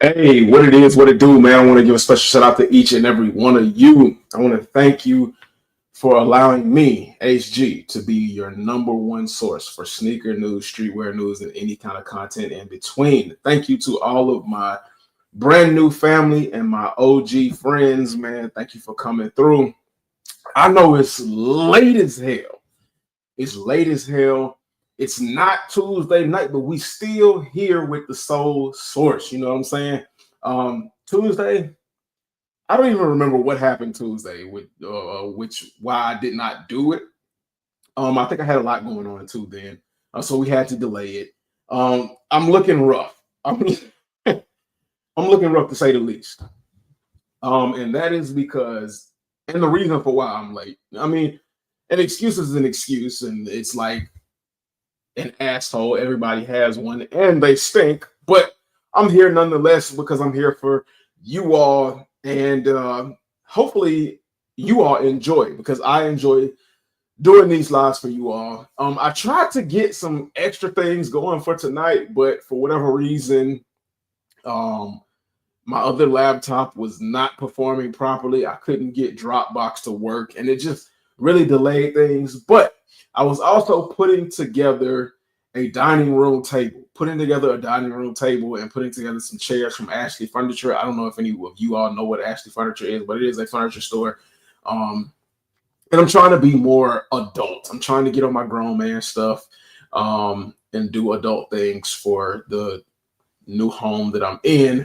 Hey, what it is, what it do, man. I want to give a special shout out to each and every one of you. I want to thank you for allowing me, HG, to be your number one source for sneaker news, streetwear news, and any kind of content in between. Thank you to all of my brand new family and my OG friends, man. Thank you for coming through. I know it's late as hell. It's late as hell. It's not Tuesday night, but we still here with the Soul Source. You know what I'm saying? Tuesday, I don't even remember what happened Tuesday with which why I did not do it. I think I had a lot going on too then, so we had to delay it. I'm looking rough. I'm looking rough to say the least. And that is because, and the reason for why I'm late. I mean, an excuse is an excuse, and it's like an asshole. Everybody has one, and they stink. But I'm here nonetheless because I'm here for you all, and hopefully you all enjoy because I enjoy doing these lives for you all. I tried to get some extra things going for tonight, but for whatever reason, my other laptop was not performing properly. I couldn't get Dropbox to work, and it just really delayed things. But I was also putting together a dining room table, and putting together some chairs from Ashley Furniture. I don't know if any of you all know what Ashley Furniture is, but it is a furniture store. And I'm trying to be more adult. I'm trying to get on my grown man stuff and do adult things for the new home that I'm in.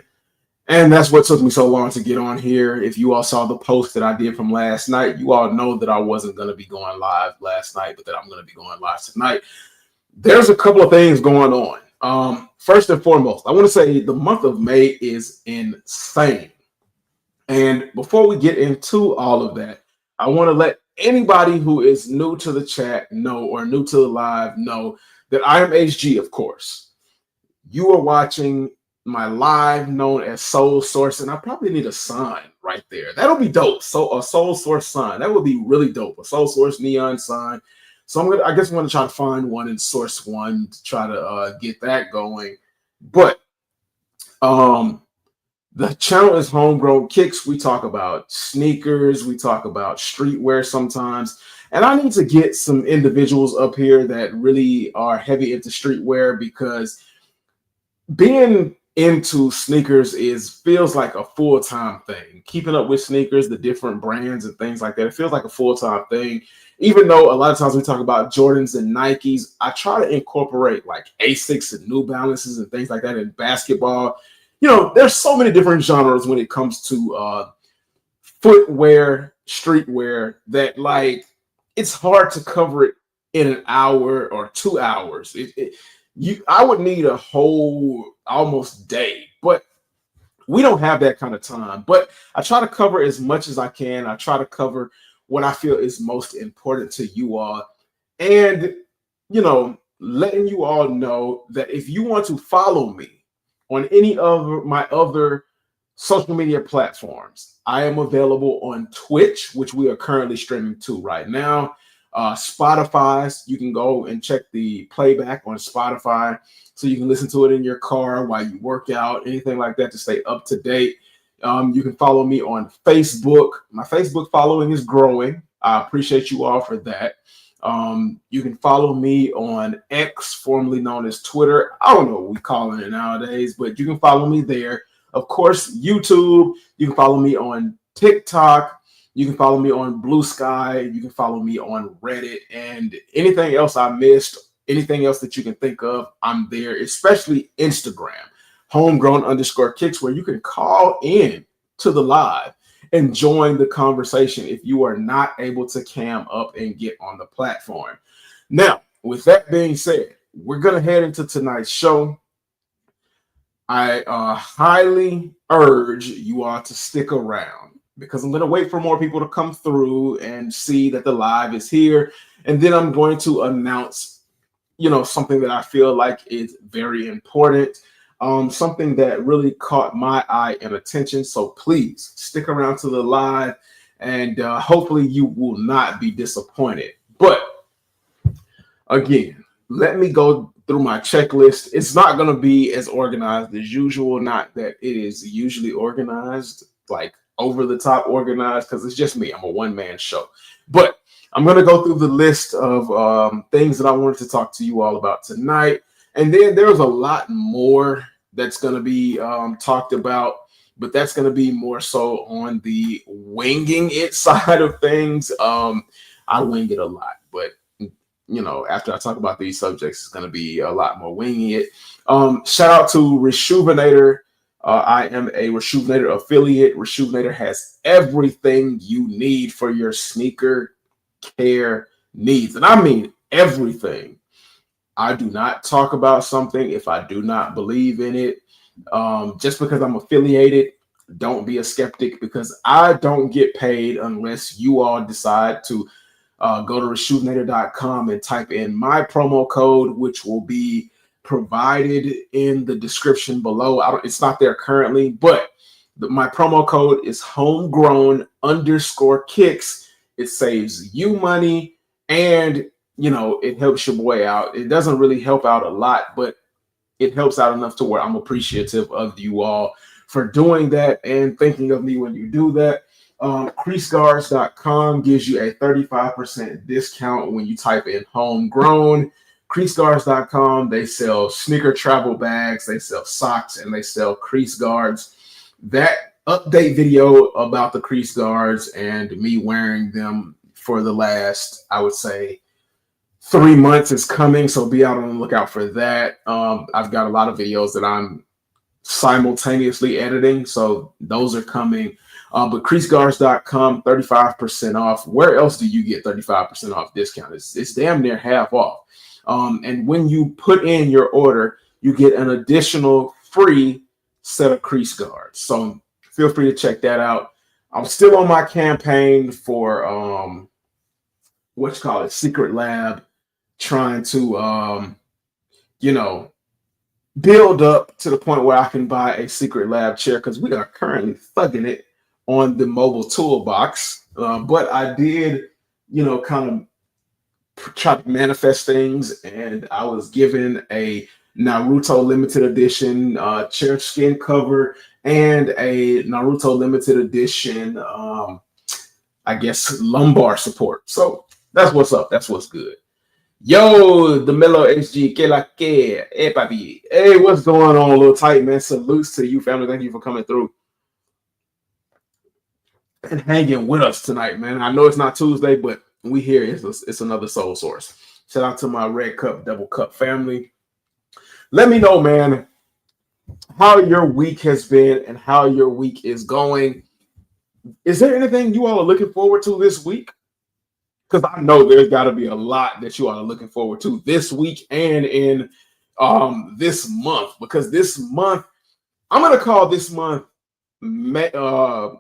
And that's what took me so long to get on here. If you all saw the post that I did from last night, you all know that I wasn't going to be going live last night, but that I'm going to be going live tonight. There's a couple of things going on. First and foremost, I want to say the month of May is insane. And before we get into all of that, I want to let anybody who is new to the chat know, or new to the live know, that I am HG, of course. You are watching my live known as Soul Source, and I probably need a sign right there. That'll be dope. So a Soul Source sign, that would be really dope. A Soul Source neon sign. So I guess I'm gonna try to find one and source one to try to get that going. But the channel is Homegrown Kicks. We talk about sneakers, we talk about streetwear sometimes, and I need to get some individuals up here that really are heavy into streetwear, because being into sneakers feels like a full-time thing. Keeping up with sneakers, the different brands and things like that, it feels like a full-time thing. Even though a lot of times we talk about Jordans and Nikes, I try to incorporate like Asics and New Balances and things like that in basketball. You know, there's so many different genres when it comes to footwear, streetwear, that like it's hard to cover it in an hour or 2 hours. I would need a whole almost day, but we don't have that kind of time. But I try to cover as much as I can. I try to cover what I feel is most important to you all. And, you know, letting you all know that if you want to follow me on any of my other social media platforms, I am available on Twitch, which we are currently streaming to right now. Spotify, you can go and check the playback on Spotify, so you can listen to it in your car while you work out, anything like that, to stay up to date. You can follow me on Facebook. My Facebook following is growing. I appreciate you all for that. You can follow me on X, formerly known as Twitter. I don't know what we're calling it nowadays, but you can follow me there. Of course, YouTube. You can follow me on TikTok. You can follow me on Blue Sky. You can follow me on Reddit, and anything else I missed, anything else that you can think of, I'm there, especially Instagram, Homegrown_Kicks, where you can call in to the live and join the conversation if you are not able to cam up and get on the platform. Now, with that being said, we're going to head into tonight's show. I highly urge you all to stick around, because I'm going to wait for more people to come through and see that the live is here. And then I'm going to announce, you know, something that I feel like is very important, something that really caught my eye and attention. So please stick around to the live, and hopefully you will not be disappointed. But again, let me go through my checklist. It's not going to be as organized as usual. Not that it is usually organized, like over the top organized, because it's just me. I'm a one-man show. But I'm going to go through the list of things that I wanted to talk to you all about tonight. And then there's a lot more that's going to be talked about, but that's going to be more so on the winging it side of things. I wing it a lot, but after I talk about these subjects, it's going to be a lot more winging it. Shout out to Resjuvenator. I am a Resjuvenator affiliate. Resjuvenator has everything you need for your sneaker care needs. And I mean everything. I do not talk about something if I do not believe in it. Just because I'm affiliated, don't be a skeptic, because I don't get paid unless you all decide to go to resjuvenator.com and type in my promo code, which will be provided in the description below. It's not there currently, but my promo code is homegrown_kicks. It saves you money, and it helps your boy out. It doesn't really help out a lot, but it helps out enough to where I'm appreciative of you all for doing that and thinking of me when you do that. CreaseGuards.com gives you a 35% discount when you type in homegrown. CreaseGuards.com, they sell sneaker travel bags, they sell socks, and they sell crease guards. That update video about the crease guards and me wearing them for the last, I would say, 3 months is coming, so be out on the lookout for that. I've got a lot of videos that I'm simultaneously editing, so those are coming. But creaseguards.com, 35% off. Where else do you get 35% off discount? It's damn near half off. And when you put in your order, you get an additional free set of crease guards. So feel free to check that out. I'm still on my campaign for Secret Lab, trying to build up to the point where I can buy a Secret Lab chair, because we are currently thugging it on the mobile toolbox. But I did, kind of try to manifest things, and I was given a Naruto limited edition chair skin cover and a Naruto limited edition, I guess, lumbar support. So that's what's up. That's what's good. Yo, the Mellow HG, que la que, hey, papi. Hey, what's going on, little tight man? Salutes to you, family. Thank you for coming through and hanging with us tonight, man. I know it's not Tuesday, but we here. It's another soul source. Shout out to my Red Cup, Double Cup family. Let me know, man, how your week has been and how your week is going. Is there anything you all are looking forward to this week? Because I know there's got to be a lot that you all are looking forward to this week and in this month. Because this month, I'm going to call this month Mayhem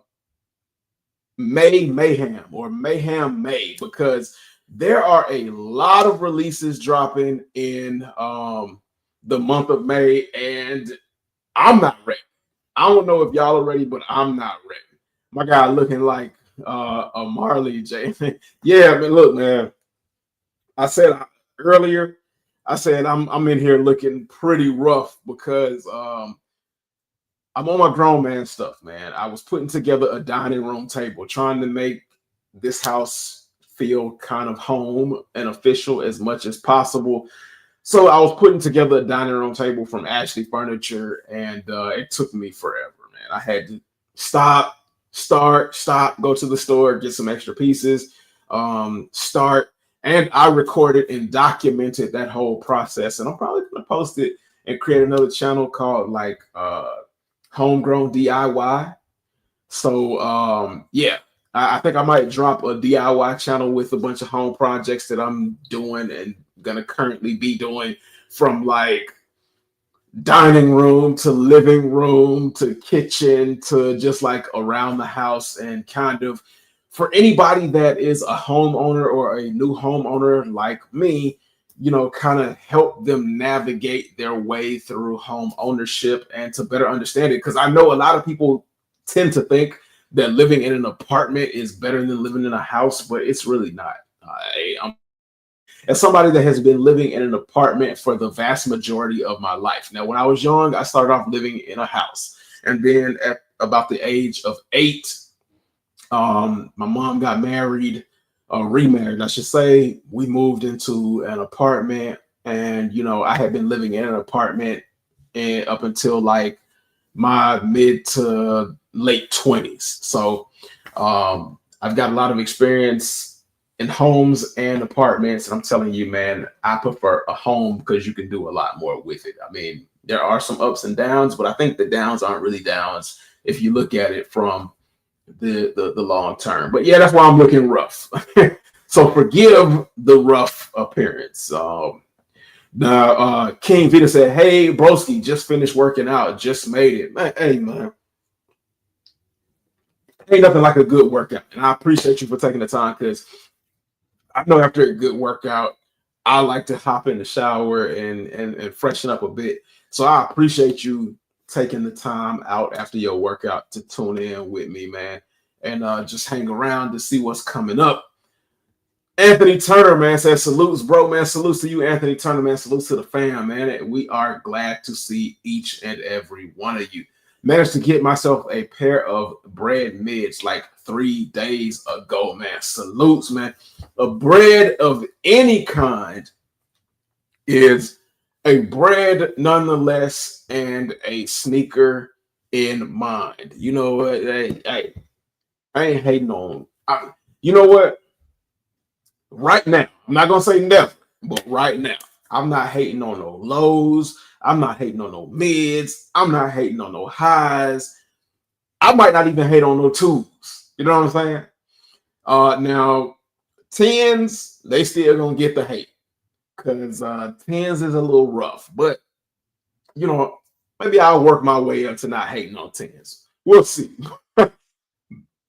or Mayhem May, because there are a lot of releases dropping in the month of May, and I'm not ready. I don't know if y'all are ready, but I'm not ready. My guy looking like a Marley J. Yeah, man, look, man. I said earlier, I'm in here looking pretty rough because I'm on my grown man stuff, man. I was putting together a dining room table, trying to make this house feel kind of home and official as much as possible. So I was putting together a dining room table from Ashley Furniture, and it took me forever, man. I had to stop, go to the store, get some extra pieces, start. And I recorded and documented that whole process. And I'm probably going to post it and create another channel called like Homegrown DIY. So yeah, I think I might drop a DIY channel with a bunch of home projects that I'm doing and gonna currently be doing, from like dining room to living room to kitchen to just like around the house, and kind of for anybody that is a homeowner or a new homeowner like me, kind of help them navigate their way through home ownership and to better understand it. Because I know a lot of people tend to think that living in an apartment is better than living in a house, but it's really not. as somebody that has been living in an apartment for the vast majority of my life. Now, when I was young, I started off living in a house. And then at about the age of 8, my mom got married, remarried, I should say. We moved into an apartment, and I had been living in an apartment and up until like my mid to late 20s. So I've got a lot of experience in homes and apartments. And I'm telling you, man, I prefer a home because you can do a lot more with it. I mean, there are some ups and downs, but I think the downs aren't really downs if you look at it from the long term. But yeah, that's why I'm looking rough. So forgive the rough appearance. Now, King Vita said, "Hey, broski, just finished working out, just made it." Man, hey, man, ain't nothing like a good workout, and I appreciate you for taking the time because I know after a good workout, I like to hop in the shower and freshen up a bit. So I appreciate you taking the time out after your workout to tune in with me, man, and just hang around to see what's coming up. Anthony Turner, man, says salutes, bro, man. Salutes to you, Anthony Turner, man. Salutes to the fam, man. And we are glad to see each and every one of you. Managed to get myself a pair of bread mids like 3 days ago, man. Salutes, man. A bread of any kind is a bread nonetheless, and a sneaker in mind. You know what? I ain't hating on. You know what? Right now, I'm not gonna say never, but right now, I'm not hating on no lows. I'm not hating on no mids. I'm not hating on no highs. I might not even hate on no twos. You know what I'm saying? Now, tens, they still gonna get the hate because tens is a little rough, but maybe I'll work my way up to not hating on tens. We'll see.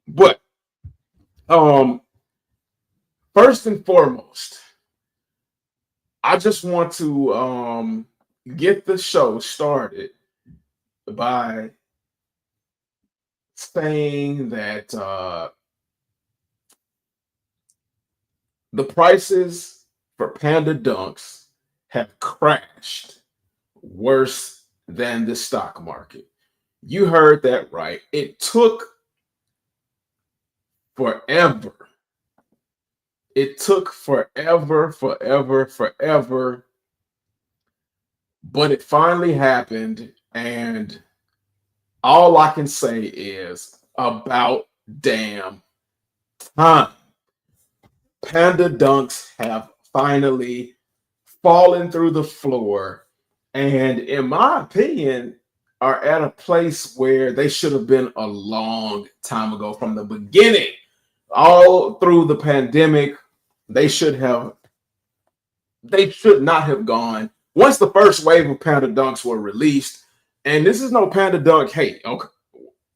But first and foremost, I just want to get the show started by saying that the prices for Panda Dunks have crashed worse than the stock market. You heard that right. It took forever. It took forever, but it finally happened. And all I can say is about damn time. Panda Dunks have finally fallen through the floor, and in my opinion, are at a place where they should have been a long time ago from the beginning. All through the pandemic, they should not have gone. Once the first wave of Panda Dunks were released, and this is no Panda Dunk hate. Okay,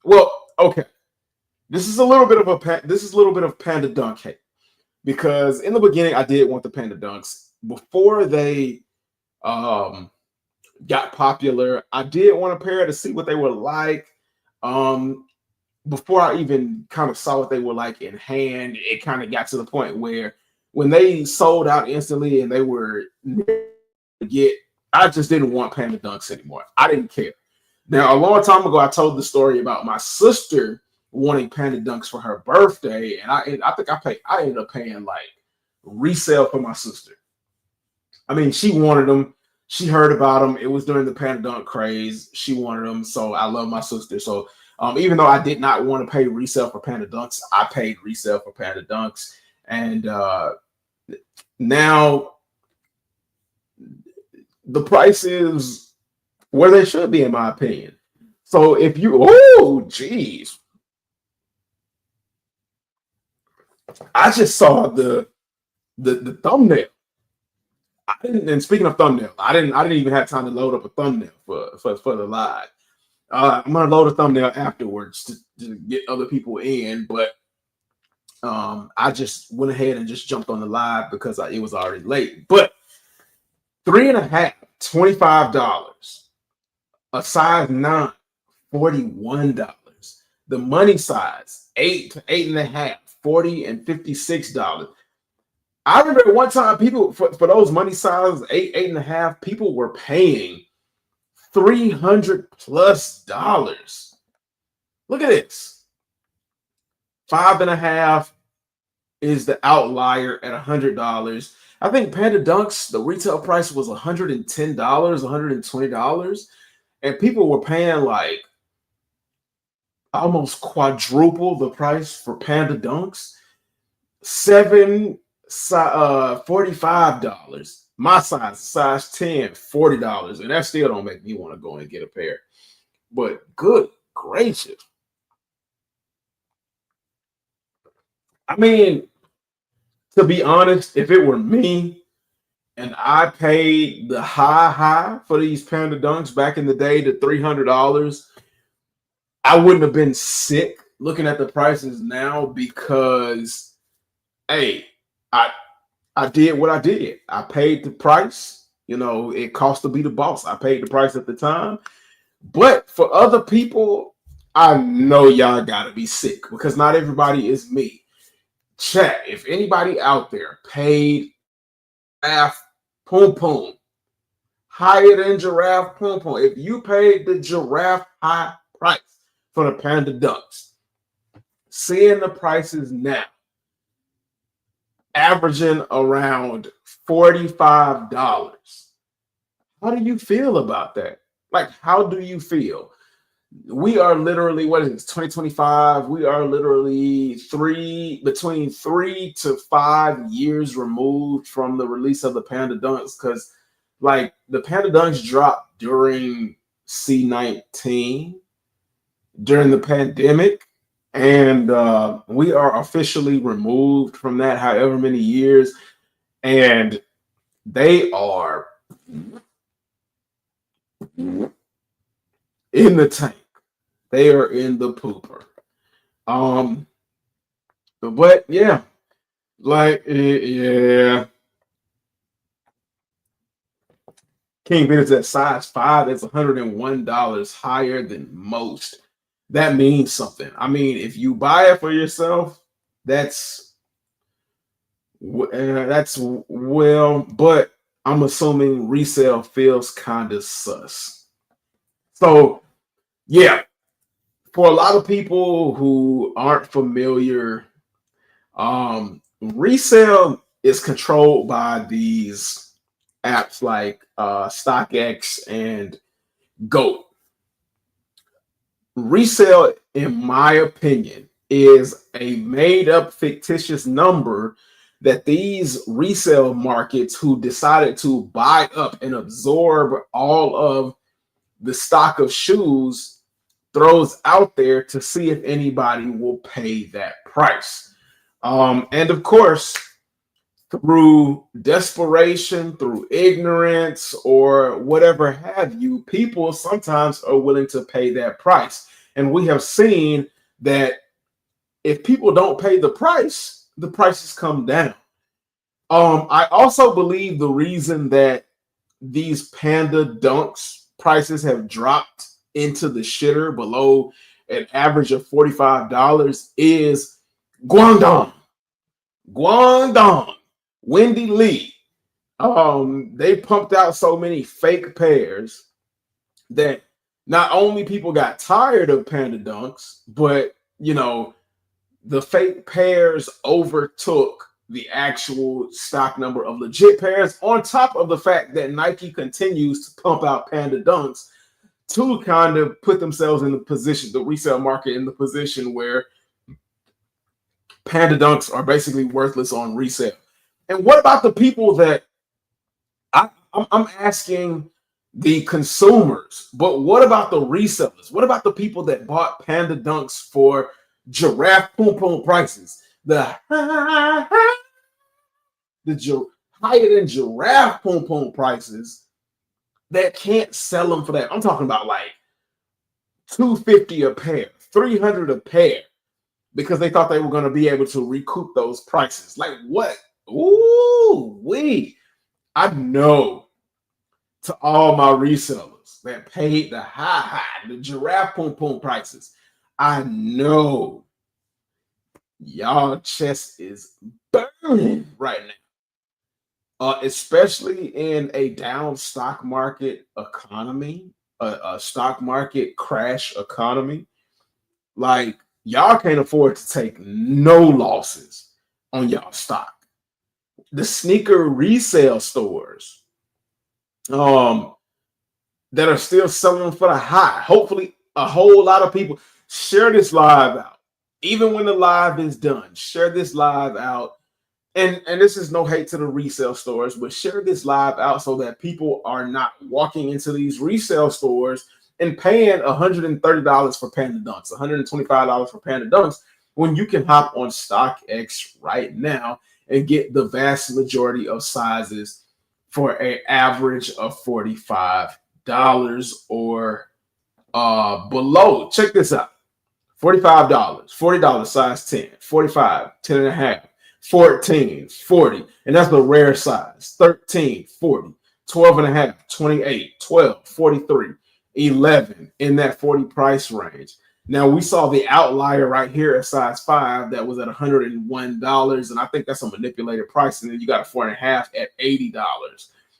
well, okay, this is a little bit of Panda Dunk hate, because in the beginning I did want the Panda Dunks before they got popular. I did want a pair to see what they were like. Before I even kind of saw what they were like in hand, it kind of got to the point where when they sold out instantly and they were I just didn't want Panda Dunks anymore. I didn't care. Now, a long time ago, I told the story about my sister wanting Panda Dunks for her birthday, and I think I ended up paying like resale for my sister. I mean, she wanted them. She heard about them. It was during the Panda Dunk craze. She wanted them, so I love my sister. So even though I did not want to pay resale for Panda Dunks, I paid resale for Panda Dunks. And now the price is where they should be, in my opinion. So if geez. I just saw the thumbnail. And speaking of thumbnail, I didn't even have time to load up a thumbnail for the live. I'm gonna load a thumbnail afterwards to get other people in, but I just went ahead and just jumped on the live because it was already late. But 3.5, $25. A size 9, $41. The money size 8 to 8.5, $40 and $56. I remember one time people for those money sizes, eight and a half, people were paying $300 plus. Look at this. 5.5 is the outlier at $100. I think Panda Dunks, the retail price was $110, $120, and people were paying like almost quadruple the price for Panda Dunks. $45. My size 10, $40, and that still don't make me want to go and get a pair. But good gracious. I mean, to be honest, if it were me and I paid the high for these Panda Dunks back in the day, the $300, I wouldn't have been sick looking at the prices now because, hey, I did what I did. I paid the price. You know, it cost to be the boss. I paid the price at the time. But for other people, I know y'all gotta be sick because not everybody is me. Chat, if anybody out there paid giraffe poom poom higher than giraffe poom poom, if you paid the giraffe high price for the Panda Dunks, seeing the prices now averaging around $45, how do you feel about that? Like, how do you feel? We are literally, what is it, 2025? We are literally between 3 to 5 years removed from the release of the Panda Dunks, because like the Panda Dunks dropped during C19 during the pandemic, and we are officially removed from that however many years, and they are in the tank. They are in the pooper. But yeah, like yeah, King Bennett's at size 5. That's $101 higher than most. That means something. I mean, if you buy it for yourself, that's well, but I'm assuming resale feels kind of sus. So yeah, for a lot of people who aren't familiar, resale is controlled by these apps like StockX and GOAT. Resale, in my opinion, is a made up fictitious number that these resale markets who decided to buy up and absorb all of the stock of shoes throws out there to see if anybody will pay that price. And of course, through desperation, through ignorance, or whatever have you, people sometimes are willing to pay that price. And we have seen that if people don't pay the prices come down. I also believe the reason that these Panda Dunks prices have dropped into the shitter below an average of $45 is Guangdong. Guangdong. Wendy Lee. They pumped out so many fake pairs that not only people got tired of Panda Dunks, but you know, the fake pairs overtook the actual stock number of legit pairs, on top of the fact that Nike continues to pump out Panda Dunks to kind of put themselves in the position, the resale market in the position where Panda Dunks are basically worthless on resale. And what about the people that I'm asking the consumers, but what about the resellers? What about the people that bought Panda Dunks for giraffe poom poom prices? The higher than giraffe poom poom prices that can't sell them for that. I'm talking about like $250 a pair, $300 a pair, because they thought they were going to be able to recoup those prices. Like what? Ooh, I know, to all my resellers that paid the the giraffe poom poom prices, I know y'all chest is burning right now. especially in a down stock market economy, a stock market crash economy. Like, y'all can't afford to take no losses on y'all stock. The sneaker resale stores, um, that are still selling them for the high. Hopefully, a whole lot of people share this live out. Even when the live is done, share this live out. And this is no hate to the resale stores, but share this live out so that people are not walking into these resale stores and paying $130 for Panda Dunks, $125 for Panda Dunks, when you can hop on StockX right now and get the vast majority of sizes for an average of $45 or below. Check this out. $45, $40 size 10, 45, 10 and a half, 14, 40, and that's the rare size, 13, 40, 12 and a half, 28, 12, 43, 11 in that 40 price range. Now we saw the outlier right here at size 5 that was at $101, and I think that's a manipulated price. And then you got a 4 and a half at $80.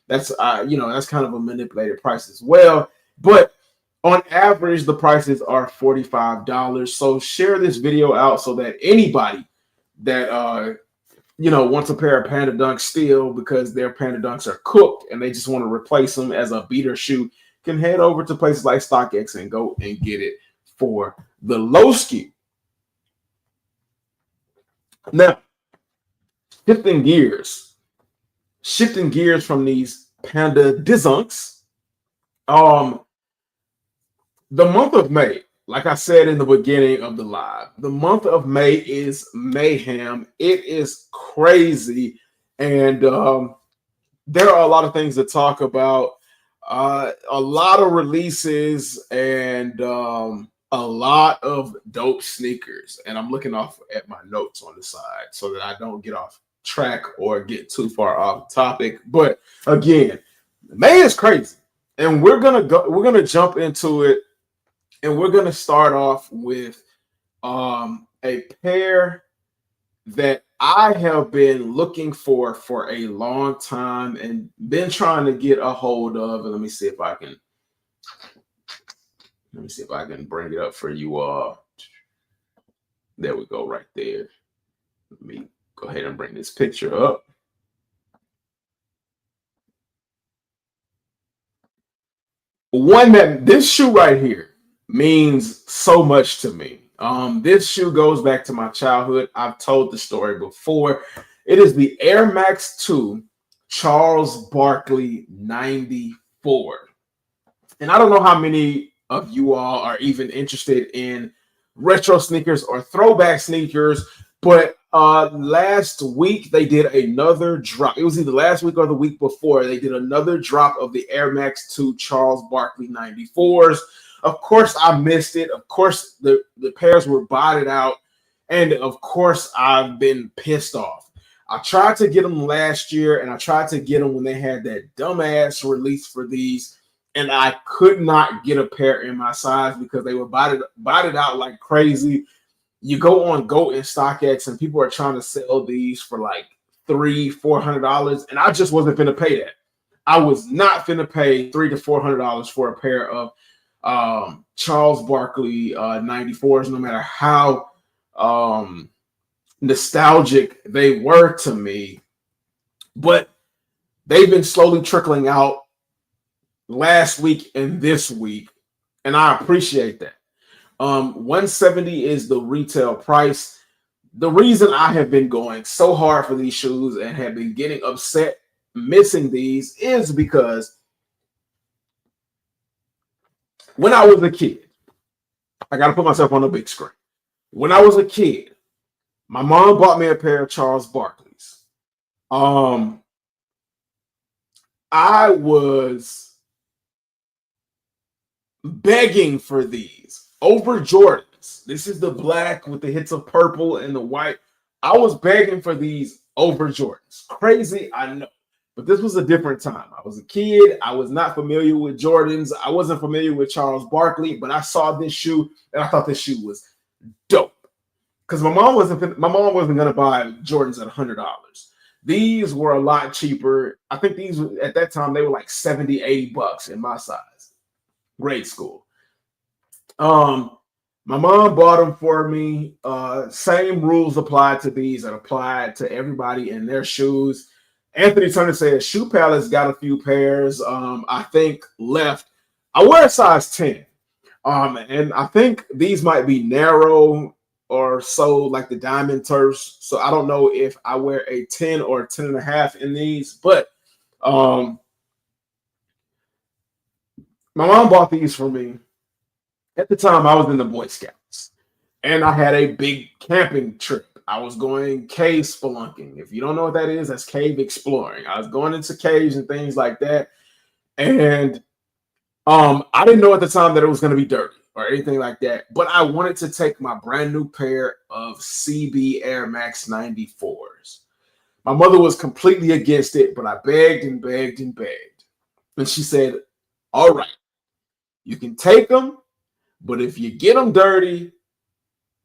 That's that's kind of a manipulated price as well. But on average, the prices are $45. So share this video out so that anybody that wants a pair of Panda Dunks still because their Panda Dunks are cooked and they just want to replace them as a beater shoe can head over to places like StockX and go and get it for the low skew. Now, shifting gears from these Panda Dunks, the month of May, like I said in the beginning of the live, the month of May is mayhem. It is crazy. And there are a lot of things to talk about, a lot of releases, and a lot of dope sneakers. And I'm looking off at my notes on the side so that I don't get off track or get too far off topic. But again, May is crazy. And we're gonna jump into it. And we're going to start off with a pair that I have been looking for a long time and been trying to get a hold of. And let me see if I can bring it up for you all. There we go, right there. Let me go ahead and bring this picture up. This shoe right here means so much to me. This shoe goes back to my childhood. I've told the story before. It is the Air Max 2 Charles Barkley 94. And I don't know how many of you all are even interested in retro sneakers or throwback sneakers, but last week they did another drop. It was either last week or the week before. They did another drop of the Air Max 2 Charles Barkley 94s. Of course, I missed it. Of course, the pairs were botted out. And of course, I've been pissed off. I tried to get them last year, and I tried to get them when they had that dumbass release for these. And I could not get a pair in my size because they were botted out like crazy. You go on GOAT and StockX, and people are trying to sell these for like $300-$400. And I just wasn't finna pay that. I was not finna pay $300 to $400 for a pair of Charles Barkley 94s, no matter how nostalgic they were to me. But they've been slowly trickling out last week and this week, and I appreciate that. $170 is the retail price. The reason I have been going so hard for these shoes and have been getting upset missing these is because when I was a kid, I got to put myself on the big screen. When I was a kid, my mom bought me a pair of Charles Barkley's. I was begging for these over Jordans. This is the black with the hits of purple and the white. I was begging for these over Jordans. Crazy, I know. But this was a different time. I was a kid. I was not familiar with Jordans. I wasn't familiar with Charles Barkley, but I saw this shoe and I thought this shoe was dope. Because my mom wasn't going to buy Jordans at $100. These were a lot cheaper. I think these at that time they were like 70, $80 in my size, grade school. Um, my mom bought them for me. Same rules applied to these that applied to everybody in their shoes. Anthony Turner said Shoe Palace got a few pairs. I think left. I wear a size 10. And I think these might be narrow or so like the diamond turfs. So I don't know if I wear a 10 or a 10 and a half in these, but um my mom bought these for me. At the time I was in the Boy Scouts and I had a big camping trip. I was going cave spelunking. If you don't know what that is, that's cave exploring. I was going into caves and things like that. And I didn't know at the time that it was going to be dirty or anything like that, but I wanted to take my brand new pair of CB Air Max 94s. My mother was completely against it, but I begged and begged and begged. And she said, all right, you can take them, but if you get them dirty,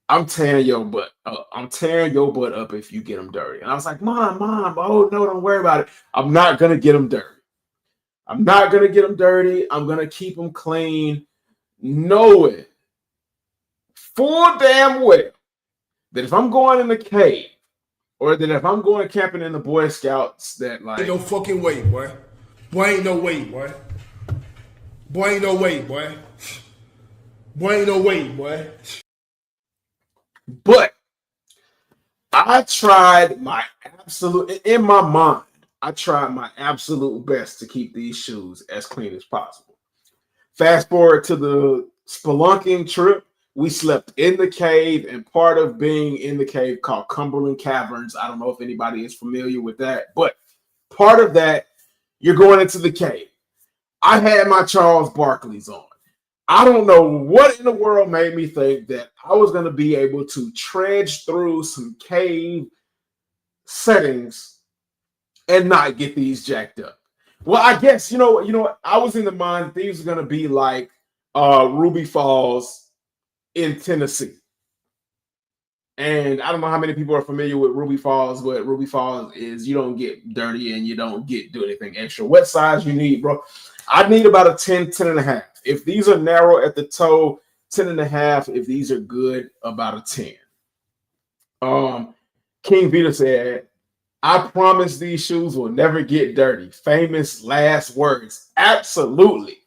I'm tearing your butt up. I'm tearing your butt up if you get them dirty. And I was like, Mom, oh no, don't worry about it. I'm not going to get them dirty. I'm not going to get them dirty. I'm going to keep them clean, knowing full damn well that if I'm going in the cave or that if I'm going camping in the Boy Scouts, that like. Ain't no fucking way, boy. Boy, ain't no way, boy. Boy, ain't no way, boy. Boy, ain't no way, boy. But I tried my absolute, in my mind, I tried my absolute best to keep these shoes as clean as possible. Fast forward to the spelunking trip. We slept in the cave, and part of being in the cave called Cumberland Caverns. I don't know if anybody is familiar with that, but part of that, you're going into the cave. I had my Charles Barkley's on. I don't know what in the world made me think that I was going to be able to trudge through some cave settings and not get these jacked up. Well, I guess, I was in the mind that these were going to be like Ruby Falls in Tennessee. And I don't know how many people are familiar with Ruby Falls, but Ruby Falls is you don't get dirty and you don't do anything extra. What size you need, bro? I need about a 10, 10 and a half. If these are narrow at the toe, 10 and a half. If these are good, about a 10. King Vita said, I promise these shoes will never get dirty. Famous last words. Absolutely.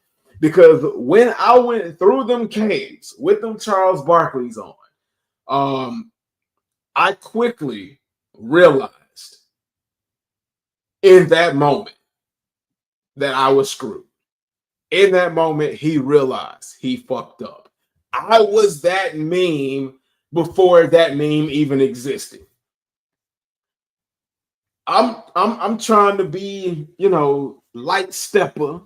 Because when I went through them caves with them Charles Barkley's on, I quickly realized in that moment that I was screwed. In that moment, he realized he fucked up. I was that meme before that meme even existed. I'm trying to be, light stepper,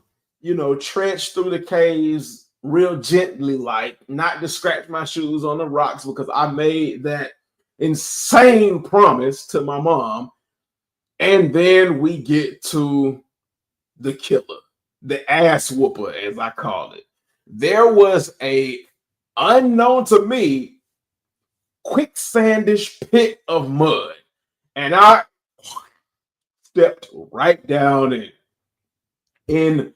trench through the caves real gently, like not to scratch my shoes on the rocks because I made that insane promise to my mom. And then we get to the killer, the ass whooper, as I call it. There was a unknown to me quicksandish pit of mud, and I stepped right down in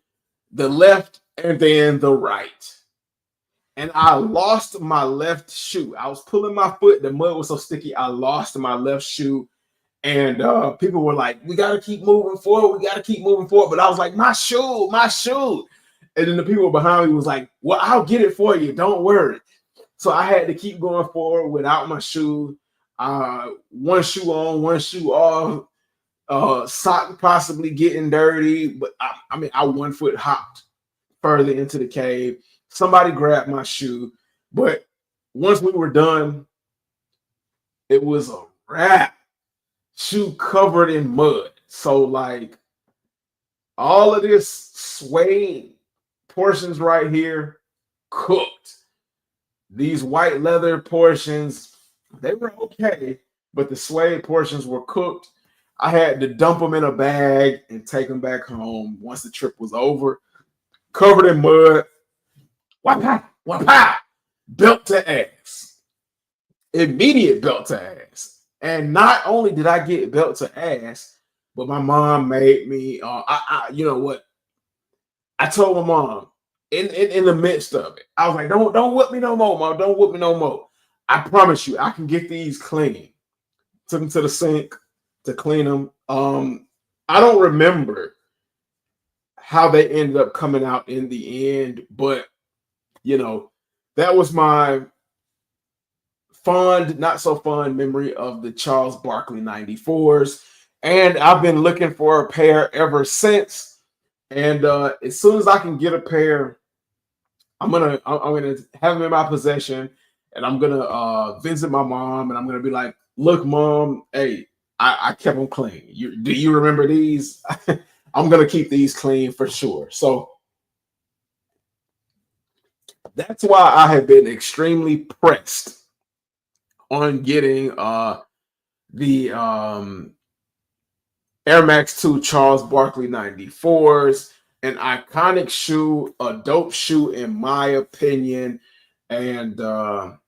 the left and then the right. And I lost my left shoe. I was pulling my foot. The mud was so sticky. I lost my left shoe. And people were like, we got to keep moving forward. We got to keep moving forward. But I was like, my shoe. And then the people behind me was like, well, I'll get it for you. Don't worry. So I had to keep going forward without my shoe. One shoe on, one shoe off. Sock possibly getting dirty. But I 1 foot hopped further into the cave. Somebody grabbed my shoe. But once we were done, it was a wrap. Shoe covered in mud. So like all of this suede portions right here cooked. These white leather portions, they were okay, but the suede portions were cooked. I had to dump them in a bag and take them back home once the trip was over. Covered in mud. Wah-pow, belt to ass. Immediate belt to ass. And not only did I get belt to ass, but my mom made me. You know what? I told my mom in the midst of it, I was like, don't whip me no more, mom. Don't whip me no more. I promise you, I can get these clean. Took them to the sink to clean them. I don't remember how they ended up coming out in the end, but you know, that was my fond, not so fond memory of the Charles Barkley 94s. And I've been looking for a pair ever since. And as soon as I can get a pair, I'm gonna have them in my possession, and I'm gonna visit my mom, and I'm gonna be like, "Look, mom, hey, I kept them clean. Do you remember these? I'm gonna keep these clean for sure." So that's why I have been extremely pressed on getting the Air Max 2 Charles Barkley 94s, an iconic shoe, a dope shoe in my opinion, and a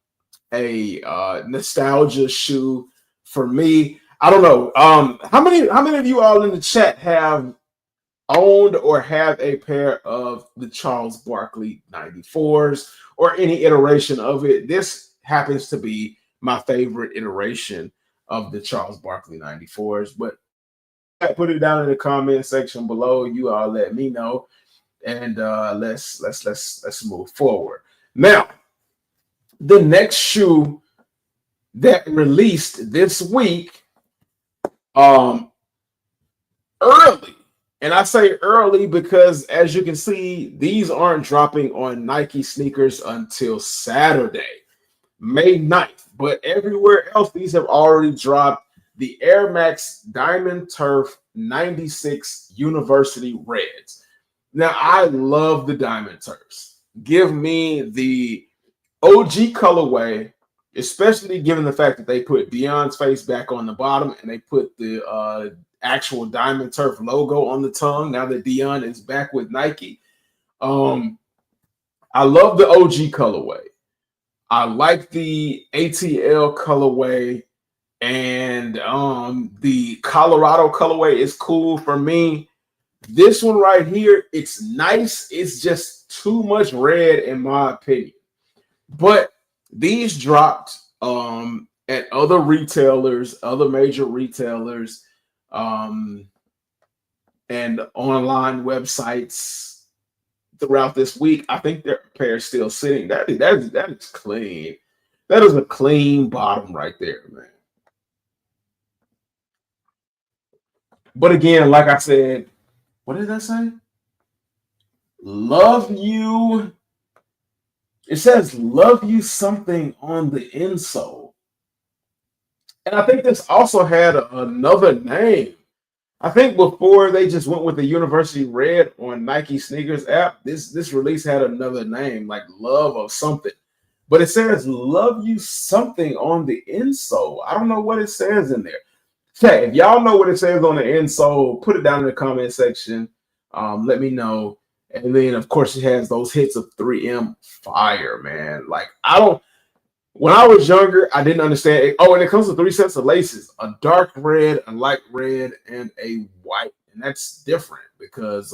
nostalgia shoe for me. I don't know. How many of you all in the chat have owned or have a pair of the Charles Barkley 94s or any iteration of it? This happens to be my favorite iteration of the Charles Barkley 94s, but put it down in the comment section below. You all let me know, and let's move forward. Now, the next shoe that released this week, early, and I say early because as you can see, these aren't dropping on Nike sneakers until Saturday, May 9th. But everywhere else, these have already dropped. The Air Max Diamond Turf 96 University Reds. Now, I love the Diamond Turfs. Give me the OG colorway, especially given the fact that they put Deion's face back on the bottom and they put the actual Diamond Turf logo on the tongue now that Deion is back with Nike. I love the OG colorway. I like the ATL colorway. And the Colorado colorway is cool for me. This one right here, it's nice. It's just too much red in my opinion. But these dropped at other retailers, other major retailers, and online websites throughout this week. I think their pair is still sitting. That is clean. That is a clean bottom right there, man. But again, like I said, what did that say? Love you. It says love you something on the insole. And I think this also had another name. I think before they just went with the University Red on Nike Sneakers app, this release had another name, like love or something. But it says love you something on the insole. I don't know what it says in there. Okay, if y'all know what it says on the insole, put it down in the comment section. Let me know. And then, of course, it has those hits of 3M fire, man. Like, when I was younger, I didn't understand it. Oh, and it comes with 3 sets of laces, a dark red, a light red, and a white. And that's different because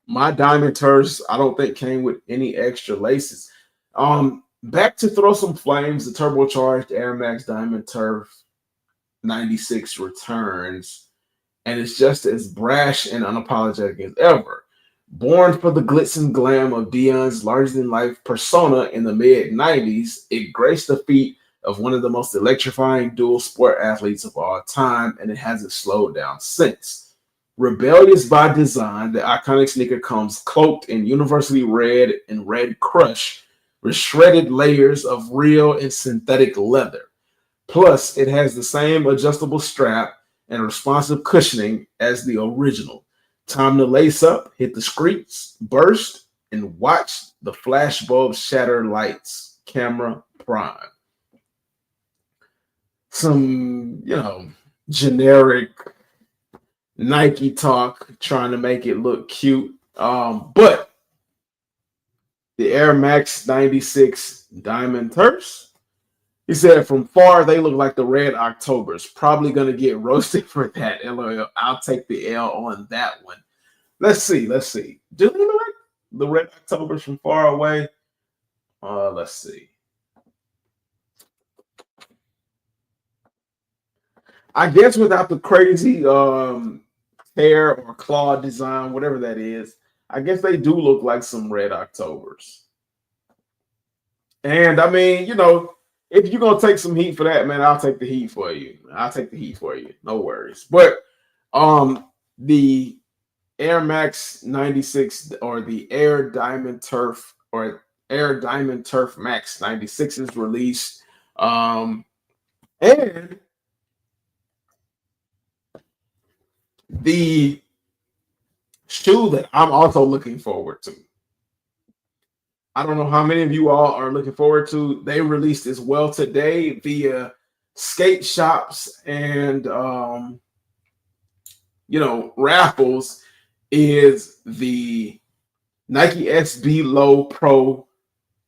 my Diamond Turfs, I don't think came with any extra laces. Back to throw some flames, the turbocharged Air Max Diamond Turf 96 returns, and it's just as brash and unapologetic as ever. Born for the glitz and glam of Deion's larger-than-life persona in the mid-90s, it graced the feet of one of the most electrifying dual sport athletes of all time, and it hasn't slowed down since. Rebellious by design, the iconic sneaker comes cloaked in University Red and Red Crush, with shredded layers of real and synthetic leather. Plus, it has the same adjustable strap and responsive cushioning as the original. Time to lace up, hit the streets, burst, and watch the flashbulb shatter lights. Camera prime. Some, generic Nike talk trying to make it look cute. But the Air Max 96 Diamond Turfs, He said, from far, they look like the Red Octobers. Probably going to get roasted for that. LOL. I'll take the L on that one. Let's see. Let's see. Do they look like the Red Octobers from far away? Let's see. I guess without the crazy hair or claw design, whatever that is, I guess they do look like some Red Octobers. And I mean, if you're gonna take some heat for that, man, I'll take the heat for you. I'll take the heat for you. No worries. But the Air Max 96 or the Air Diamond Turf or Air Diamond Turf Max 96 is released. And the shoe that I'm also looking forward to. I don't know how many of you all are looking forward to. They released as well today via skate shops and Raffles is the Nike SB Low Pro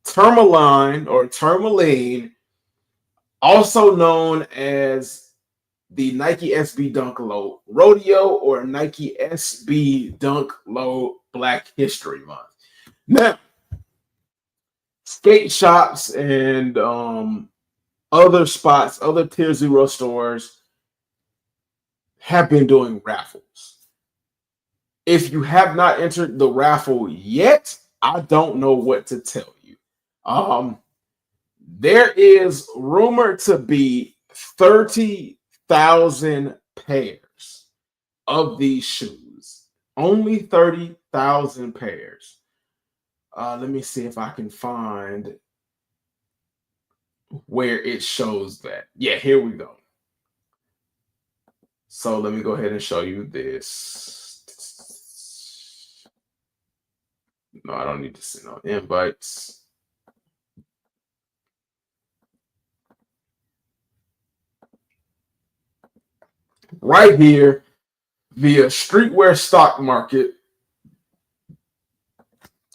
Tourmaline or Tourmaline, also known as the Nike SB Dunk Low Rodeo or Nike SB Dunk Low Black History Month. Now, skate shops and other spots, other Tier Zero stores have been doing raffles. If you have not entered the raffle yet, I don't know what to tell you. There is rumored to be 30,000 pairs of these shoes. Only 30,000 pairs. Let me see if I can find where it shows that. Yeah, here we go. So let me go ahead and show you this. No, I don't need to send no invites. Right here, via Streetwear Stock Market,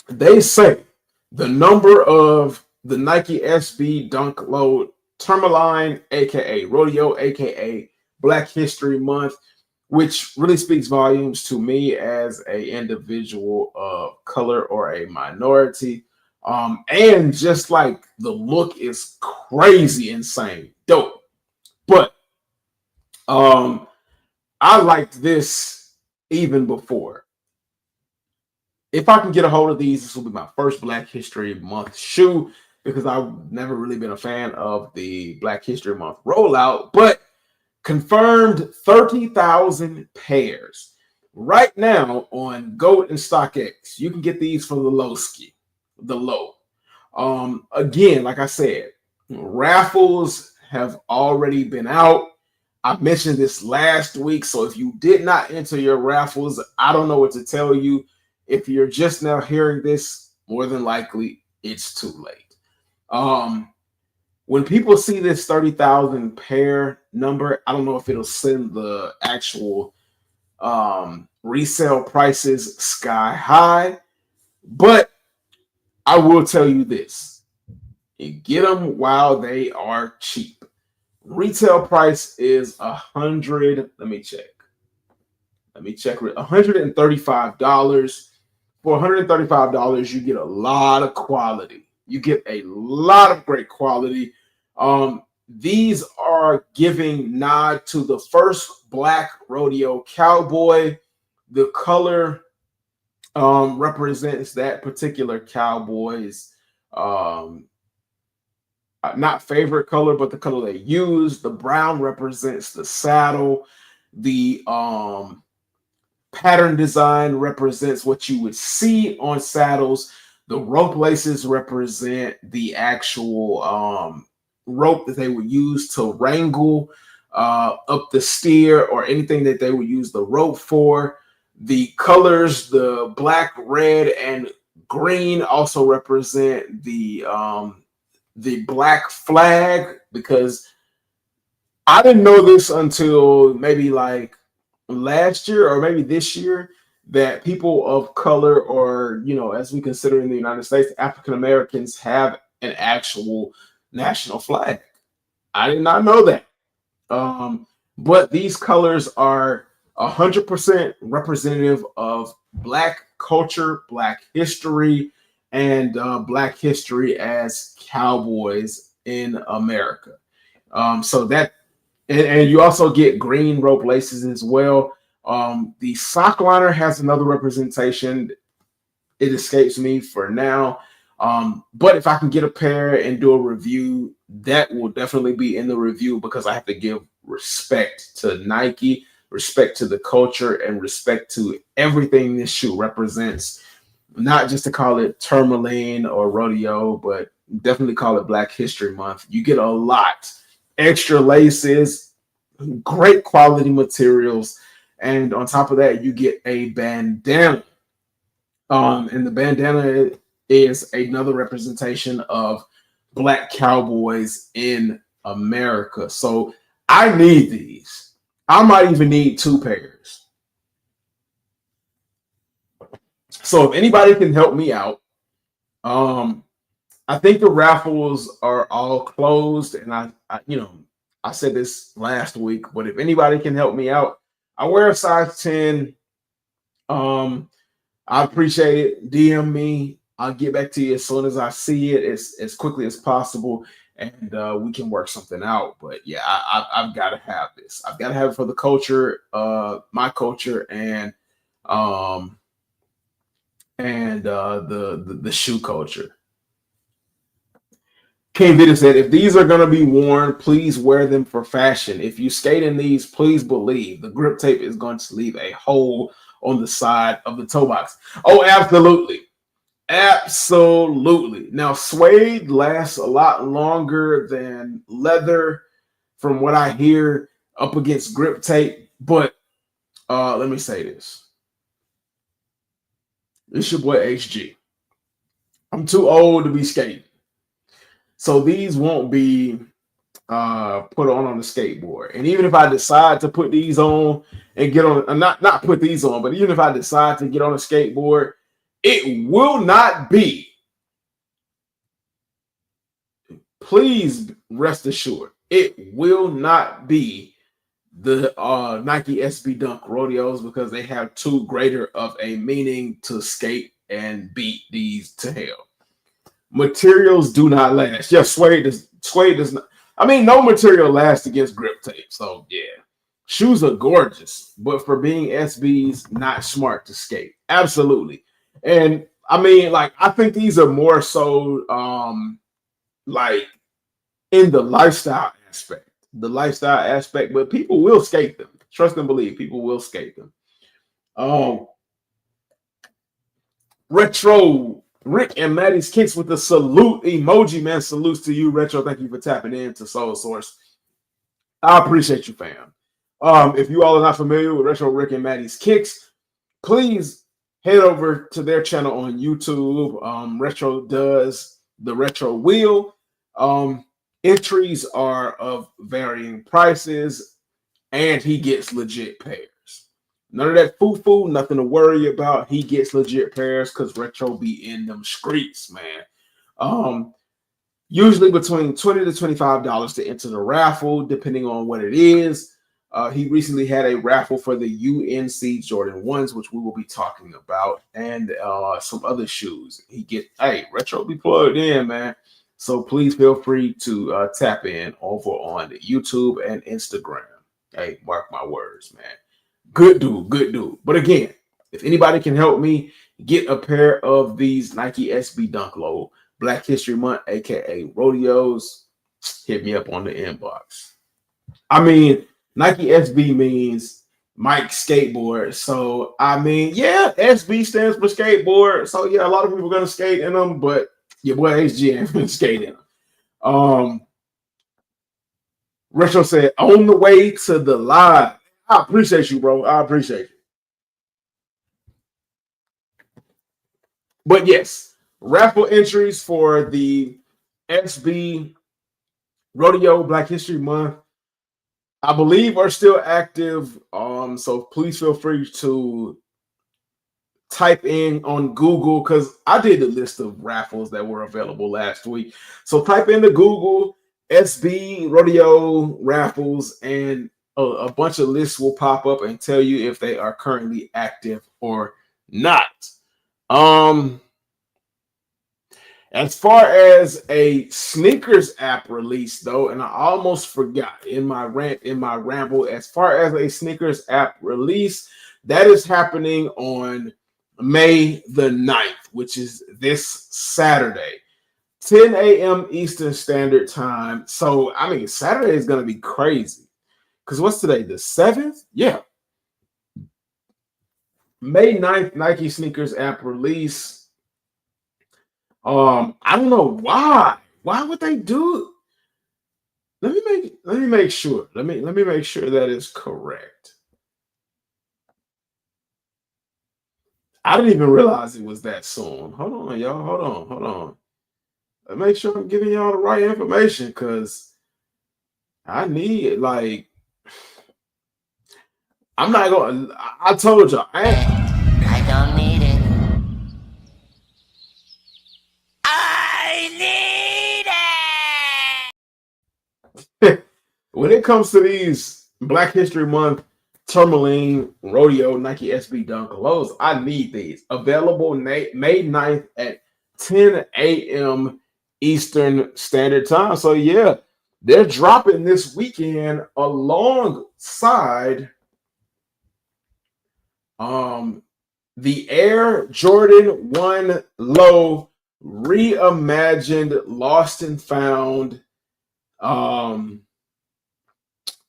they say the number of the Nike SB Dunk Low Tourmaline, aka Rodeo, aka Black History Month, which really speaks volumes to me as an individual of color or a minority. And just like the look is crazy insane, dope. But I liked this even before. If I can get a hold of these, this will be my first Black History Month shoe because I've never really been a fan of the Black History Month rollout, but confirmed 30,000 pairs. Right now on GOAT and StockX, you can get these for the low. Again, like I said, raffles have already been out. I mentioned this last week, so if you did not enter your raffles, I don't know what to tell you. If you're just now hearing this, more than likely it's too late. When people see this 30,000 pair number, I don't know if it'll send the actual resale prices sky high, but I will tell you this. You get them while they are cheap. Retail price is $100. Let me check. $135. For $135, you get a lot of quality. You get a lot of great quality. These are giving nod to the first Black rodeo cowboy. The color represents that particular cowboy's not favorite color, but the color they use. The brown represents the saddle. The pattern design represents what you would see on saddles. The rope laces represent the actual rope that they would use to wrangle up the steer or anything that they would use the rope for. The colors, the black, red, and green also represent the black flag, because I didn't know this until maybe like last year or maybe this year, that people of color, or as we consider in the United States, African Americans, have an actual national flag. I did not know that. But these colors are 100% representative of Black culture, Black history, and Black history as cowboys in America. So that, and you also get green rope laces as well. The sock liner has another representation. It escapes me for now. But if I can get a pair and do a review, that will definitely be in the review because I have to give respect to Nike, respect to the culture, and respect to everything this shoe represents. Not just to call it tourmaline or rodeo, but definitely call it Black History Month. You get a lot. Extra laces, great quality materials, and on top of that, you get a bandana. And the bandana is another representation of Black cowboys in America. So I need these. I might even need 2 pairs. So if anybody can help me out, I think the raffles are all closed, and I said this last week, but if anybody can help me out, I wear a size 10. I appreciate it. DM me. I'll get back to you as soon as I see it, as quickly as possible, and we can work something out. But yeah, I've got to have this. I've got to have it for the culture, my culture, and the shoe culture. King Vida said, if these are going to be worn, please wear them for fashion. If you skate in these, please believe the grip tape is going to leave a hole on the side of the toe box. Oh, absolutely. Absolutely. Now, suede lasts a lot longer than leather from what I hear up against grip tape. But let me say this. It's your boy HG. I'm too old to be skating. So these won't be put on the skateboard. And even if I decide to put these on and get on, not put these on, but even if I decide to get on a skateboard, it will not be. Please rest assured, it will not be the Nike SB Dunk Rodeos because they have too greater of a meaning to skate and beat these to hell. Materials do not last. Yeah, suede does not. I mean, no material lasts against grip tape. So yeah, shoes are gorgeous, but for being SBs, not smart to skate. Absolutely. And I mean, like, I think these are more so like in the lifestyle aspect, but people will skate them. Trust and believe, people will skate them. Retro Rick and Maddie's Kicks with the salute emoji, man. Salutes to you, Retro. Thank you for tapping in to Soul Source. I appreciate you, fam. If you all are not familiar with Retro Rick and Maddie's Kicks, please head over to their channel on YouTube. Retro does the Retro Wheel. Entries are of varying prices, and he gets legit pairs. None of that foo-foo, nothing to worry about. He gets legit pairs because Retro be in them streets, man. Usually between $20 to $25 to enter the raffle, depending on what it is. He recently had a raffle for the UNC Jordan 1s, which we will be talking about, and some other shoes. Retro be plugged in, man. So please feel free to tap in over on YouTube and Instagram. Hey, mark my words, man. Good dude. But again, if anybody can help me get a pair of these Nike SB Dunk Low Black History Month, aka Rodeos, hit me up on the inbox. I mean, Nike SB means Mike Skateboard. So, I mean, yeah, SB stands for skateboard. So, yeah, a lot of people are going to skate in them, but your boy HG ain't going to skate in them. Retro said, on the way to the live. I appreciate you, bro. I appreciate you. But yes, raffle entries for the SB Rodeo Black History Month, I believe, are still active. So please feel free to type in on Google, because I did the list of raffles that were available last week. So type into Google SB, Rodeo, Raffles, and a bunch of lists will pop up and tell you if they are currently active or not. Um, as far as a sneakers app release, though, and I almost forgot in my ramble, as far as a sneakers app release, that is happening on May the 9th, which is this Saturday. 10 a.m. Eastern Standard Time. So, I mean, Saturday is going to be crazy. Because what's today? The 7th? Yeah. May 9th, Nike sneakers app release. I don't know why. Why would they do it? Let me make sure. Let me make sure that is correct. I didn't even realize it was that soon. Hold on, y'all. Hold on. Make sure I'm giving y'all the right information because I need like I'm not going. I told y'all. I don't need it. I need it. When it comes to these Black History Month Tourmaline Rodeo Nike SB Dunk lows, I need these. Available May 9th at 10 a.m. Eastern Standard Time. So yeah, they're dropping this weekend alongside the Air Jordan 1 Low reimagined, lost and found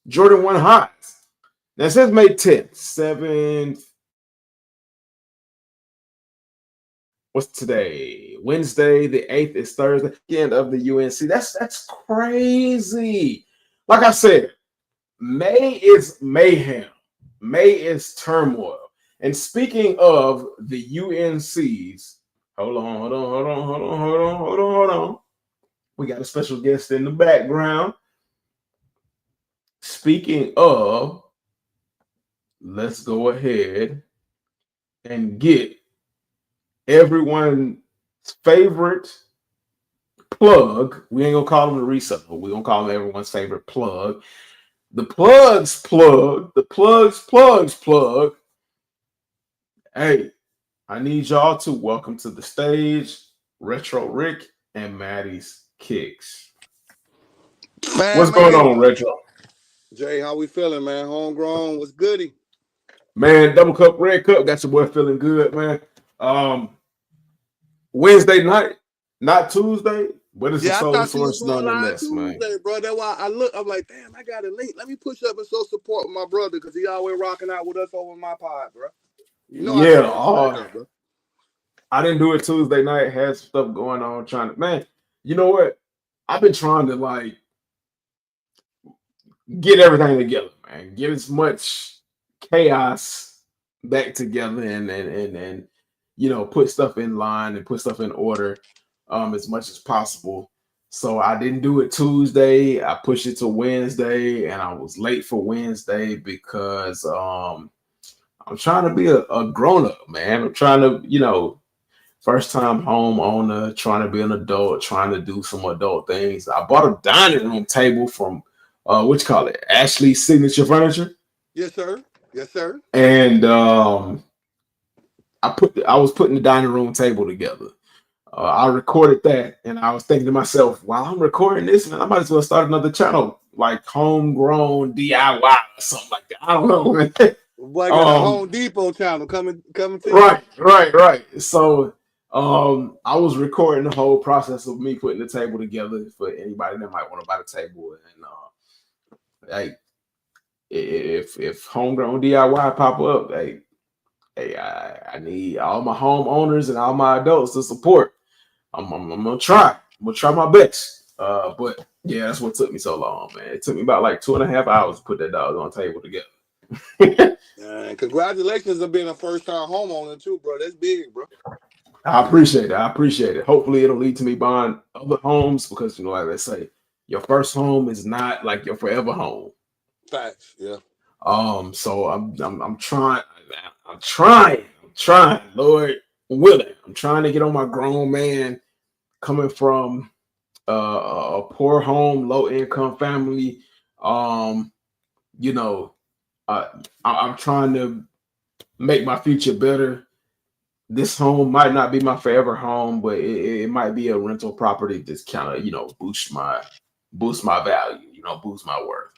Jordan 1 highs. Now it says May 10th, 7th. What's today? Wednesday, the 8th is Thursday, end of the UNC. That's crazy. Like I said, May is mayhem. May is turmoil. And speaking of the UNCs, hold on. We got a special guest in the background. Speaking of, let's go ahead and get everyone's favorite plug. We ain't gonna call him the reseller. We're gonna call him everyone's favorite plug. The plugs plug. The plugs plug. Hey, I need y'all to welcome to the stage Retro Rick and Maddie's Kicks. What's going on, Retro? Jay, how we feeling, man? Homegrown, what's goody? Man, double cup, red cup, got your boy feeling good, man. Wednesday night, not Tuesday, but it's a soul source nonetheless, man. Tuesday, bro. That's why I'm like, damn, I got a link. Let me push up and show support with my brother because he always rocking out with us over my pod, bro. You know, I didn't do it Tuesday night. Had stuff going on. Man, you know what? I've been trying to like get everything together, man. Get as much chaos back together and you know, put stuff in line and put stuff in order as much as possible. So I didn't do it Tuesday. I pushed it to Wednesday, and I was late for Wednesday because I'm trying to be a grown-up, man. I'm trying to, you know, first time homeowner, trying to be an adult, trying to do some adult things. I bought a dining room table from what you call it? Ashley's Signature Furniture. Yes, sir. Yes, sir. And I was putting the dining room table together. I recorded that, and I was thinking to myself, while I'm recording this, man, I might as well start another channel, like Homegrown DIY or something like that. I don't know, man. Boy, got a Home Depot channel coming to you. Right. So I was recording the whole process of me putting the table together for anybody that might want to buy the table. And like if Homegrown DIY pop up, hey, I need all my homeowners and all my adults to support. I'm gonna try. I'm gonna try my best. But yeah, that's what took me so long, man. It took me about like 2.5 hours to put that doggone table together. Congratulations on being a first-time homeowner too, bro. That's big, bro. I appreciate it. Hopefully it'll lead to me buying other homes because, you know, like they say, your first home is not like your forever home. Facts, yeah. So I'm trying, Lord willing. I'm trying to get on my grown man coming from a poor home, low income family. You know, I'm trying to make my future better. This home might not be my forever home, but it might be a rental property that's kind of, boost my value, boost my worth.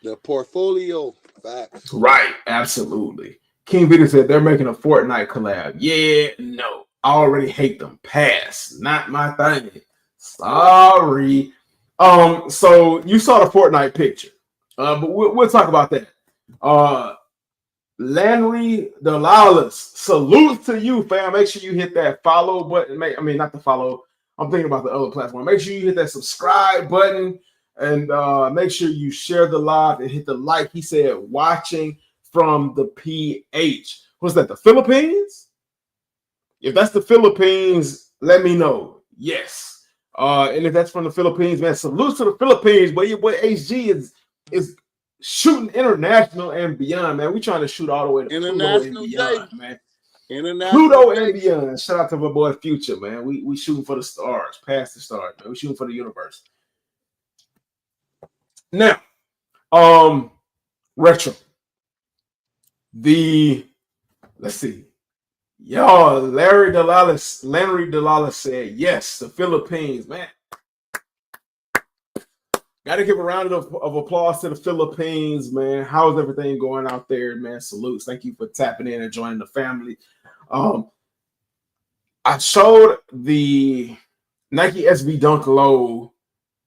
The portfolio. Facts. Right, absolutely. King Vita said they're making a Fortnite collab. Yeah, no. I already hate them. Pass. Not my thing. Sorry. So you saw the Fortnite picture. But we'll talk about that. Landry Delalas, salute to you, fam. Make sure you hit that follow button. Not the follow. I'm thinking about the other platform. Make sure you hit that subscribe button and make sure you share the live and hit the like. He said, watching from the PH. What's that? The Philippines? If that's the Philippines, let me know. Yes. And if that's from the Philippines, man, salute to the Philippines. But your boy HG is shooting international and beyond, man. We trying to shoot all the way to Pluto and beyond, man. Pluto and beyond. Shout out to my boy Future, man. We shooting for the stars, past the stars, man. We shooting for the universe. Now, retro. Let's see. Y'all, Larry Delalas said, yes, the Philippines, man. Got to give a round of applause to the Philippines, man. How's everything going out there, man? Salutes. Thank you for tapping in and joining the family. I showed the Nike SB Dunk Low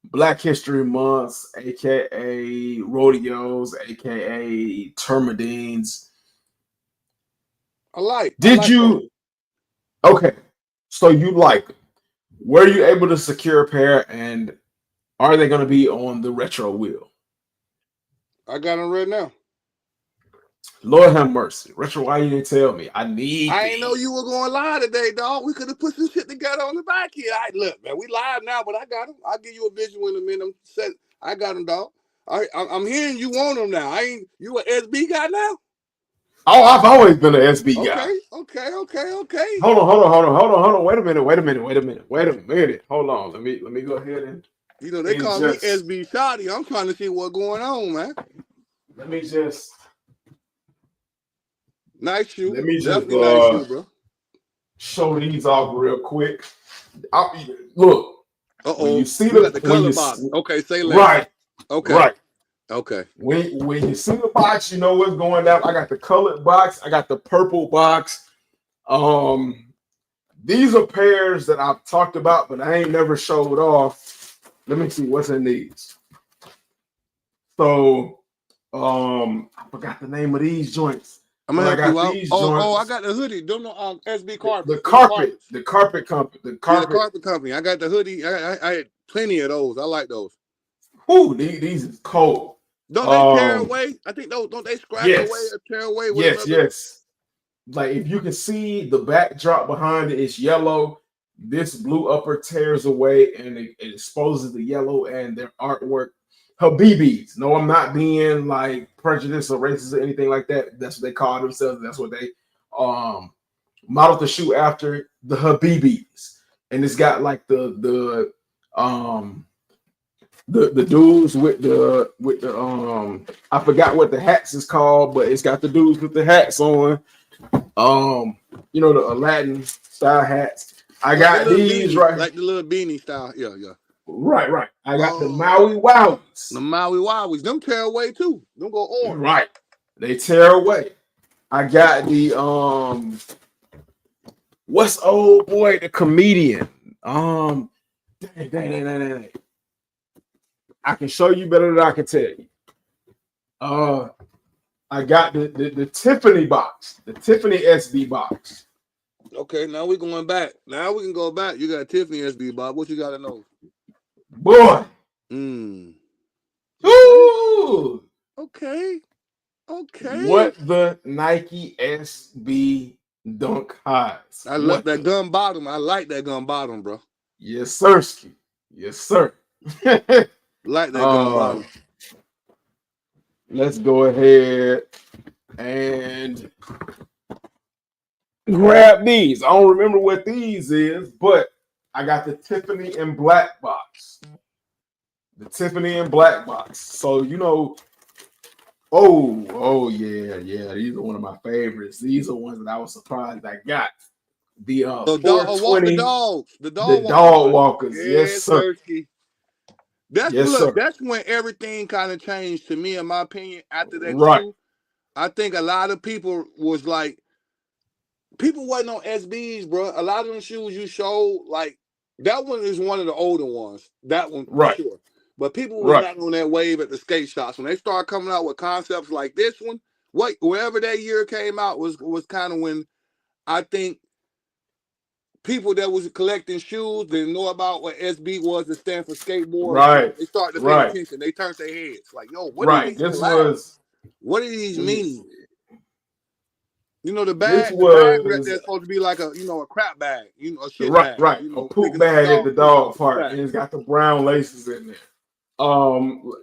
Black History Months, aka rodeos, aka Termadines. Okay, so you like it. Were you able to secure a pair, and are they going to be on the retro wheel? I got them right now. Lord have mercy. Retro, why you didn't tell me? I ain't know you were going live today, dog. We could have put some shit together on the back here. Look, man, we live now, but I got them. I'll give you a visual in a minute. I got them, dog. I'm hearing you want them now. You an SB guy now? Oh, I've always been an SB guy. Okay. Hold on. Wait a minute. Hold on. Let me go ahead and they call me SB Shotty. I'm trying to see what's going on, man. Let me just nice shoe. Let me just nice shoe, bro. Show these off real quick. Look. You see the color box. Okay, say less. Right. Okay. Right. Okay. When you see the box, you know what's going down. I got the colored box. I got the purple box. These are pairs that I've talked about, but I ain't never showed off. Let me see what's in these. So, I forgot the name of these joints. I'm gonna help you out. I got the hoodie. Don't know SB carpet. The carpet company. I got the hoodie. I had plenty of those. I like those. Ooh, these is cold. Don't they tear away? I think those don't they scratch away or tear away? Yes. Like if you can see the backdrop behind it, it's yellow. This blue upper tears away and it exposes the yellow and their artwork. Habibis. No, I'm not being like prejudiced or racist or anything like that. That's what they call themselves. That's what they modeled the shoe after, the Habibis. And it's got like the dudes with the I forgot what the hats is called, but it's got the dudes with the hats on. The Aladdin style hats. I got these beanie, right, like the little beanie style. Yeah. Right. I got the Maui Wowies. The Maui Wowies. Them tear away too. Them go orange. Right. They tear away. I got the what's old boy, the comedian. Dang. I can show you better than I can tell you. I got the Tiffany box, the Tiffany SB box. Okay, now we're going back. Now we can go back. You got a Tiffany SB box. What you got to know? Boy. Ooh. Okay. What the Nike SB Dunk Highs. I love that gun bottom. I like that gun bottom, bro. Yes, sir. Yes, sir. Like that gun bottom. Let's go ahead and grab these. I don't remember what these is, but I got the Tiffany in black box. The Tiffany in black box. So yeah. These are one of my favorites. These are ones that I was surprised I got. The Walk the 420, dogs, the the dog walkers. dog walkers. Yes, Yes, sir. Sirski. That's Yes, look. sir. That's when everything kind of changed to me, in my opinion. After that Right. shoe, I think a lot of people was like, people wasn't on SBs, bro. A lot of them shoes you showed, like that one is one of the older ones. That one, Right. for sure. But people was Right. not on that wave at the skate shops when they started coming out with concepts like this one. Wherever that year came out was kind of when I think people that was collecting shoes didn't know about what SB was to stand for skateboard. Right. They started to pay Right. attention. They turned their heads like, yo, what are Right. these This collabs? was What do these mean? You know, the this bag right was there supposed to be like a crap bag, a shit right, bag. right. You A know, poop picking up bag at the dog poop park, bag. and it's got the brown laces in there.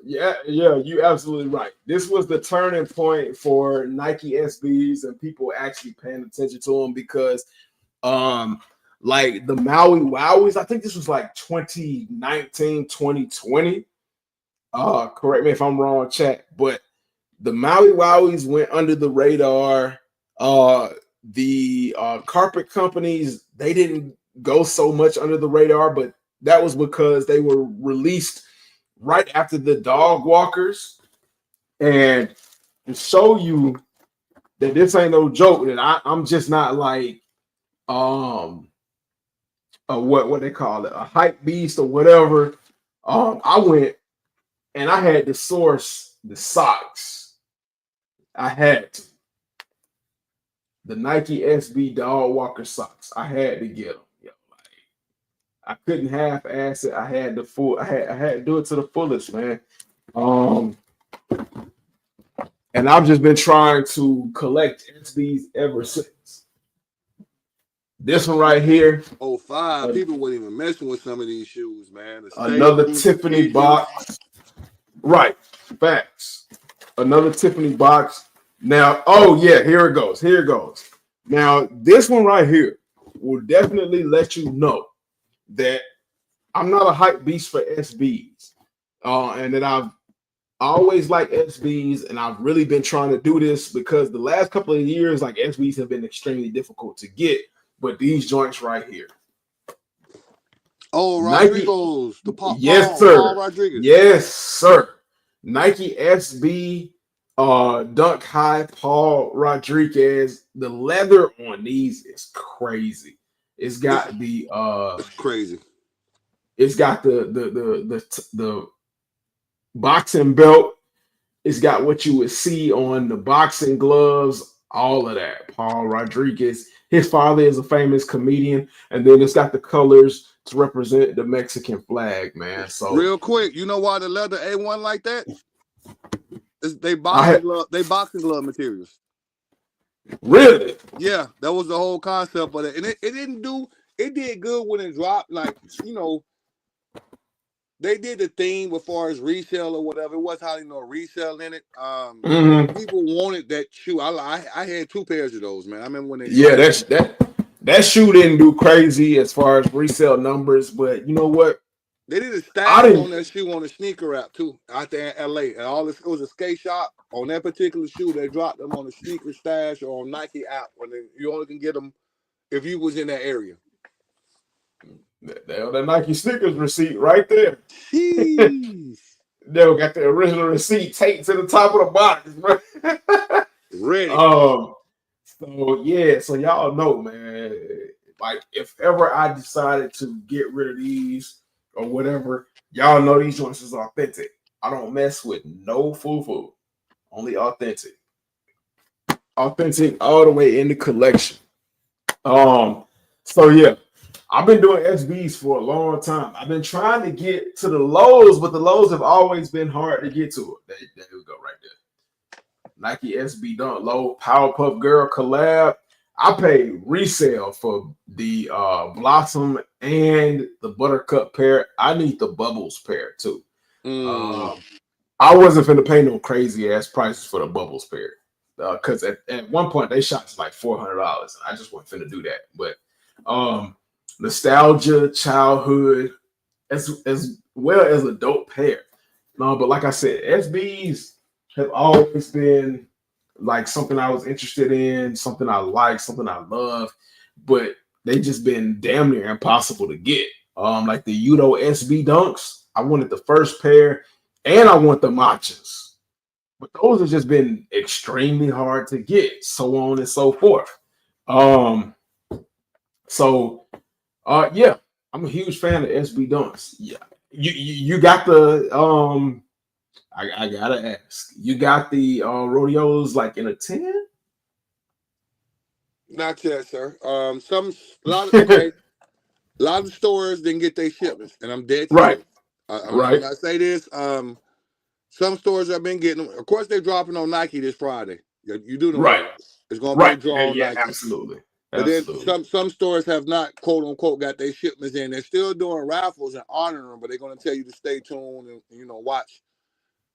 Yeah, you absolutely right. This was the turning point for Nike SBs and people actually paying attention to them because like the Maui Wowies, I think this was like 2019, 2020. Correct me if I'm wrong, chat, but the Maui Wowies went under the radar. The carpet companies, they didn't go so much under the radar, but that was because they were released right after the dog walkers. And to show you that this ain't no joke, that I'm just not like what they call it, a hype beast or whatever. I went and I had to source the socks. I had to. The Nike SB dog walker socks. I had to get them. I couldn't half-ass it. I had to do it to the fullest, man. And I've just been trying to collect SBs ever since. This one right here. 05, people weren't even messing with some of these shoes, man. Another Tiffany box. Right. Facts. Another Tiffany box. Now, oh yeah, here it goes. Here it goes. Now, this one right here will definitely let you know that I'm not a hype beast for SBs. And that I've always liked SBs, and I've really been trying to do this because the last couple of years, like SBs have been extremely difficult to get. But these joints right here. Oh, Rodrigo's, yes, sir. Paul Rodriguez. Yes, sir. Nike SB Dunk High Paul Rodriguez. The leather on these is crazy. It's got the it's crazy. It's got the boxing belt. It's got what you would see on the boxing gloves, all of that. Paul Rodriguez. His father is a famous comedian, and then it's got the colors to represent the Mexican flag, man. So real quick, you know why the leather A1 like that? They boxing glove materials. Really? Yeah, that was the whole concept of it. And it did good when it dropped. Like, they did the thing as far as resale or whatever. It wasn't hardly no resale in it. People wanted that shoe. I had 2 pairs of those, man. I remember when they that shoe didn't do crazy as far as resale numbers, but you know what? They did a stash on that shoe on the sneaker app too, out there in LA. And it was a skate shop on that particular shoe. They dropped them on the sneaker stash or on Nike app when you only can get them if you was in that area. The Nike sneakers receipt right there. Jeez. They got the original receipt taped to the top of the box, bro. Ready. So y'all know, man. Like if ever I decided to get rid of these or whatever, y'all know these joints is authentic. I don't mess with no foo-foo. Only authentic. Authentic all the way in the collection. So yeah. I've been doing SBs for a long time. I've been trying to get to the lows, but the lows have always been hard to get to it. There we go, right there. Nike SB Dunk Low Powerpuff Girl collab. I paid resale for the Blossom and the Buttercup pair. I need the Bubbles pair too. I wasn't finna pay no crazy ass prices for the Bubbles pair because at one point they shot to like $400, and I just wasn't finna do that. But nostalgia, childhood, as well as a dope pair. No, but like I said, SBs have always been like something I was interested in, something I like, something I love, but they just been damn near impossible to get. Like the Udo SB Dunks, I wanted the first pair, and I want the matchas, but those have just been extremely hard to get, so on and so forth. Um, so yeah, I'm a huge fan of SB Dunks. Yeah, you got the I gotta ask, you got the rodeos like in a 10? Not yet, sir. A lot of okay. A lot of stores didn't get their shipments, and I'm dead Right, serious. I'm right, not say this. Some stores have been getting them. Of course, they're dropping on Nike this Friday. You do know that, right, right? It's gonna be a right. draw Yeah, on yeah, Nike. absolutely, But then absolutely. some stores have not quote unquote got their shipments in. They're still doing raffles and honoring them, but they're gonna tell you to stay tuned and watch.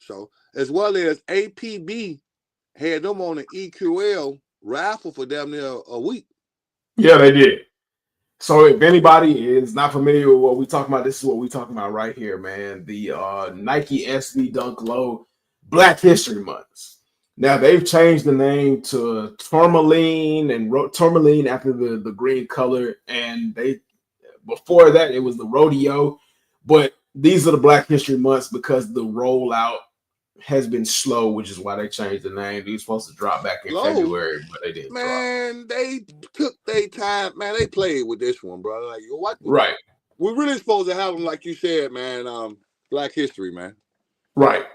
So as well as APB had them on an EQL raffle for damn near a week. Yeah, they did. So if anybody is not familiar with what we talking about, this is what we talking about right here, man. The Nike SB Dunk Low Black History Months. Now they've changed the name to tourmaline and tourmaline after the green color, and they before that it was the rodeo, but these are the Black History Months because the rollout has been slow, which is why they changed the name. They were supposed to drop back in Low, February, but they didn't drop. man, they took their time. Man, they played with this one, bro. Like what? Right, We're really supposed to have them, like you said, man. Black History, man. right.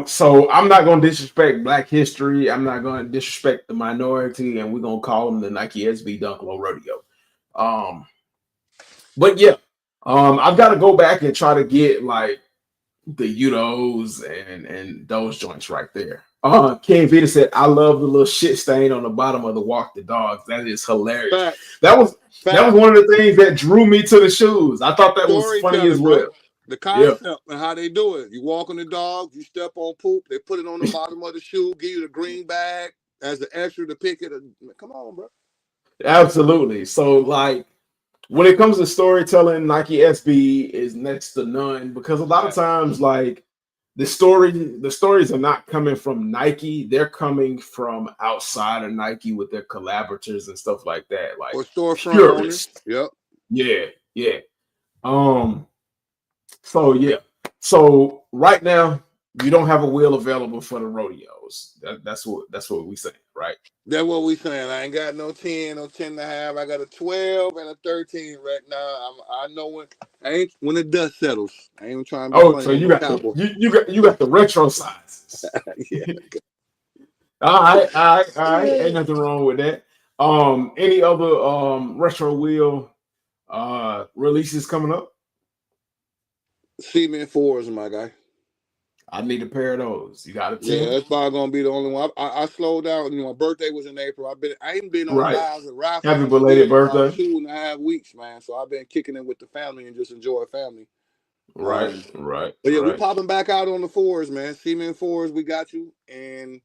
So I'm not gonna disrespect Black History. I'm not gonna disrespect the minority, and we're gonna call them the Nike SB Dunk Low Rodeo. Um, but yeah, I've got to go back and try to get like the Udos and those joints right there. King Vita said, "I love the little shit stain on the bottom of the Walk the Dogs. That is hilarious. Fact. That was Fact. one of the things that drew me to the shoes. I thought that was funny as Storytelling, well. bro. The Yeah, concept and how they do it. You walk on the dog, you step on poop, they put it on the bottom of the shoe, give you the green bag as the extra to pick it. Come on, bro. absolutely. So like when it comes to storytelling, Nike SB is next to none because a lot of times, like the stories are not coming from Nike; they're coming from outside of Nike with their collaborators and stuff like that, like Or storefront owners. purists. Yep. Yeah, yeah. Um. So yeah. So right now, you don't have a wheel available for the rodeos. That's what we say, right? That's what we saying. I ain't got no 10, no 10 and a half. I got a 12 and a 13 right now. I know when the dust settles. I ain't trying to be Oh, funny so on you no got cowboy. you got the retro sizes. Yeah. All right. Ain't nothing wrong with that. Any other retro wheel releases coming up? Cement fours, my guy. I need a pair of those. You got a Yeah, 10? that's probably gonna be the only one. I slowed down. My birthday was in April. I ain't been on Right. lives and raffles Happy in belated still about birthday. 2.5 weeks, man. So I've been kicking it with the family and just enjoy family. Right, right, But yeah, we right. popping back out on the fours, man. Cement fours, we got you. And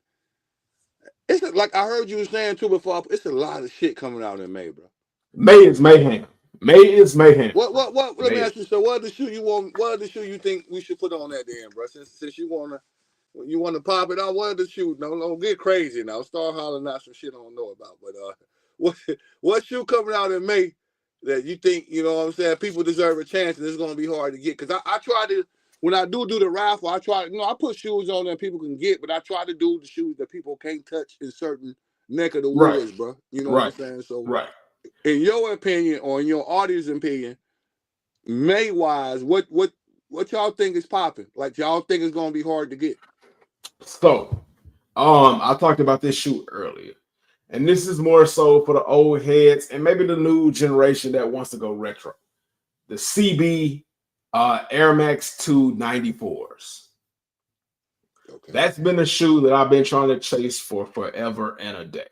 it's like I heard you saying too before. It's a lot of shit coming out in May, bro. May is mayhem. May is mayhem. What? Let me May. ask you. So, what are the shoe you want? What are the shoe you think we should put on that then, bro? Since you wanna pop it out, what are the shoe? No, don't get crazy now. Start hollering out some shit I don't know about. But what shoe coming out in May that you think what I'm saying? People deserve a chance, and it's gonna be hard to get. Cause I try to when I do the raffle, I try I put shoes on that people can get, but I try to do the shoes that people can't touch in certain neck of the Right, woods, bro. You know what I'm right, saying? So, right. in your opinion, or in your audience opinion, May wise, what y'all think is popping? Like y'all think it's gonna be hard to get? So, I talked about this shoe earlier, and this is more so for the old heads and maybe the new generation that wants to go retro. The CB Air Max 2 94s. Okay. That's been a shoe that I've been trying to chase for forever and a day.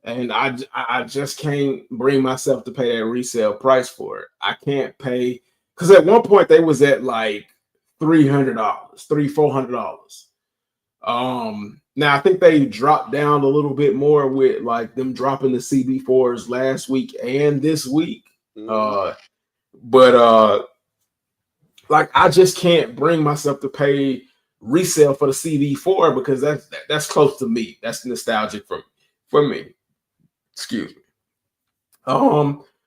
And I just can't bring myself to pay that resale price for it. I can't pay because at one point they was at like $300, $400. Now I think they dropped down a little bit more with like them dropping the CB4s last week and this week. Uh, but like I just can't bring myself to pay resale for the CD4 because that's close to me. That's nostalgic for me. Excuse me.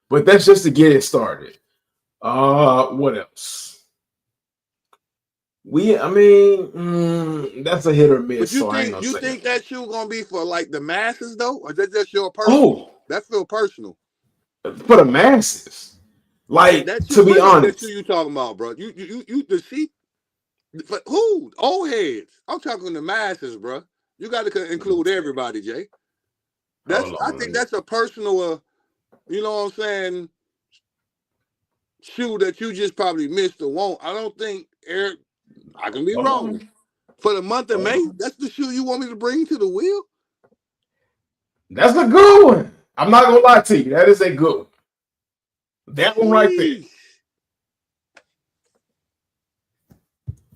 But that's just to get it started. What else? That's a hit or miss. But So I ain't gonna you say think it. that shoe gonna be for like the masses though, or that just your personal? Oh, That feel personal. for the masses. Like That shoe. to be What shoe honest. you talking about, bro? You the sheep for who? Old heads. I'm talking the masses, bro. You got to include everybody, Jay. Hold I on. think that's a personal. You know what I'm saying? Shoe that you just probably missed or won't. I don't think Eric. I can be Hold wrong. on. For the month of Hold May, on. that's the shoe you want me to bring to the wheel? That's a good one. I'm not gonna lie to you. That is a good one. That one right there. Jeez.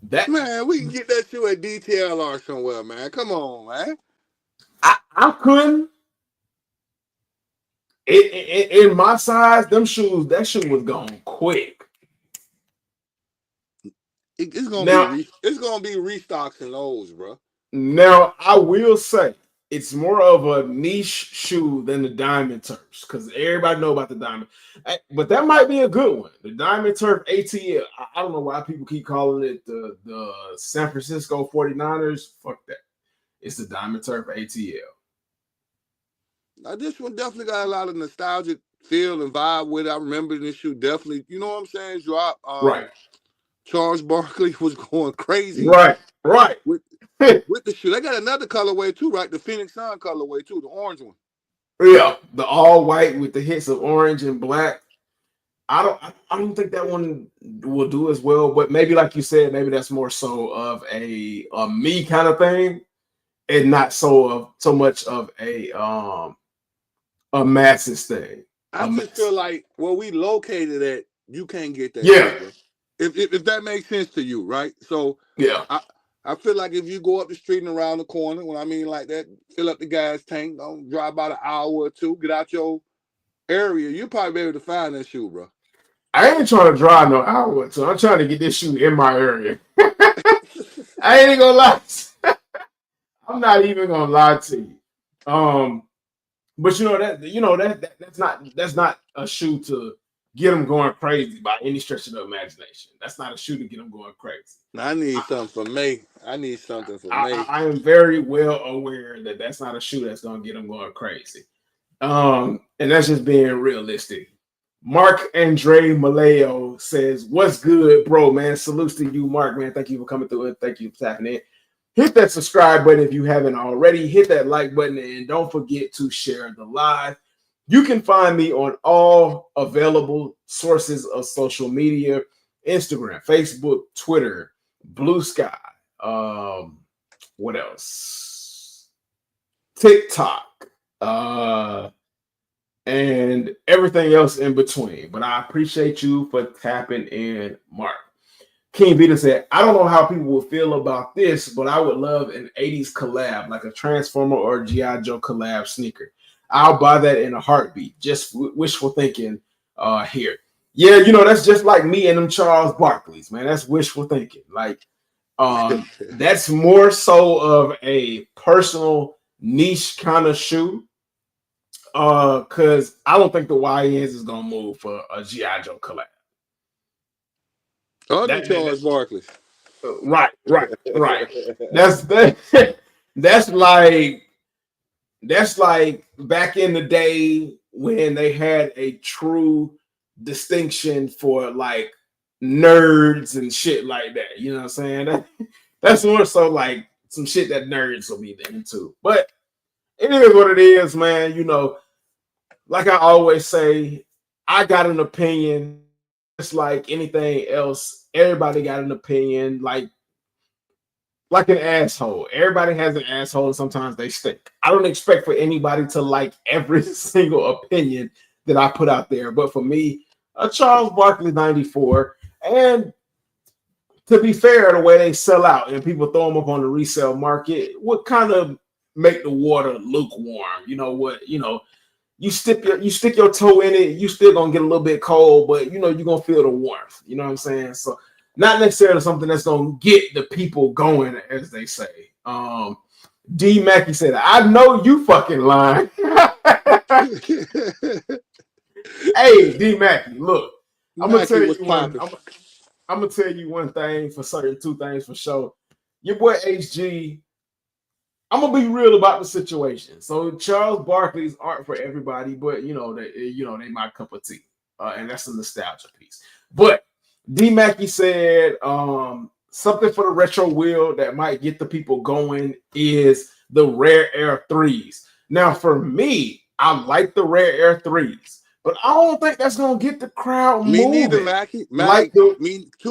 That Man, we can get that shoe at DTLR somewhere, man. Come on, man. I couldn't. In my size, them shoes, that shoe was gone quick. It's gonna Now, be restocks in those, bro. now I will say it's more of a niche shoe than the Diamond Turfs because everybody know about the Diamond. But that might be a good one. The Diamond Turf ATL. I don't know why people keep calling it the San Francisco 49ers. Fuck that. It's the Diamond Turf ATL. Now, this one definitely got a lot of nostalgic feel and vibe with it. I remember this shoe definitely. You know what I'm saying? Drop. Right. Charles Barkley was going crazy Right. with the shoe. They got another colorway too, right? The Phoenix Sun colorway too, the orange one. Yeah, the all white with the hits of orange and black. I don't think that one will do as well, but maybe like you said, maybe that's more so of a me kind of thing, and not so much of a masses thing. I just feel like where we located at, you can't get that Yeah, shoe, bro. If that makes sense to you, right? So yeah. I feel like if you go up the street and around the corner, when I mean like that, fill up the gas tank, don't drive about an hour or two, get out your area, you'll probably be able to find that shoe, bro. I ain't trying to drive no hour, so I'm trying to get this shoe in my area. I ain't gonna lie. I'm not even gonna lie to you. But that's not a shoe to get them going crazy by any stretch of the imagination. That's not a shoe to get them going crazy. I need something for May. I need something for May. I am very well aware that that's not a shoe that's gonna get them going crazy. And that's just being realistic. Mark Andre Maleo says, "What's good, bro, man? Salutes to you, Mark, man. Thank you for coming through and thank you for tapping in. Hit that subscribe button if you haven't already. Hit that like button and don't forget to share the live. You can find me on all available sources of social media: Instagram, Facebook, Twitter, Blue Sky. What else? TikTok. And everything else in between. But I appreciate you for tapping in, Mark. King Vita said, I don't know how people will feel about this, but I would love an 80s collab, like a Transformer or G.I. Joe collab sneaker. I'll buy that in a heartbeat. Just wishful thinking here. Yeah, that's just like me and them Charles Barkleys, man. That's wishful thinking. Like, that's more so of a personal niche kind of shoe. Because I don't think the YNs is gonna move for a G.I. Joe collab. Other Charles Barkley. Right. That's like back in the day when they had a true distinction for like nerds and shit like that. You know what I'm saying? That's more so like some shit that nerds will be into. But it is what it is, man. Like I always say, I got an opinion. Just like anything else, everybody got an opinion. Like an asshole. Everybody has an asshole, and sometimes they stink. I don't expect for anybody to like every single opinion that I put out there. But for me, a Charles Barkley 94, and to be fair, the way they sell out and people throw them up on the resale market would kind of make the water lukewarm. You know what? you stick your toe in it, you still gonna get a little bit cold, but you know you're gonna feel the warmth. You know what I'm saying? So not necessarily something that's gonna get the people going, as they say. D Mackey said, "I know you fucking lying." Hey, D Mackey, look, I'm gonna tell Mackie was you one. popping. I'm gonna tell you one thing for certain, two things for sure. Your boy HG. I'm gonna be real about the situation. So Charles Barkley's aren't for everybody, but you know they my cup of tea, and that's a nostalgia piece. But D Mackey said something for the retro wheel that might get the people going is the Rare Air 3s. Now, for me, I like the Rare Air 3s, but I don't think that's gonna get the crowd Me moving. neither, Mackie. Like Too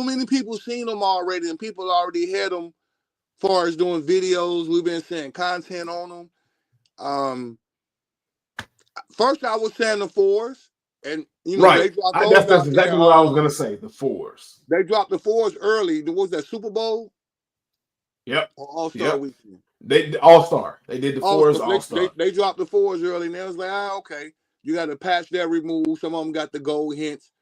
many people seen them already, and people already had them. Far as doing videos, we've been seeing content on them. First I was saying the 4s, and you know right. they dropped those That's out exactly there. what I was gonna say. The 4s. They dropped the 4s early. What was that, Super Bowl? Yep. Or All-Star Weekend? They All-Star. They did the 4s All-Star. They dropped the 4s early, and they was like, okay, you got to patch that remove. Some of them got the gold hints.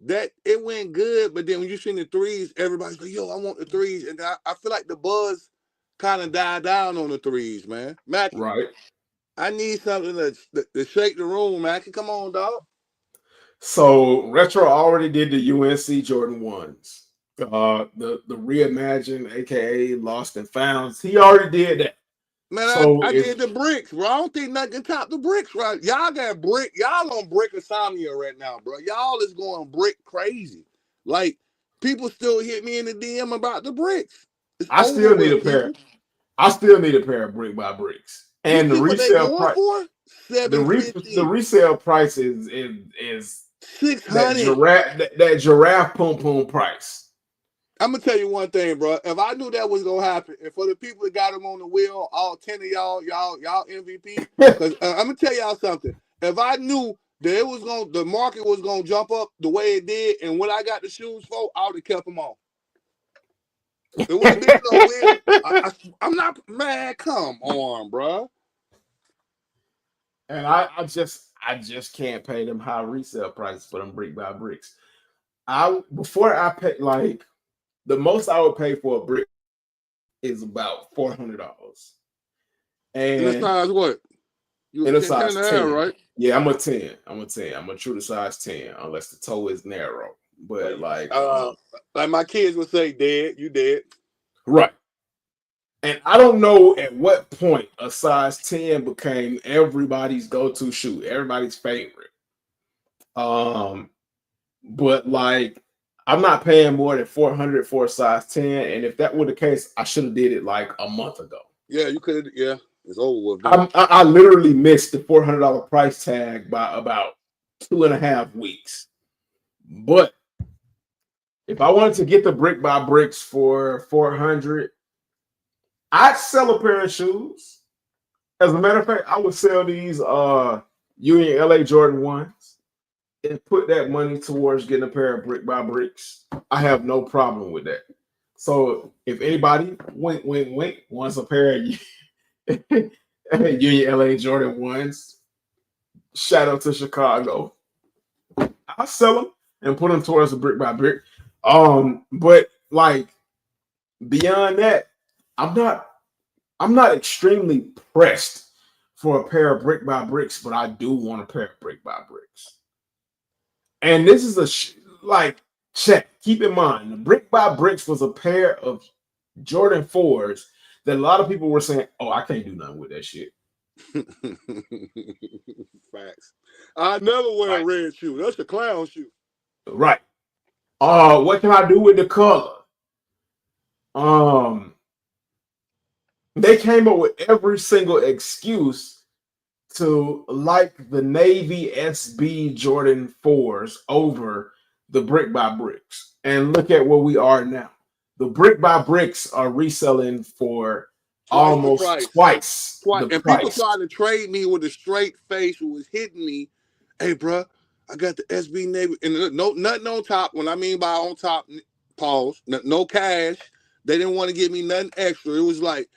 That it went good, but then when you seen the 3s, everybody's like, yo, I want the 3s. And I feel like the buzz kind of died down on the 3s, man. Mackie, Right. I need something to shake the room, Mackie. Come on, dog. So Retro already did the UNC Jordan 1s. The reimagined, aka Lost and Founds. He already did that. Man, So I did the bricks, bro. I don't think nothing can top the bricks, right? Y'all got brick. Y'all on brick insomnia right now, bro. Y'all is going brick crazy. Like, people still hit me in the DM about the bricks. I still need a pair. I still need a pair of brick by bricks. And the resale price for? the resale price is $600. that giraffe pum pum price. I'm gonna tell you one thing, bro. If I knew that was gonna happen, and for the people that got him on the wheel, all 10 of y'all MVP. Because I'm gonna tell y'all something. If I knew that the market was gonna jump up the way it did, and what I got the shoes for, I would have kept them on. It would have been no win. I'm not, man. Come on, bro. And I just can't pay them high resale prices for them brick by bricks. Before I pay, like, the most I would pay for a brick is about $400. And in a size what? You in a size 10, right? Yeah, I'm a 10. I'm a true to size 10, unless the toe is narrow. But like my kids would say, "Dead, you dead." Right. And I don't know at what point a size 10 became everybody's go-to shoe, everybody's favorite. But like, I'm not paying more than $400 for a size 10, and if that were the case, I should have did it like a month ago. Yeah, you could. Yeah, it's over with. I literally missed the $400 price tag by about 2.5 weeks. But if I wanted to get the brick by bricks for $400, I'd sell a pair of shoes. As a matter of fact, I would sell these Union LA Jordan 1s and put that money towards getting a pair of brick by bricks. I have no problem with that. So if anybody wink wants a pair of Union LA Jordan 1s, shout out to Chicago, I'll sell them and put them towards a brick by brick. But like, beyond that, I'm not extremely pressed for a pair of brick by bricks, but I do want a pair of brick by bricks. And this is check. Keep in mind, the brick by bricks was a pair of Jordan 4s that a lot of people were saying, "Oh, I can't do nothing with that shit." Facts. I never wear a red shoe. That's a clown shoe. Right. What can I do with the color? They came up with every single excuse to like the Navy SB Jordan 4s over the brick by bricks. And look at where we are now. The brick by bricks are reselling for almost twice the and price. People trying to trade me with a straight face who was hitting me. Hey, bro, I got the SB Navy. And nothing on top. When I mean by on top, pause, no cash. They didn't want to give me nothing extra. It was like,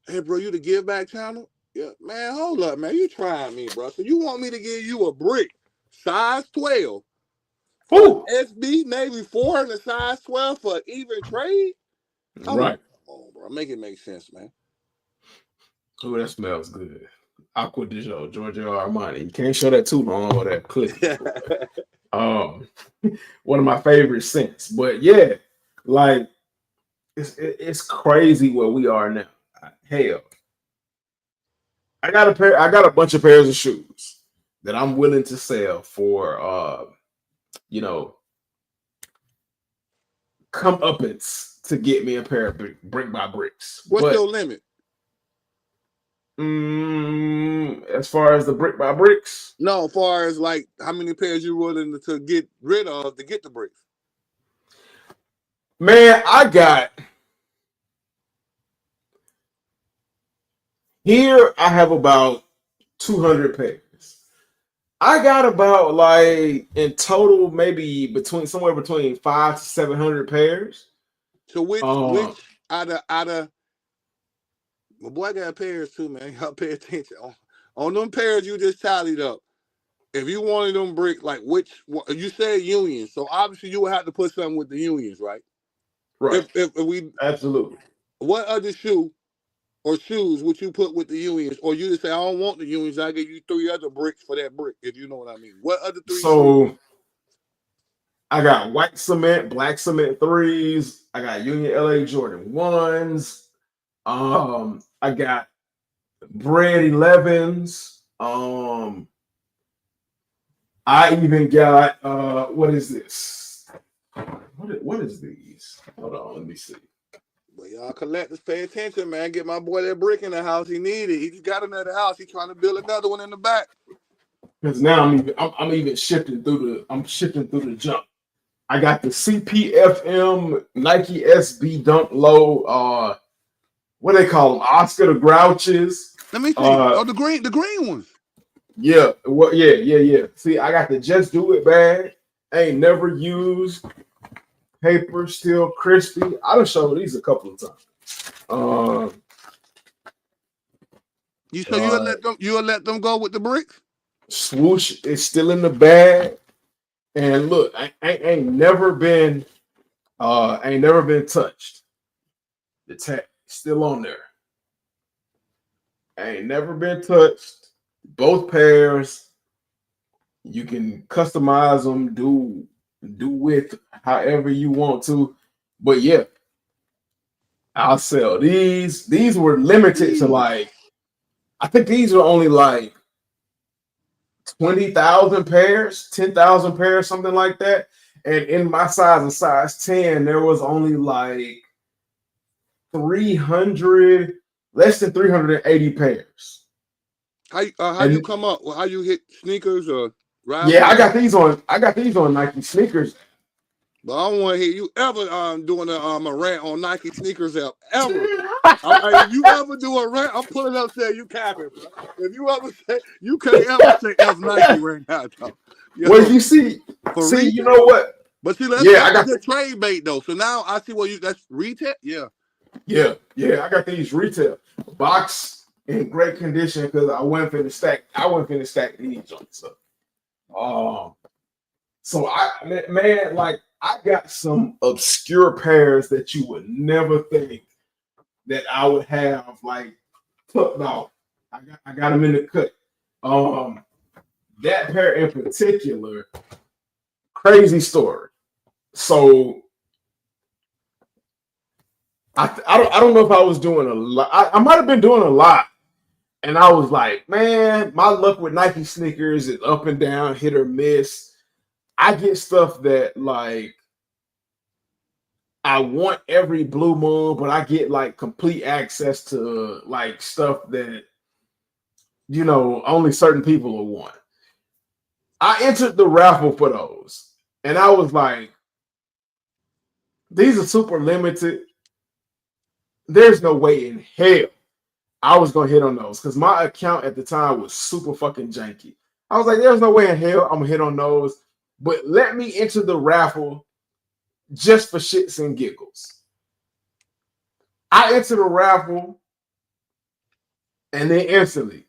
hey, bro, you the give back channel? Yeah, man, hold up, man. You trying me, bro. So you want me to give you a brick size 12 for Woo! an SB Navy 4 and a size 12 for an even trade? Right. Come on, bro. Make it make sense, man. Oh, that smells good. Aqua di Gio, Giorgio Armani. You can't show that too long or that click. Um, one of my favorite scents. But yeah, like it's crazy where we are now. Hell, I got a bunch of pairs of shoes that I'm willing to sell for you know, come uppance to get me a pair of brick by bricks. What's But your limit? as far as the brick by bricks, No, as far as like how many pairs you willing to get rid of to get the bricks. man, I got here. I have about 200 pairs. I got about like in total maybe somewhere between 500 to 700 pairs. So which Um, out of my boy got pairs too, man. Y'all pay attention on them pairs you just tallied up. If you wanted them brick, like which you said unions, so obviously you would have to put something with the unions, right? right, If we absolutely. what other shoe or shoes would you put with the unions, or you just say I don't want the unions, I give you 3 other bricks for that brick, if you know what I mean. What other 3 shoes? So I got white cement, black cement threes. I got Union LA Jordan ones. I got bread 11s. I even got what is this? What is these? Hold on, let me see. But y'all collectors pay attention, man. Get my boy that brick in the house. He needed. He just got another house. He's trying to build another one in the back. Because now I'm even shifting through the jump. I got the CPFM Nike SB Dunk Low. What they call them? Oscar the Grouches. Let me see. The green ones. Yeah. What? Yeah. See, I got the Just Do It bag. Ain't never used. Paper still crispy. I done showed these a couple of times. You'll let them go with the bricks? Swoosh is still in the bag. And look, I ain't never been touched. The tag still on there. Ain't never been touched. Both pairs. You can customize them, do with however you want to. But yeah, I'll sell these. These were limited to like, I think these were only like 20,000 pairs, 10,000 pairs, something like that. And in my size, a size 10, there was only like 300, less than 380 pairs. How you come up? How you hit sneakers or Raffles? Yeah, I got these on Nike sneakers. But I don't want to hear you ever doing a rant on Nike sneakers ever. If you ever do a rant, I'm pulling up saying you capping, bro. If you ever say you can't ever say F Nike right now, though. Well, you see, you know what? But see, I got the trade bait though. So now I see that's retail. Yeah. I got these retail box in great condition because I went finna stack these joints up. So I got some obscure pairs that you would never think that I would have like tucked off. I got them in the cut. That pair in particular, crazy story. So I don't know if I was doing a lot. I might have been doing a lot. And I was like, man, my luck with Nike sneakers is up and down, hit or miss. I get stuff that like I want every blue moon, but I get like complete access to like stuff that, you know, only certain people will want. I entered the raffle for those. And I was like, these are super limited. There's no way in hell I was going to hit on those because my account at the time was super fucking janky. I was like, there's no way in hell I'm going to hit on those. But let me enter the raffle just for shits and giggles. I entered the raffle. And then instantly,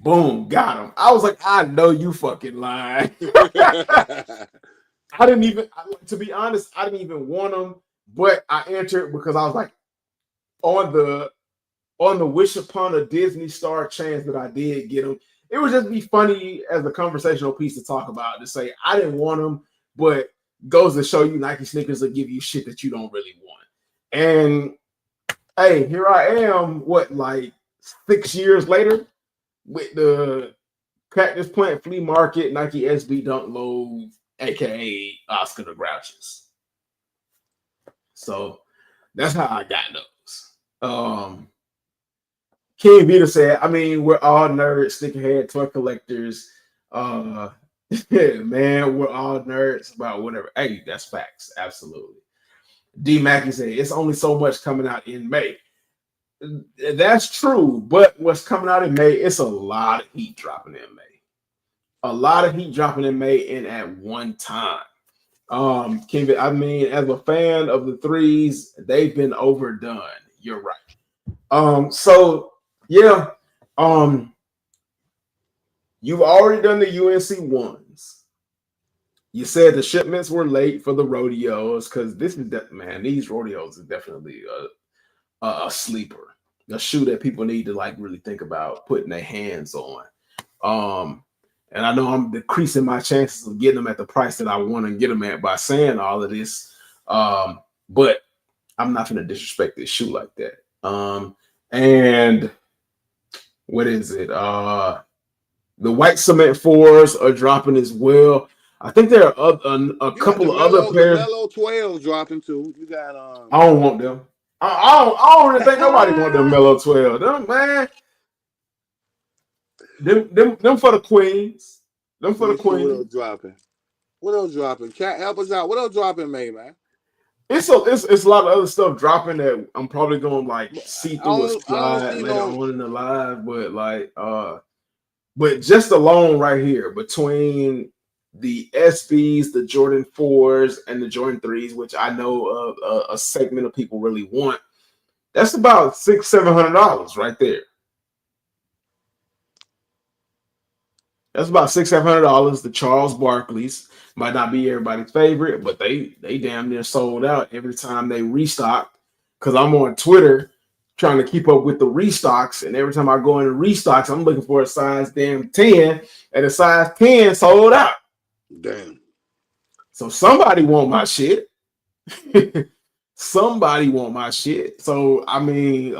boom, got him. I was like, I know you fucking lying. I didn't even, to be honest, I didn't even want them, but I entered because I was like, on the wish upon a Disney Star chance that I did get them. It would just be funny as a conversational piece to talk about, to say I didn't want them, but goes to show you Nike sneakers will give you shit that you don't really want. And hey, here I am, like 6 years later with the Cactus Plant Flea Market Nike SB Dunk Low, aka Oscar the Grouches. So that's how I got those. King Vita said, I mean, we're all nerds, stickerhead, toy collectors. Man, we're all nerds about whatever. Hey, that's facts. Absolutely. D Mackey said, it's only so much coming out in May. That's true, but what's coming out in May, it's a lot of heat dropping in May. A lot of heat dropping in May and at one time. King, I mean, as a fan of the threes, they've been overdone. You're right. So yeah, you've already done the UNC ones. You said the shipments were late for the rodeos because this is man, these rodeos are definitely a sleeper, a shoe that people need to like really think about putting their hands on. And I know I'm decreasing my chances of getting them at the price that I want to get them at by saying all of this, but I'm not going to disrespect this shoe like that. And what is it? The white cement 4s are dropping as well. I think there are a couple of other pairs. The Mellow 12 dropping too. You got I don't want them. I don't really think nobody want them Mellow 12. Them, man. Them for the queens. Them for the queens. What else dropping? What else dropping? Chat, help us out. What else dropping, May, man? It's a lot of other stuff dropping that I'm probably gonna like see through a slide later on in the live, but just alone right here between the SBs, the Jordan 4s, and the Jordan 3s, which I know a segment of people really want, that's about $600-700 right there. That's about $600-700. The Charles Barkley's might not be everybody's favorite, but they damn near sold out every time they restock. Because I'm on Twitter trying to keep up with the restocks, and every time I go into restocks, I'm looking for a size damn 10, and a size 10 sold out. Damn. So somebody want my shit. Somebody want my shit. So I mean,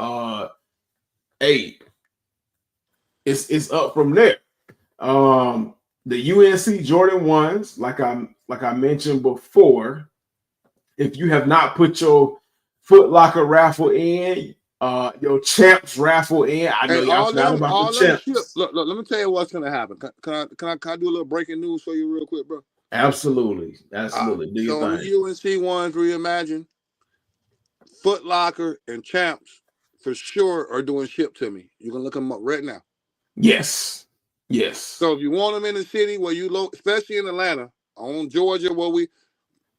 hey, it's up from there. The UNC Jordan 1s, like I mentioned before, if you have not put your Foot Locker raffle in, your champs raffle in, I know y'all forgot about the champs. Look, let me tell you what's gonna happen. Can I do a little breaking news for you real quick, bro? Absolutely. Do your so thing. UNC ones, reimagine, Foot Locker and champs for sure are doing ship to me. You can look them up right now. Yes. So if you want them in the city where you especially in Atlanta, on Georgia, where we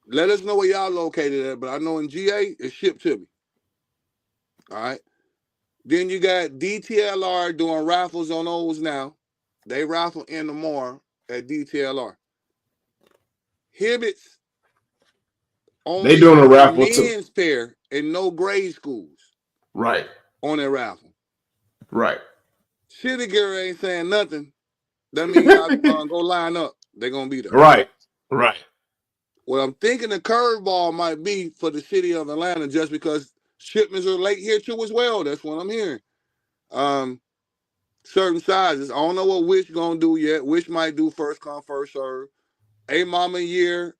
let us know where y'all located at. But I know in GA it's shipped to me. All right. Then you got DTLR doing raffles on those now. They raffle in tomorrow at DTLR. Hibbett's only they doing a raffle men's pair in no grade schools. Right. On their raffle. Right. City Gear ain't saying nothing. That means y'all go line up. They're gonna be there. Right. What I'm thinking the curveball might be for the city of Atlanta, just because shipments are late here too as well. That's what I'm hearing. Certain sizes. I don't know what Wish gonna do yet. Wish might do first come, first serve. A Mama Year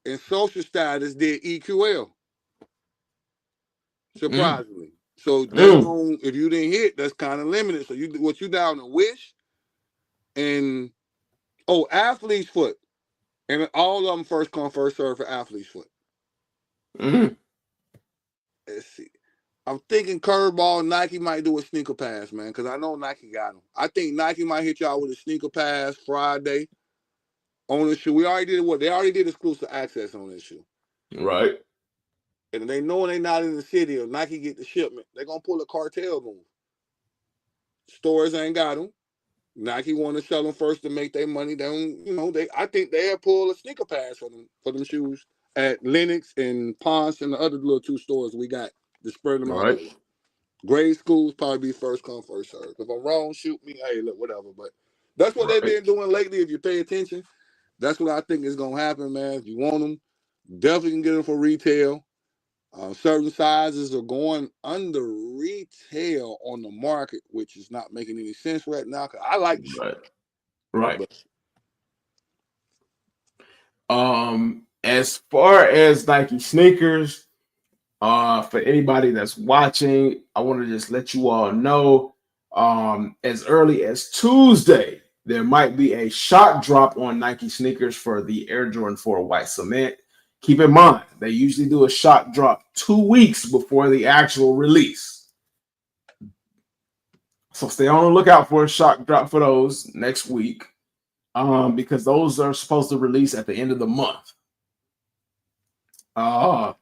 and Social Status did EQL. Surprisingly. So that's going, if you didn't hit, that's kind of limited. So you down to Wish and Athlete's Foot. And all of them first come, first serve for Athlete's Foot. Let's see. I'm thinking curveball, Nike might do a sneaker pass, man, because I know Nike got them. I think Nike might hit y'all with a sneaker pass Friday on this shoe. They already did exclusive access on this shoe. Right. And they know they're not in the city or Nike get the shipment, they're going to pull a cartel move. Stores ain't got them. Nike want to sell them first to make their money. They don't, I think they'll pull a sneaker pass for them shoes at Lenox and Ponce and the other little 2 stores we got to spread them All out right. over. Grade schools probably be first come, first serve. If I'm wrong, shoot me. Hey, look, whatever. But that's what they've been doing lately. If you pay attention, that's what I think is gonna happen, man. If you want them, definitely can get them for retail. Certain sizes are going under retail on the market, which is not making any sense right now. Cause I like the shoe. Right. But As far as Nike sneakers, for anybody that's watching, I want to just let you all know, as early as Tuesday, there might be a shock drop on Nike sneakers for the Air Jordan 4 White Cement. Keep in mind, they usually do a shock drop 2 weeks before the actual release. So stay on the lookout for a shock drop for those next week, because those are supposed to release at the end of the month. But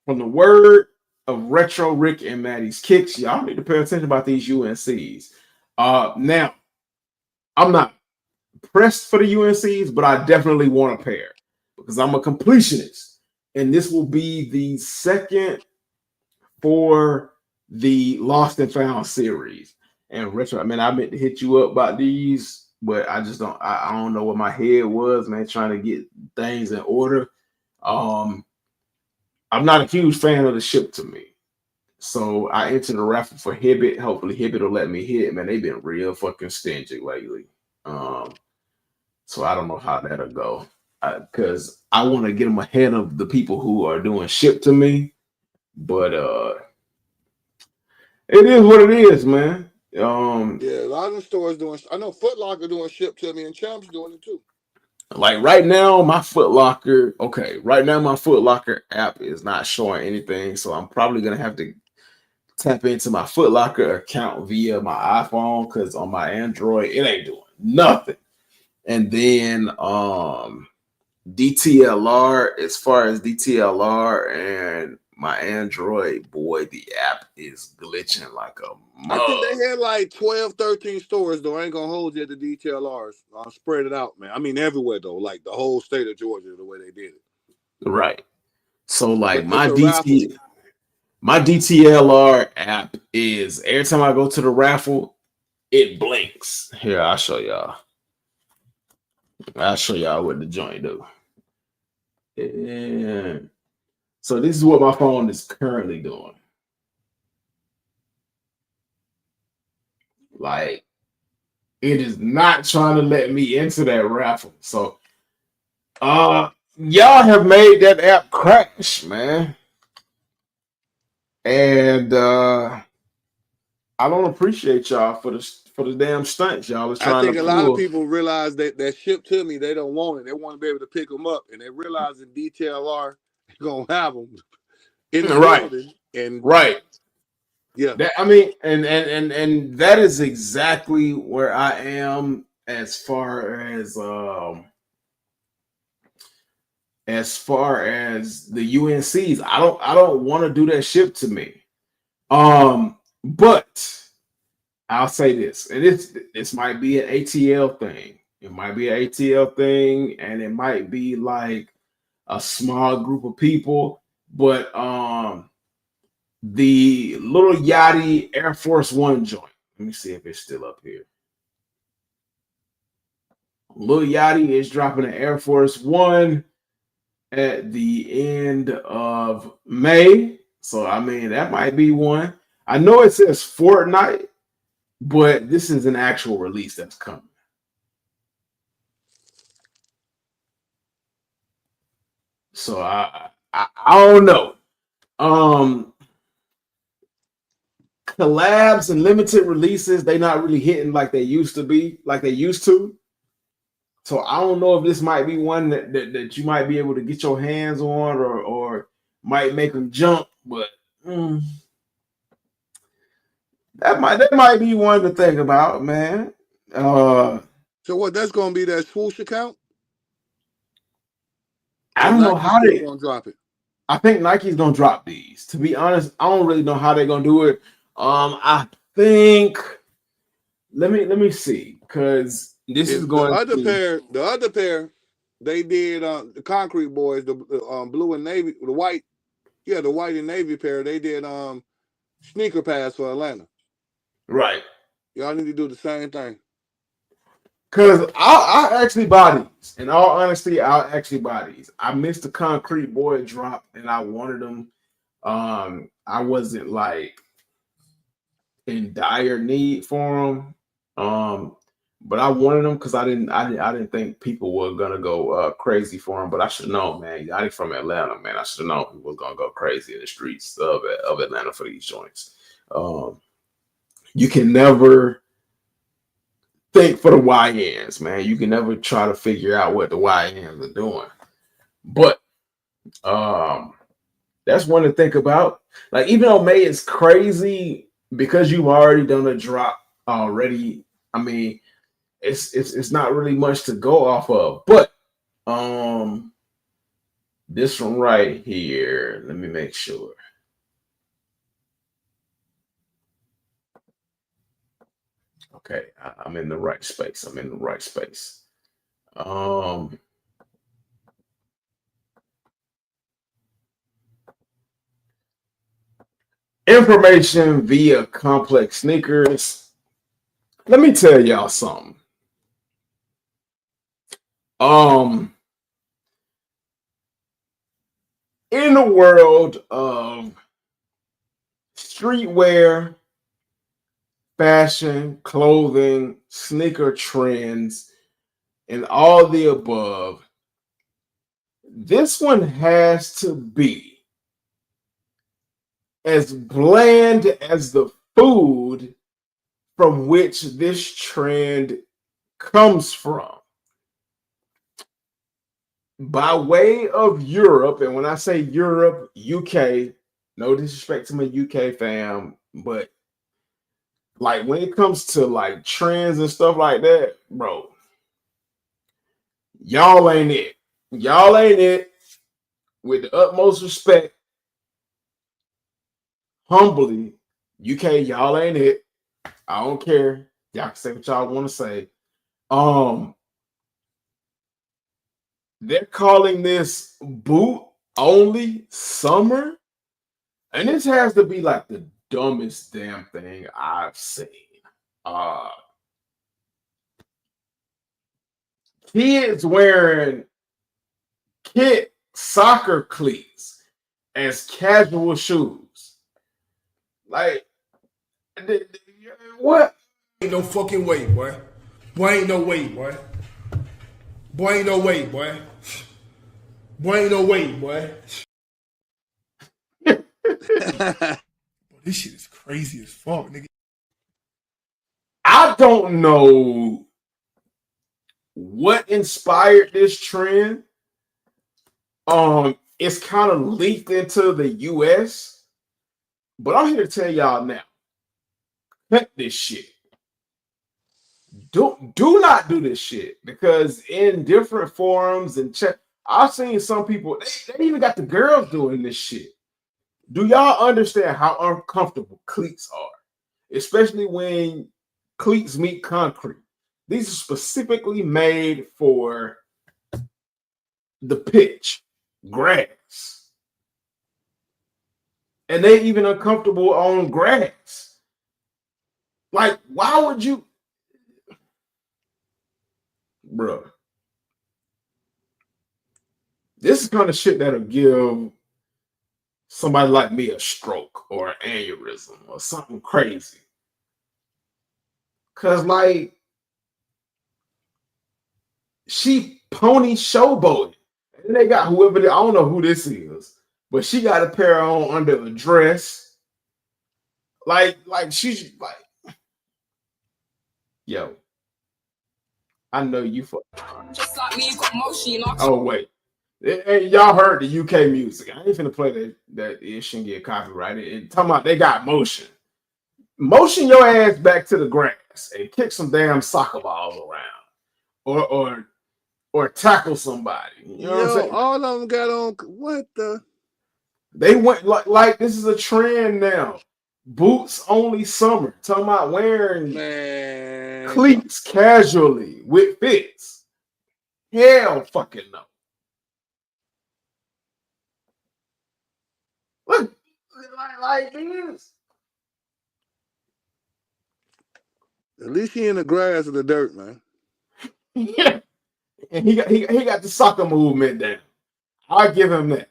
from the word of Retro Rick and Maddie's Kicks, y'all need to pay attention about these UNCs. Now, I'm not pressed for the UNCs, but I definitely want a pair because I'm a completionist. And this will be the second for the Lost and Found series. And Retro, I mean, I meant to hit you up about these, but I just don't, I don't know what my head was, man, trying to get things in order. I'm not a huge fan of the ship to me. So I entered a raffle for Hibbit. Hopefully Hibbit will let me hit. Man, they've been real fucking stingy lately. So I don't know how that'll go. Because I want to get them ahead of the people who are doing ship to me. But it is what it is, man. yeah, a lot of the stores doing. I know Foot Locker doing ship to me, and Champs doing it too. Like right now, my Foot Locker. Okay, right now my Foot Locker app is not showing anything, so I'm probably gonna have to tap into my Foot Locker account via my iPhone because on my Android it ain't doing nothing. And then DTLR, as far as DTLR and my Android, boy, the app is glitching like a mug. I think they had like 12, 13 stores though. I ain't gonna hold you at the DTLRs. I'll spread it out, man. I mean everywhere though, like the whole state of Georgia, the way they did it. Right. So like But my DTLR app is every time I go to the raffle, it blinks. Here, I'll show y'all. I'll show y'all what the joint do. And so this is what my phone is currently doing. Like, it is not trying to let me into that raffle. So, y'all have made that app crash, man. And I don't appreciate y'all for the damn stunts y'all is trying to pull. I think a lot of people realize that ship to me, they don't want it. They want to be able to pick them up, and they realize the DTLR is gonna have them in the building. And right, yeah. I mean, and that is exactly where I am as far as the UNCs. I don't want to do that ship to me. But I'll say this, and this might be an ATL thing. It might be an ATL thing, and it might be like a small group of people. But the Little Yachty Air Force One joint. Let me see if it's still up here. Little Yachty is dropping an Air Force One at the end of May. So I mean that might be one. I know it says Fortnite, but this is an actual release that's coming. So I don't know. Collabs and limited releases, they not really hitting like they used to. So I don't know if this might be one that you might be able to get your hands on or might make them jump, but that might be one to think about, man. So what? That's gonna be that swoosh account. I don't know how they're gonna drop it. I think Nike's gonna drop these. To be honest, I don't really know how they're gonna do it. I think let me see, because this is The going other to pair, they did the Concrete Boys, the blue and navy, the white, the white and navy pair. They did sneaker pass for Atlanta. right. Y'all need to do the same thing. Because I actually buy these. In all honesty, I'll actually buy these. I missed the Concrete Boy drop, and I wanted them. I wasn't like in dire need for them. But I wanted them because I didn't think people were gonna go crazy for them. But I should know, man. I ain't from Atlanta, man. I should know people were gonna go crazy in the streets of Atlanta for these joints. You can never think for the YNs, man. You can never try to figure out what the YNs are doing. But that's one to think about. Like, even though May is crazy, because you've already done a drop already, I mean, it's not really much to go off of. But this one right here, let me make sure. Okay, I'm in the right space. I'm in the right space. Information via complex sneakers. Let me tell y'all something. In the world of streetwear, fashion, clothing, sneaker trends, and all the above, this one has to be as bland as the food from which this trend comes from. By way of Europe, and when I say Europe, UK, no disrespect to my UK fam, but like when it comes to like trends and stuff like that, bro, y'all ain't it. Y'all ain't it. With the utmost respect, humbly, UK, y'all ain't it. I don't care. Y'all can say what y'all want to say. They're calling this boot only summer, and this has to be like the dumbest damn thing I've seen. Kids wearing kid soccer cleats as casual shoes. Like, what? Ain't no fucking way, boy. Boy, ain't no way, boy. Boy, ain't no way, boy. Boy, ain't no way, boy. This shit is crazy as fuck, nigga. I don't know what inspired this trend. It's kind of leaked into the US, but I'm here to tell y'all now. Cut this shit. Do not do this shit, because in different forums and chat, I've seen some people, they even got the girls doing this shit. Do y'all understand how uncomfortable cleats are? Especially when cleats meet concrete. These are specifically made for the pitch, grass. And they even uncomfortable on grass. Like, why would you, bro? This is kind of shit that'll give somebody like me a stroke or an aneurysm or something crazy. Cause like, she pony showboating. And they got whoever, I don't know who this is, but she got a pair on under a dress. Like she's like, yo, I know you for just like me, you got motion, you know. Oh wait. Hey, y'all heard the UK music. I ain't finna play that it shouldn't get copyrighted. And talking about they got motion. Motion your ass back to the grass and kick some damn soccer balls around. Or tackle somebody. You know what I'm saying? All of them got on what the? They went like this is a trend now. Boots only summer. Talking about wearing Man, cleats casually with fits. Hell fucking no. Look, like this. at least he in the grass or the dirt, man. Yeah. And he got the soccer movement down. I give him that.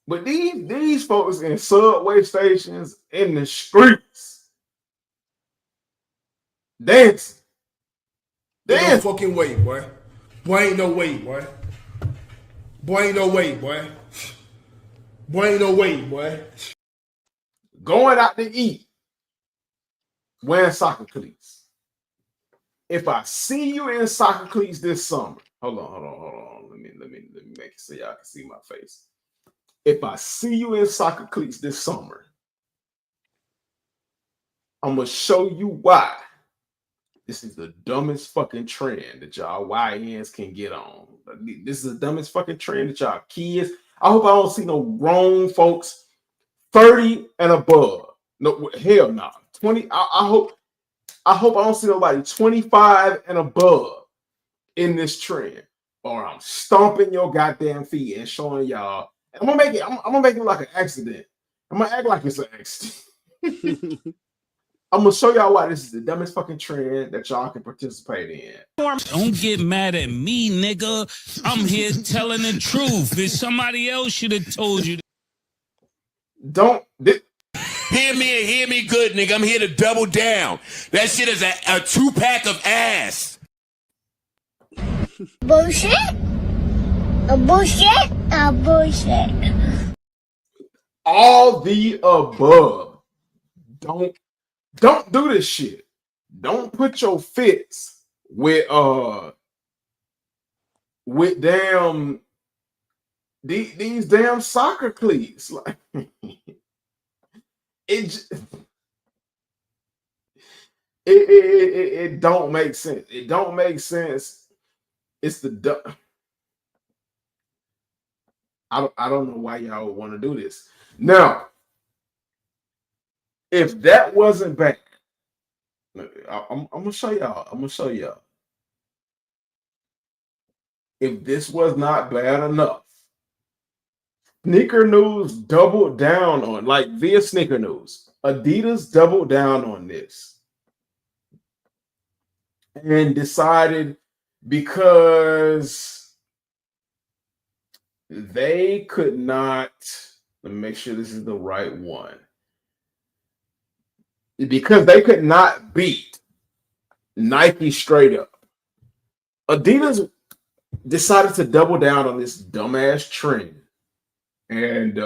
But these folks in subway stations, in the streets, dancing. Ain't no Dancing. fucking way, boy. Boy, ain't no way, boy. Boy, ain't no way, boy. Boy, ain't no way, boy. Going out to eat, wearing soccer cleats. If I see you in soccer cleats this summer, hold on. Let me make it so y'all can see my face. If I see you in soccer cleats this summer, I'm gonna show you why this is the dumbest fucking trend that y'all YNs can get on. This is the dumbest fucking trend that y'all kids. I hope I don't see no grown folks 30 and above. No, hell no. 20. I hope I don't see nobody 25 and above in this trend, or I'm stomping your goddamn feet and showing y'all. And I'm gonna make it like an accident. I'm gonna act like it's an accident. I'm gonna show y'all why this is the dumbest fucking trend that y'all can participate in. Don't get mad at me, nigga. I'm here telling the truth. If somebody else should have told you. Hear me and hear me good, nigga. I'm here to double down. That shit is a 2-pack of ass. Bullshit. A bullshit. A bullshit. All the above. Don't do this shit. Don't put your fits with damn these damn soccer cleats. Like it don't make sense. It don't make sense. It's the I don't know why y'all would want to do this. Now, if that wasn't bad, I'm gonna show y'all. If this was not bad enough, Sneaker News doubled down on, like via Sneaker News, Adidas doubled down on this and decided because they could not, let me make sure this is the right one. Because they could not beat Nike straight up, Adidas decided to double down on this dumbass trend. And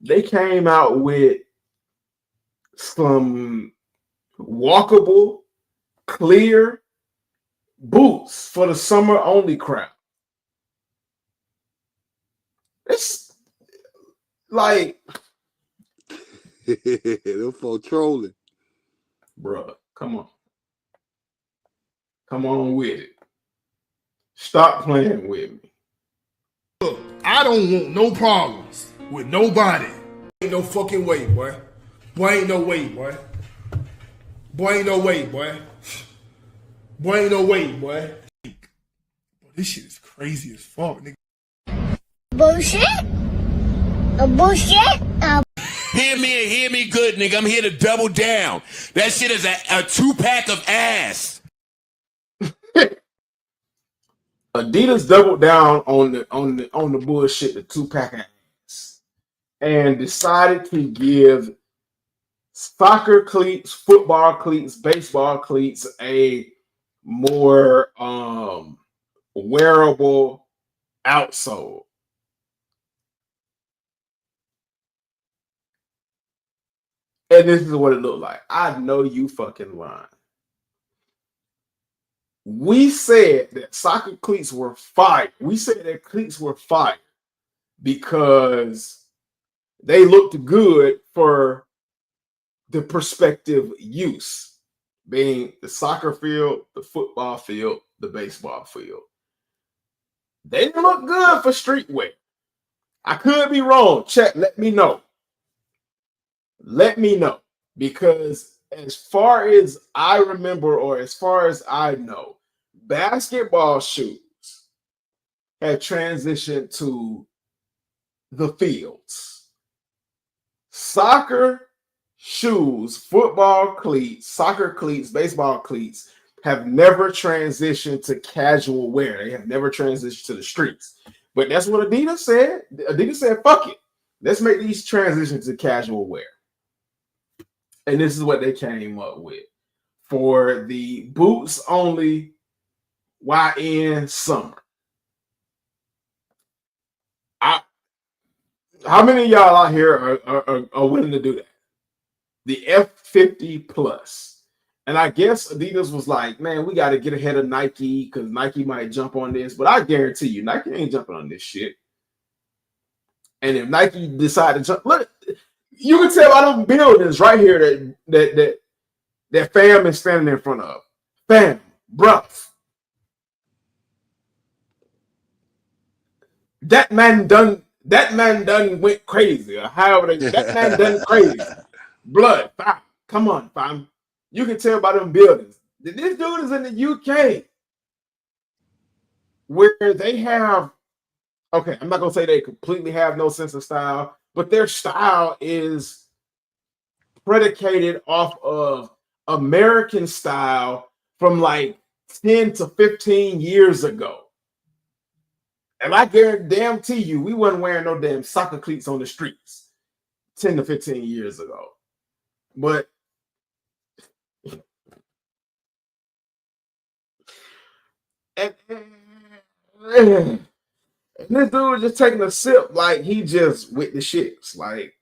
they came out with some walkable, clear boots for the summer only crowd. It's like, they're for trolling. bruh, come on. Come on with it. Stop playing with me. Look, I don't want no problems with nobody. Ain't no fucking way, boy. Boy, ain't no way, boy. Boy, ain't no way, boy. Boy, ain't no way, boy. This shit is crazy as fuck, nigga. Bullshit. A bullshit. A Hear me and hear me good, nigga. I'm here to double down. That shit is a 2-pack of ass. Adidas doubled down on the bullshit, the 2-pack ass, and decided to give soccer cleats, football cleats, baseball cleats a more wearable outsole. And this is what it looked like. I know you fucking lying. We said that soccer cleats were fire. We said that cleats were fire because they looked good for the prospective use, being the soccer field, the football field, the baseball field. They didn't look good for streetwear. I could be wrong. Check. Let me know. Let me know. Because as far as I remember, or as far as I know, basketball shoes have transitioned to the fields. Soccer shoes, football cleats, soccer cleats, baseball cleats have never transitioned to casual wear. They have never transitioned to the streets. But that's what Adidas said. Adidas said, fuck it. Let's make these transitions to casual wear. And this is what they came up with. For the boots only YN summer. How many of y'all out here are willing to do that? The F50 Plus. And I guess Adidas was like, man, we got to get ahead of Nike because Nike might jump on this. But I guarantee you, Nike ain't jumping on this shit. And if Nike decide to jump, look, you can tell by them buildings right here that fam is standing in front of. Fam, bruh. That man done went crazy. Or however that man done crazy. Blood, fam. Come on, fam. You can tell by them buildings. This dude is in the UK where they have, okay, I'm not gonna say they completely have no sense of style, but their style is predicated off of American style from like 10 to 15 years ago. And I guarantee you, we wasn't wearing no damn soccer cleats on the streets 10 to 15 years ago. But and this dude was just taking a sip like he just with the shits. Like,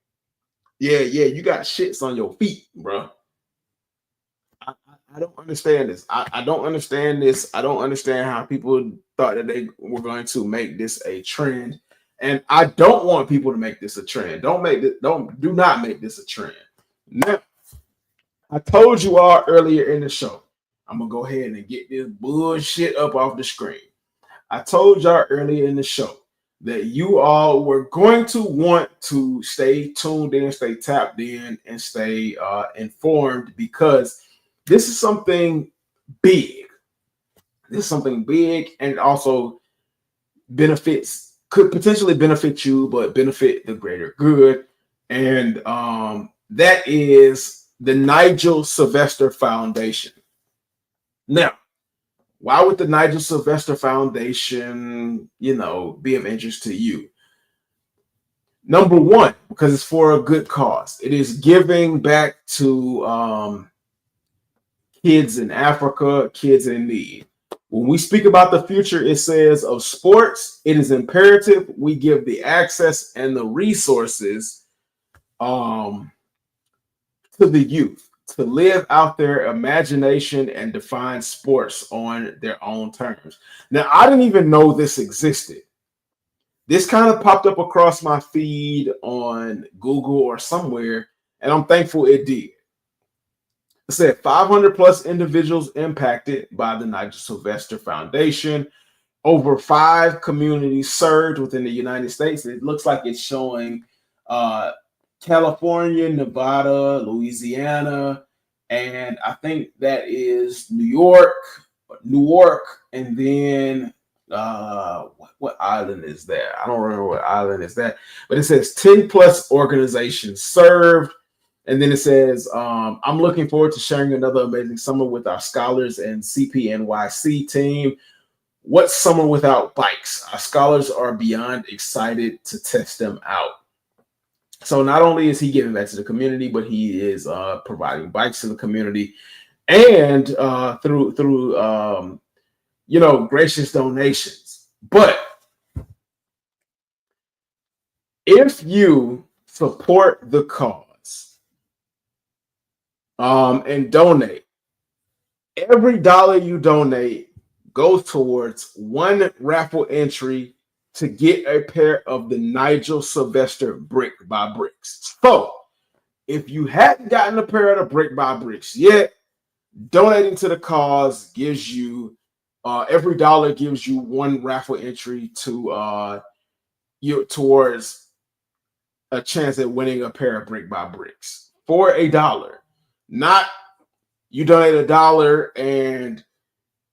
yeah, you got shits on your feet, bro. I don't understand this. I don't understand this. I don't understand how people thought that they were going to make this a trend. And I don't want people to make this a trend. Do not make this a trend. Now, I told you all earlier in the show, I'm gonna go ahead and get this bullshit up off the screen. I told y'all earlier in the show that you all were going to want to stay tuned in, stay tapped in, and stay informed because this is something big. This is something big, and it also could potentially benefit you, but benefit the greater good. And that is the Nigel Sylvester Foundation. Now, why would the Nigel Sylvester Foundation, be of interest to you? Number one, because it's for a good cause. It is giving back to kids in Africa, kids in need. When we speak about the future, it says of sports, it is imperative we give the access and the resources to the youth to live out their imagination and define sports on their own terms. Now, I didn't even know this existed. This kind of popped up across my feed on Google or somewhere, and I'm thankful it did. It said 500 plus individuals impacted by the Nigel Sylvester Foundation, over 5 communities served within the United States. It looks like it's showing California, Nevada, Louisiana, and I think that is New York, and then what island is that? I don't remember what island is that, but it says 10 plus organizations served. And then it says, I'm looking forward to sharing another amazing summer with our scholars and CPNYC team. What's summer without bikes? Our scholars are beyond excited to test them out. So not only is he giving back to the community, but he is providing bikes to the community, and through gracious donations. But if you support the cause and donate, every dollar you donate goes towards one raffle entry to get a pair of the Nigel Sylvester Brick by Bricks. So if you hadn't gotten a pair of the Brick by Bricks yet, donating to the cause gives you every dollar gives you one raffle entry to you towards a chance at winning a pair of Brick by Bricks for $1. Not you donate $1 and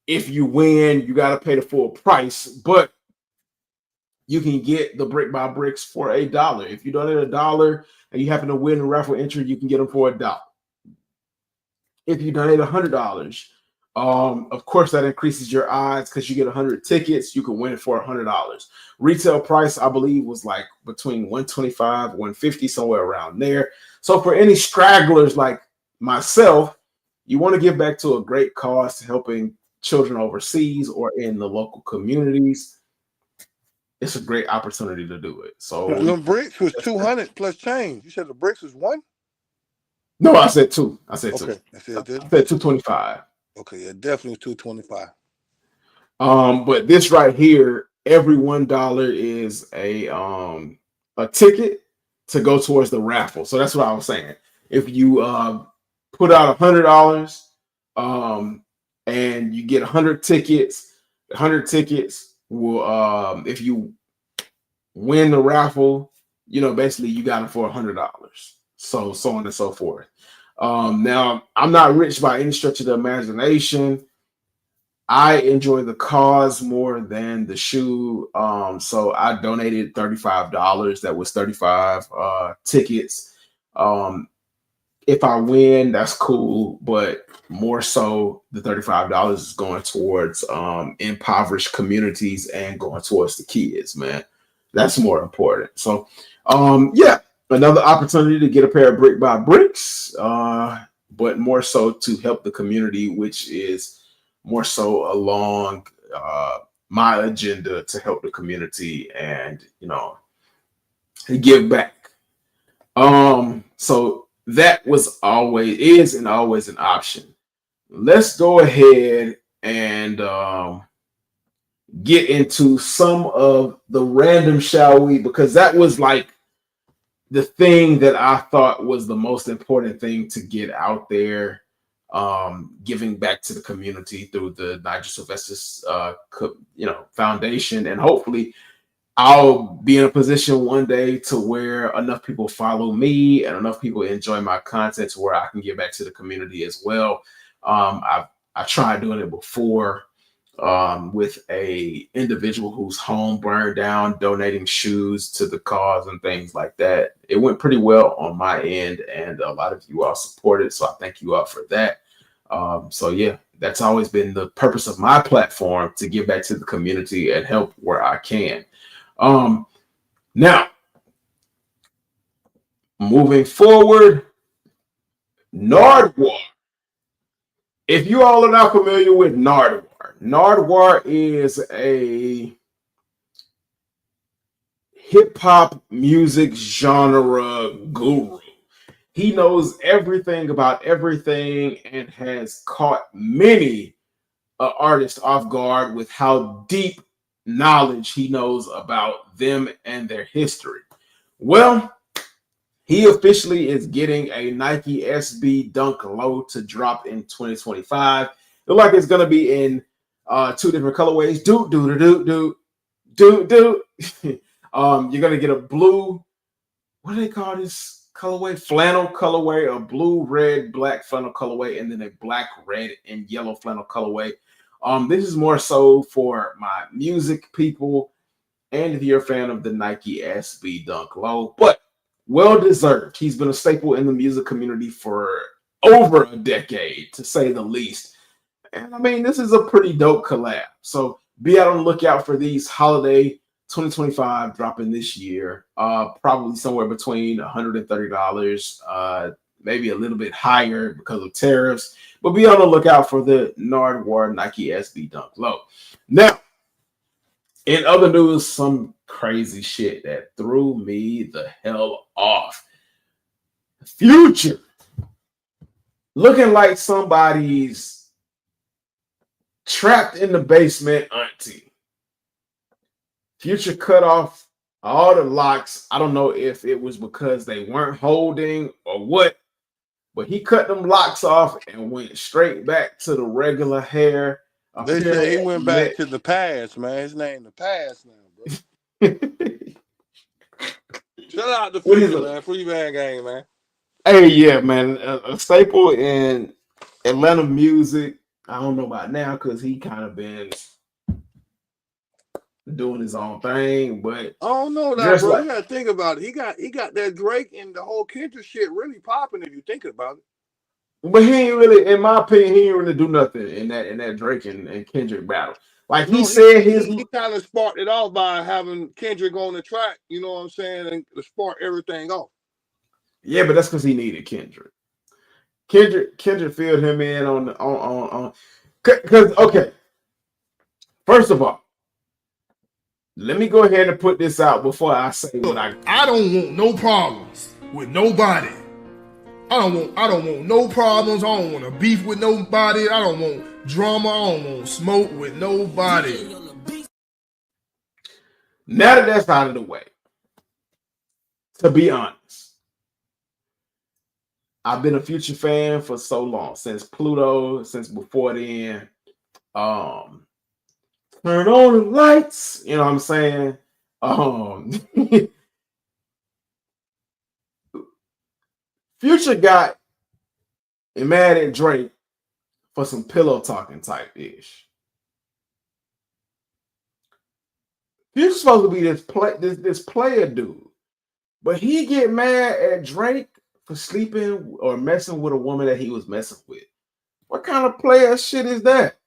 if you win, you got to pay the full price, but you can get the Brick by Bricks for $1. If you donate $1 and you happen to win a raffle entry, you can get them for $1. If you donate $100, of course that increases your odds because you get 100 tickets. You can win it for $100. Retail price, I believe, was like between $125, $150, somewhere around there. So for any stragglers like myself, you want to give back to a great cause to helping children overseas or in the local communities. It's a great opportunity to do it. So the bricks was 200 plus change. You said the bricks was one? No, I said two. I said two. Okay, I said 225. Okay, yeah, definitely 225. But this right here, every $1 is a ticket to go towards the raffle. So that's what I was saying. If you put out $100, and you get 100 tickets, 100 tickets will if you win the raffle, basically you got it for $100. So on and so forth. Now I'm not rich by any stretch of the imagination. I enjoy the cause more than the shoe. So I donated $35. That was 35 tickets. If I win, that's cool, but more so the $35 is going towards impoverished communities and going towards the kids, man. That's more important. So yeah, another opportunity to get a pair of Brick by Bricks, but more so to help the community, which is more so along my agenda to help the community and give back. So that was always an option. Let's go ahead and get into some of the random, shall we? Because that was like the thing that I thought was the most important thing to get out there, giving back to the community through the Nigel Sylvester's foundation, and hopefully I'll be in a position one day to where enough people follow me and enough people enjoy my content to where I can give back to the community as well. I tried doing it before with a individual whose home burned down, donating shoes to the cause and things like that. It went pretty well on my end, and a lot of you all supported, so I thank you all for that. So yeah, that's always been the purpose of my platform, to give back to the community and help where I can. Now, moving forward, Nardwuar. If you all are not familiar with Nardwuar is a hip-hop music genre guru. He knows everything about everything and has caught many artists off guard with how deep knowledge he knows about them and their history. Well, he officially is getting a Nike SB Dunk Low to drop in 2025. Look like it's gonna be in 2 different colorways. You're gonna get a blue. What do they call this colorway? Flannel colorway, a blue, red, black flannel colorway, and then a black, red, and yellow flannel colorway. This is more so for my music people, and if you're a fan of the Nike SB Dunk Low, but well deserved. He's been a staple in the music community for over a decade, to say the least. And I mean, this is a pretty dope collab. So be out on the lookout for these holiday 2025 dropping this year. Probably somewhere between $130, maybe a little bit higher because of tariffs. But be on the lookout for the Nardwuar Nike SB Dunk Low. Now, in other news, some crazy shit that threw me the hell off. Future looking like somebody's trapped in the basement auntie. Future cut off all the locks. I don't know if it was because they weren't holding or what, but he cut them locks off and went straight back to the regular hair. They say he went back to the past, man. His name the past now, bro. Shout out to What is Future, it? man. Free man game, man. Hey, yeah, man, a staple in Atlanta music. I don't know about now because he kind of been doing his own thing, but I don't know now, just bro. like, You gotta think about it. He got that Drake and the whole Kendrick shit really popping if you think about it. but he ain't really, in my opinion, he ain't really do nothing in that Drake and Kendrick battle. Like he No, said, his he kind of sparked it off by having Kendrick on the track. You know what I'm saying? And to spark everything off. yeah, but that's because he needed Kendrick. Kendrick filled him in on because okay. First of all, let me go ahead and put this out before I say what Look, I don't want no problems with nobody. I don't want no problems. I don't want to beef with nobody. I don't want drama. I don't want smoke with nobody. Now that that's out of the way, to be honest, I've been a Future fan for so long, since Pluto, since before then. Turn on the lights, you know what I'm saying? Future got mad at Drake for some pillow talking type ish. Future's supposed to be this player dude, but he get mad at Drake for sleeping or messing with a woman that he was messing with. What kind of player shit is that?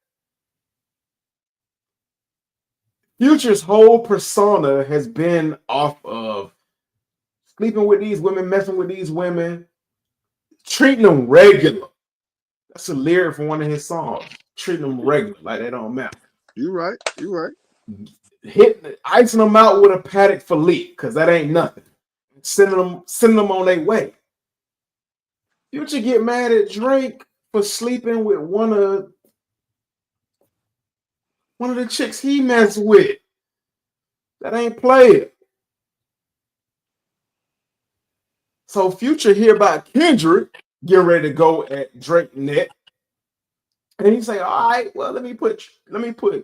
Future's whole persona has been off of sleeping with these women, messing with these women, treating them regular. That's a lyric from one of his songs. Treating them regular, like they don't matter. You right. You right. Icing them out with a Paddock Philippe, because that ain't nothing. Sending them on their way. Future get mad at Drake for sleeping with one of the chicks he messed with. That ain't played. So Future hear about Kendrick getting ready to go at Drake net. And he say, all right, well, let me put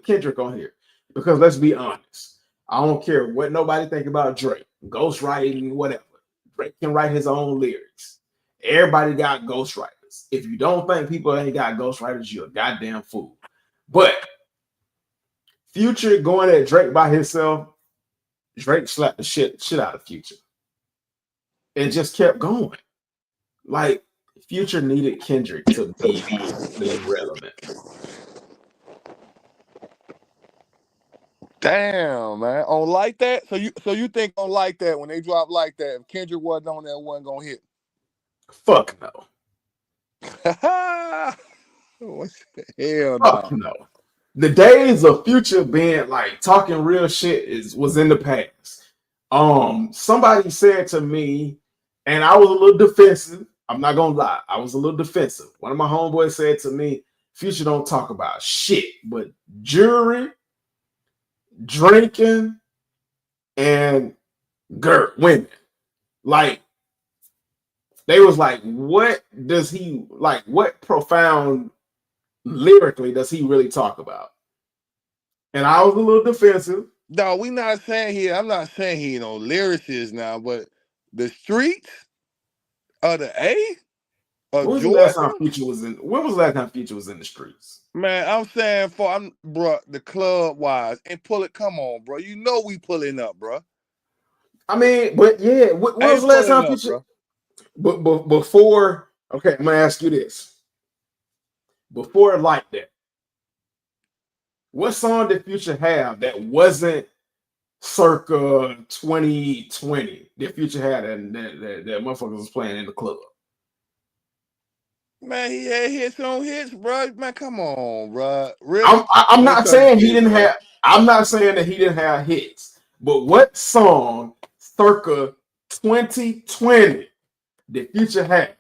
Kendrick on here. Because let's be honest. I don't care what nobody think about Drake. Ghostwriting, whatever. Drake can write his own lyrics. Everybody got ghostwriters. If you don't think people ain't got ghostwriters, you're a goddamn fool. But Future going at Drake by himself, Drake slapped the shit out of Future. And just kept going. Like, Future needed Kendrick to be relevant. Damn, man. On like that? So you think on like that when they drop like that, if Kendrick wasn't on that, wasn't gonna hit? Fuck no. What the hell, Fuck no. no. The days of Future being like talking real shit was in the past. Somebody said to me, and I was a little defensive. I'm not gonna lie, I was a little defensive. One of my homeboys said to me, Future don't talk about shit, but jewelry, drinking, and women. Like, they was like, what does he like? What profound lyrically does he really talk about? And I was a little defensive. No, we not saying here. I'm not saying he no lyricist now, but the streets of the A When of was the last time Georgia, Future was in? When was the last time Future was in the streets? man. I'm saying bro, the club wise and pull it. Come on, bro. You know we pulling up, bro. I mean, but yeah, when was the last time Future? But before, okay, I'm gonna ask you this. Before Like That, what song did Future have that wasn't circa 2020? That Future had that motherfuckers was playing in the club? Man, he had hits on hits, bro. Man, come on, bro. Really? I'm not saying he didn't have. I'm not saying that he didn't have hits. But what song circa 2020 did Future have?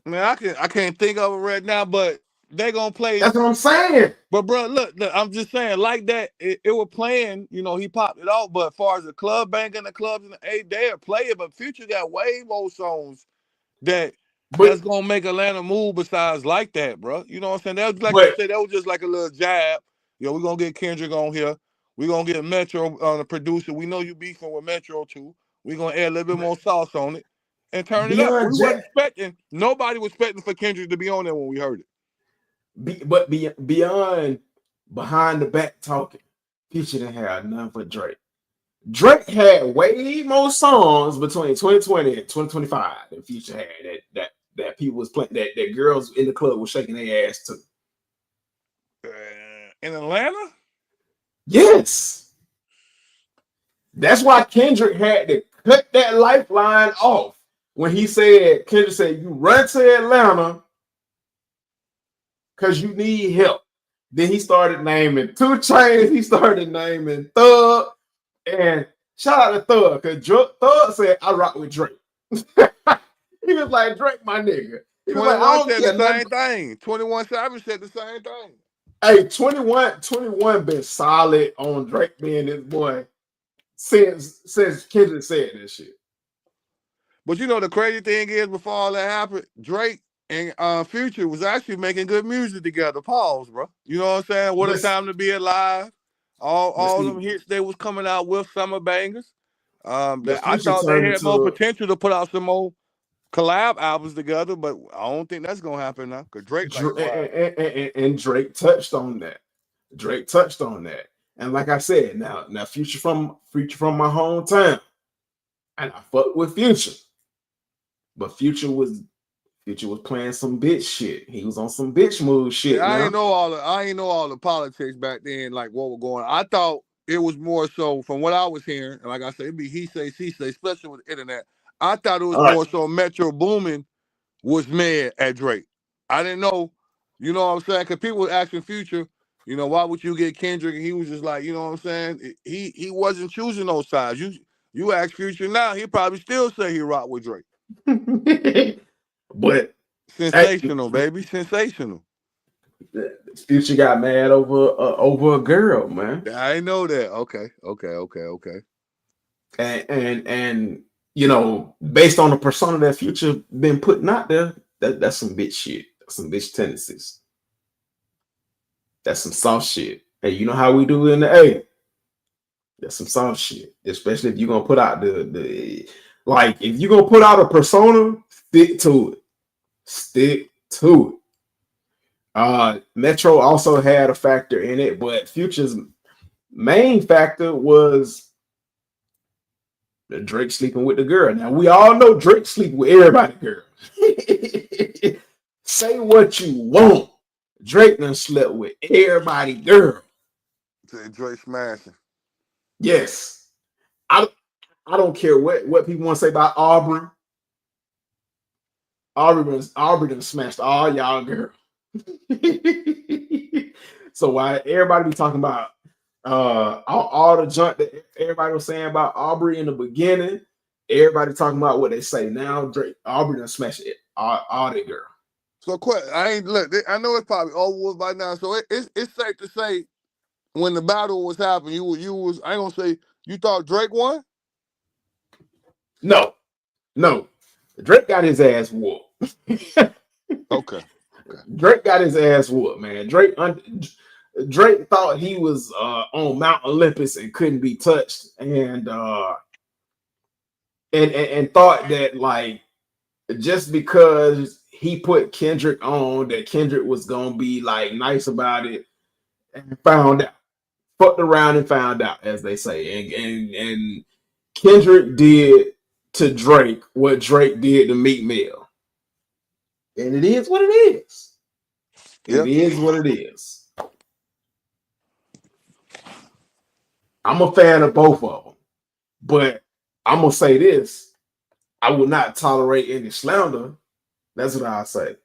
Man, I can't think of it right now, but they gonna play. That's what I'm saying. But bro, look, I'm just saying, like that, it was playing. You know, he popped it off. But as far as the club banging the clubs in the A, they'll play it. But Future got way more songs that's gonna make Atlanta move besides Like That, bro. You know what I'm saying? That was like you said, that was just like a little jab. Yo, we're gonna get Kendrick on here. We're gonna get Metro on the producer. We know you beefing with Metro too. We're gonna add a little bit more sauce on it and turn it up. Beyond We wasn't Jack, expecting. Nobody was expecting for Kendrick to be on there when we heard it. but beyond behind the back talking, Future didn't have none for Drake. Drake had way more songs between 2020 and 2025 than Future had that people was playing that girls in the club was shaking their ass to. In Atlanta? Yes. That's why Kendrick had to cut that lifeline off when Kendrick said, you run to Atlanta because you need help. Then he started naming 2 Chainz, he started naming Thug, and shout out to Thug, because Thug said, I rock with Drake. He was like, Drake, my nigga. He was 21 like, I don't said care the nothing. same thing. 21 Savage said the same thing. Hey, 21 been solid on Drake being this boy since Kendrick said this shit. But you know the crazy thing is, before all that happened, Drake and Future was actually making good music together. Pause, bro. You know what I'm saying? What a time to be alive. All them hits they was coming out with, summer bangers. That I Future thought they turned had more into potential to put out some more collab albums together, but I don't think that's gonna happen now. Cause Drake and Drake touched on that. Drake touched on that. And like I said, now Future from my hometown. And I fuck with Future. But Future was playing some bitch shit. He was on some bitch move shit. I ain't know all the politics back then, like what was going on. I thought it was more so from what I was hearing, and like I said, it'd be he say, she say, especially with the internet. I thought it was more so Metro Boomin was mad at Drake. I didn't know, you know what I'm saying? Because people were asking Future, you know, why would you get Kendrick? And he was just like, you know what I'm saying? He wasn't choosing those sides. You ask Future now, he probably still say he rock with Drake. But sensational, baby, sensational. Future got mad over a girl, man. I know that. Okay. And you know, based on the persona that Future been putting out there, that's some bitch shit. That's some bitch tendencies. That's some soft shit. Hey, you know how we do in the A. That's some soft shit. Especially if you're gonna put out the like if you're gonna put out a persona, stick to it. Stick to it. Metro also had a factor in it, but Future's main factor was Drake sleeping with the girl. Now we all know Drake sleep with everybody, girl. Say what you want. Drake done slept with everybody, girl. Drake smashing. Yes. I don't care what people want to say about Aubrey. Aubrey done smashed all y'all girl. So why everybody be talking about all the junk that everybody was saying about Aubrey in the beginning, everybody talking about what they say now. Aubrey done smashed it all that girl. So I know it's probably over with by now. So it's safe to say when the battle was happening, you was I ain't gonna say you thought Drake won? No. Drake got his ass whooped. Okay. Drake got his ass whooped, man. Drake thought he was on Mount Olympus and couldn't be touched, and thought that like just because he put Kendrick on, that Kendrick was gonna be like nice about it, and found out, fucked around and found out, as they say, and Kendrick did to Drake what Drake did to Meek Mill, and it is what it is. It is what it is. I'm a fan of both of them, but I'm gonna say this: I will not tolerate any slander. That's what I'll say.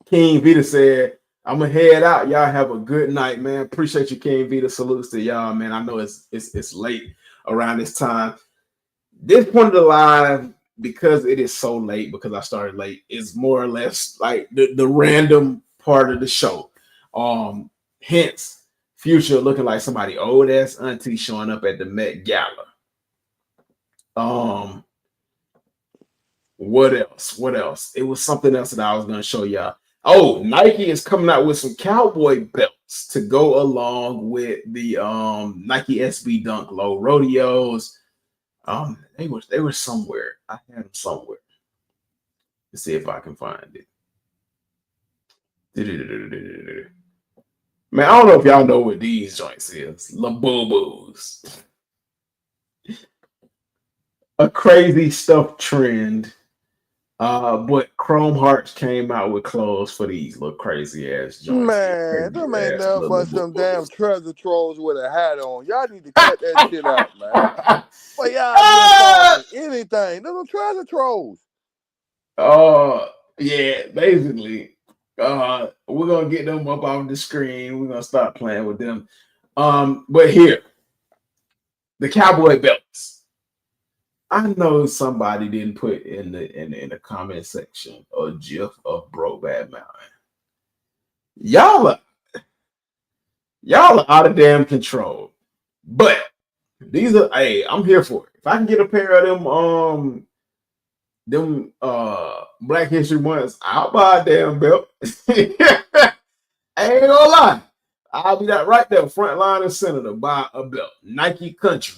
King Vita said, "I'm gonna head out. Y'all have a good night, man. Appreciate you, King Vita. Salutes to y'all, man. I know it's late around this time. This point of the live, because it is so late, because I started late, is more or less like the random part of the show. Hence, Future looking like somebody old ass auntie showing up at the Met Gala. What else? It was something else that I was gonna show y'all. Oh, Nike is coming out with some cowboy belts to go along with the Nike SB Dunk Low Rodeos. They were somewhere. I had them somewhere. Let's see if I can find it. Man, I don't know if y'all know what these joints is. Labubus. A crazy stuff trend. But Chrome Hearts came out with clothes for these little crazy ass joints. Man, them ain't nothing but some damn treasure trolls with a hat on. Y'all need to cut that shit out, man. But y'all just talking anything. Them treasure trolls. Yeah, basically. We're gonna get them up off the screen. We're gonna start playing with them. But here, the cowboy belts. I know somebody didn't put in the comment section a gif of Brokeback Mountain. Y'all are out of damn control. But these are I'm here for it. If I can get a pair of them Black History Months, I'll buy a damn belt. I ain't gonna lie. I'll be that right there, front line and center to buy a belt. Nike Country.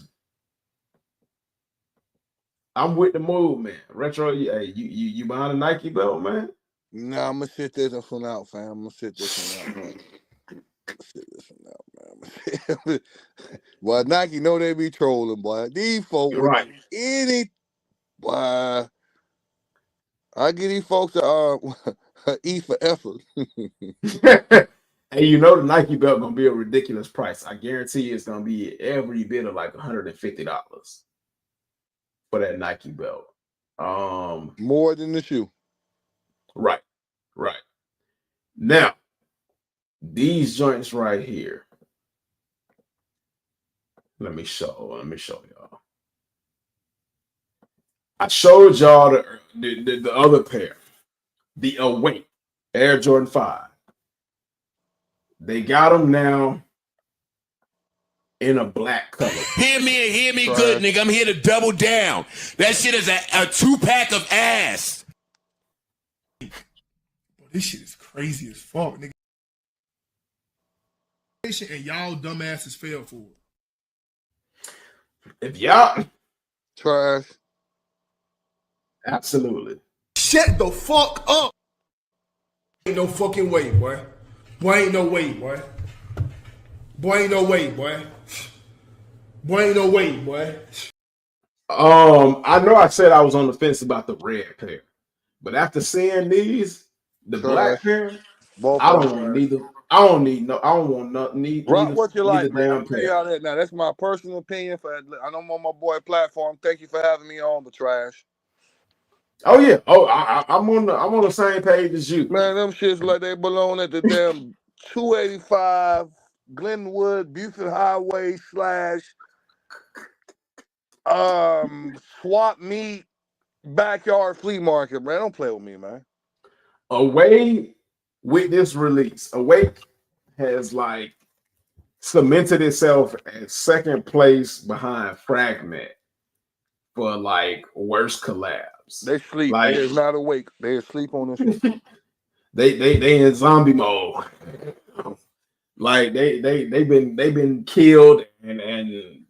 I'm with the move, man. Retro, you buying a Nike belt, man? Nah, I'm gonna sit this one out, fam. I'm gonna sit this one out, man. Well, Nike know they be trolling, boy. These folks, Right. Boy, I give these folks a E for effort. And you know the Nike belt gonna be a ridiculous price. I guarantee it's gonna be every bit of like $150 for that Nike belt. More than the shoe. Right. Now, these joints right here. Let me show y'all. I showed y'all the other pair, the Awake Air Jordan 5. They got them now in a black color. Hear me good, nigga. I'm here to double down. That shit is a 2-pack of ass. This shit is crazy as fuck, nigga. And y'all dumbasses fell for it. If y'all trash, absolutely. Shut the fuck up. Ain't no fucking way, boy. Boy, ain't no way, boy. Boy, ain't no way, boy. Boy, ain't no way, boy. I know I said I was on the fence about the red pair, but after seeing these, the black pair, I don't want neither. I don't want nothing. Rock what you like, man. Damn pair. That now. That's my personal opinion. I know I'm on my boy platform. Thank you for having me on the trash. Oh yeah. Oh, I'm on the same page as you. Man, them shits like they belong at the damn 285 Glenwood Buford Highway / swap meet backyard flea market, man. Don't play with me, man. Away with this release, Awake has like cemented itself at second place behind Fragment for like worst collabs. They sleep. Like, they is not awake. They asleep on this one. they in zombie mode. Like they've been killed and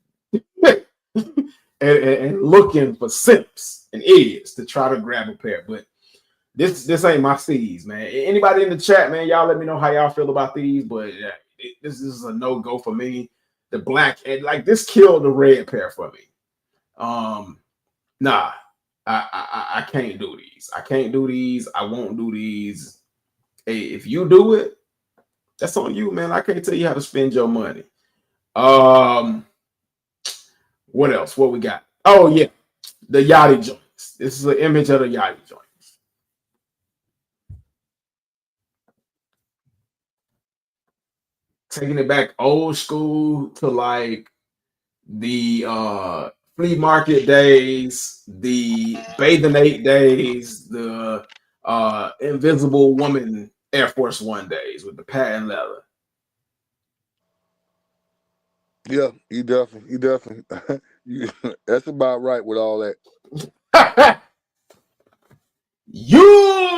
looking for simps and idiots to try to grab a pair. But this ain't my steez, man. Anybody in the chat, man, y'all let me know how y'all feel about these. But this is a no-go for me. The black, and like this killed the red pair for me. Nah, I can't do these. I can't do these. I won't do these. Hey, if you do it, that's on you, man. I can't tell you how to spend your money. What else? What we got? Oh yeah, the Yachty joints. This is an image of the Yachty joints. Taking it back old school to like the flea market days, the Bathing Ape days, the Invisible Woman Air Force One days with the patent leather. Yeah, you definitely. That's about right with all that. You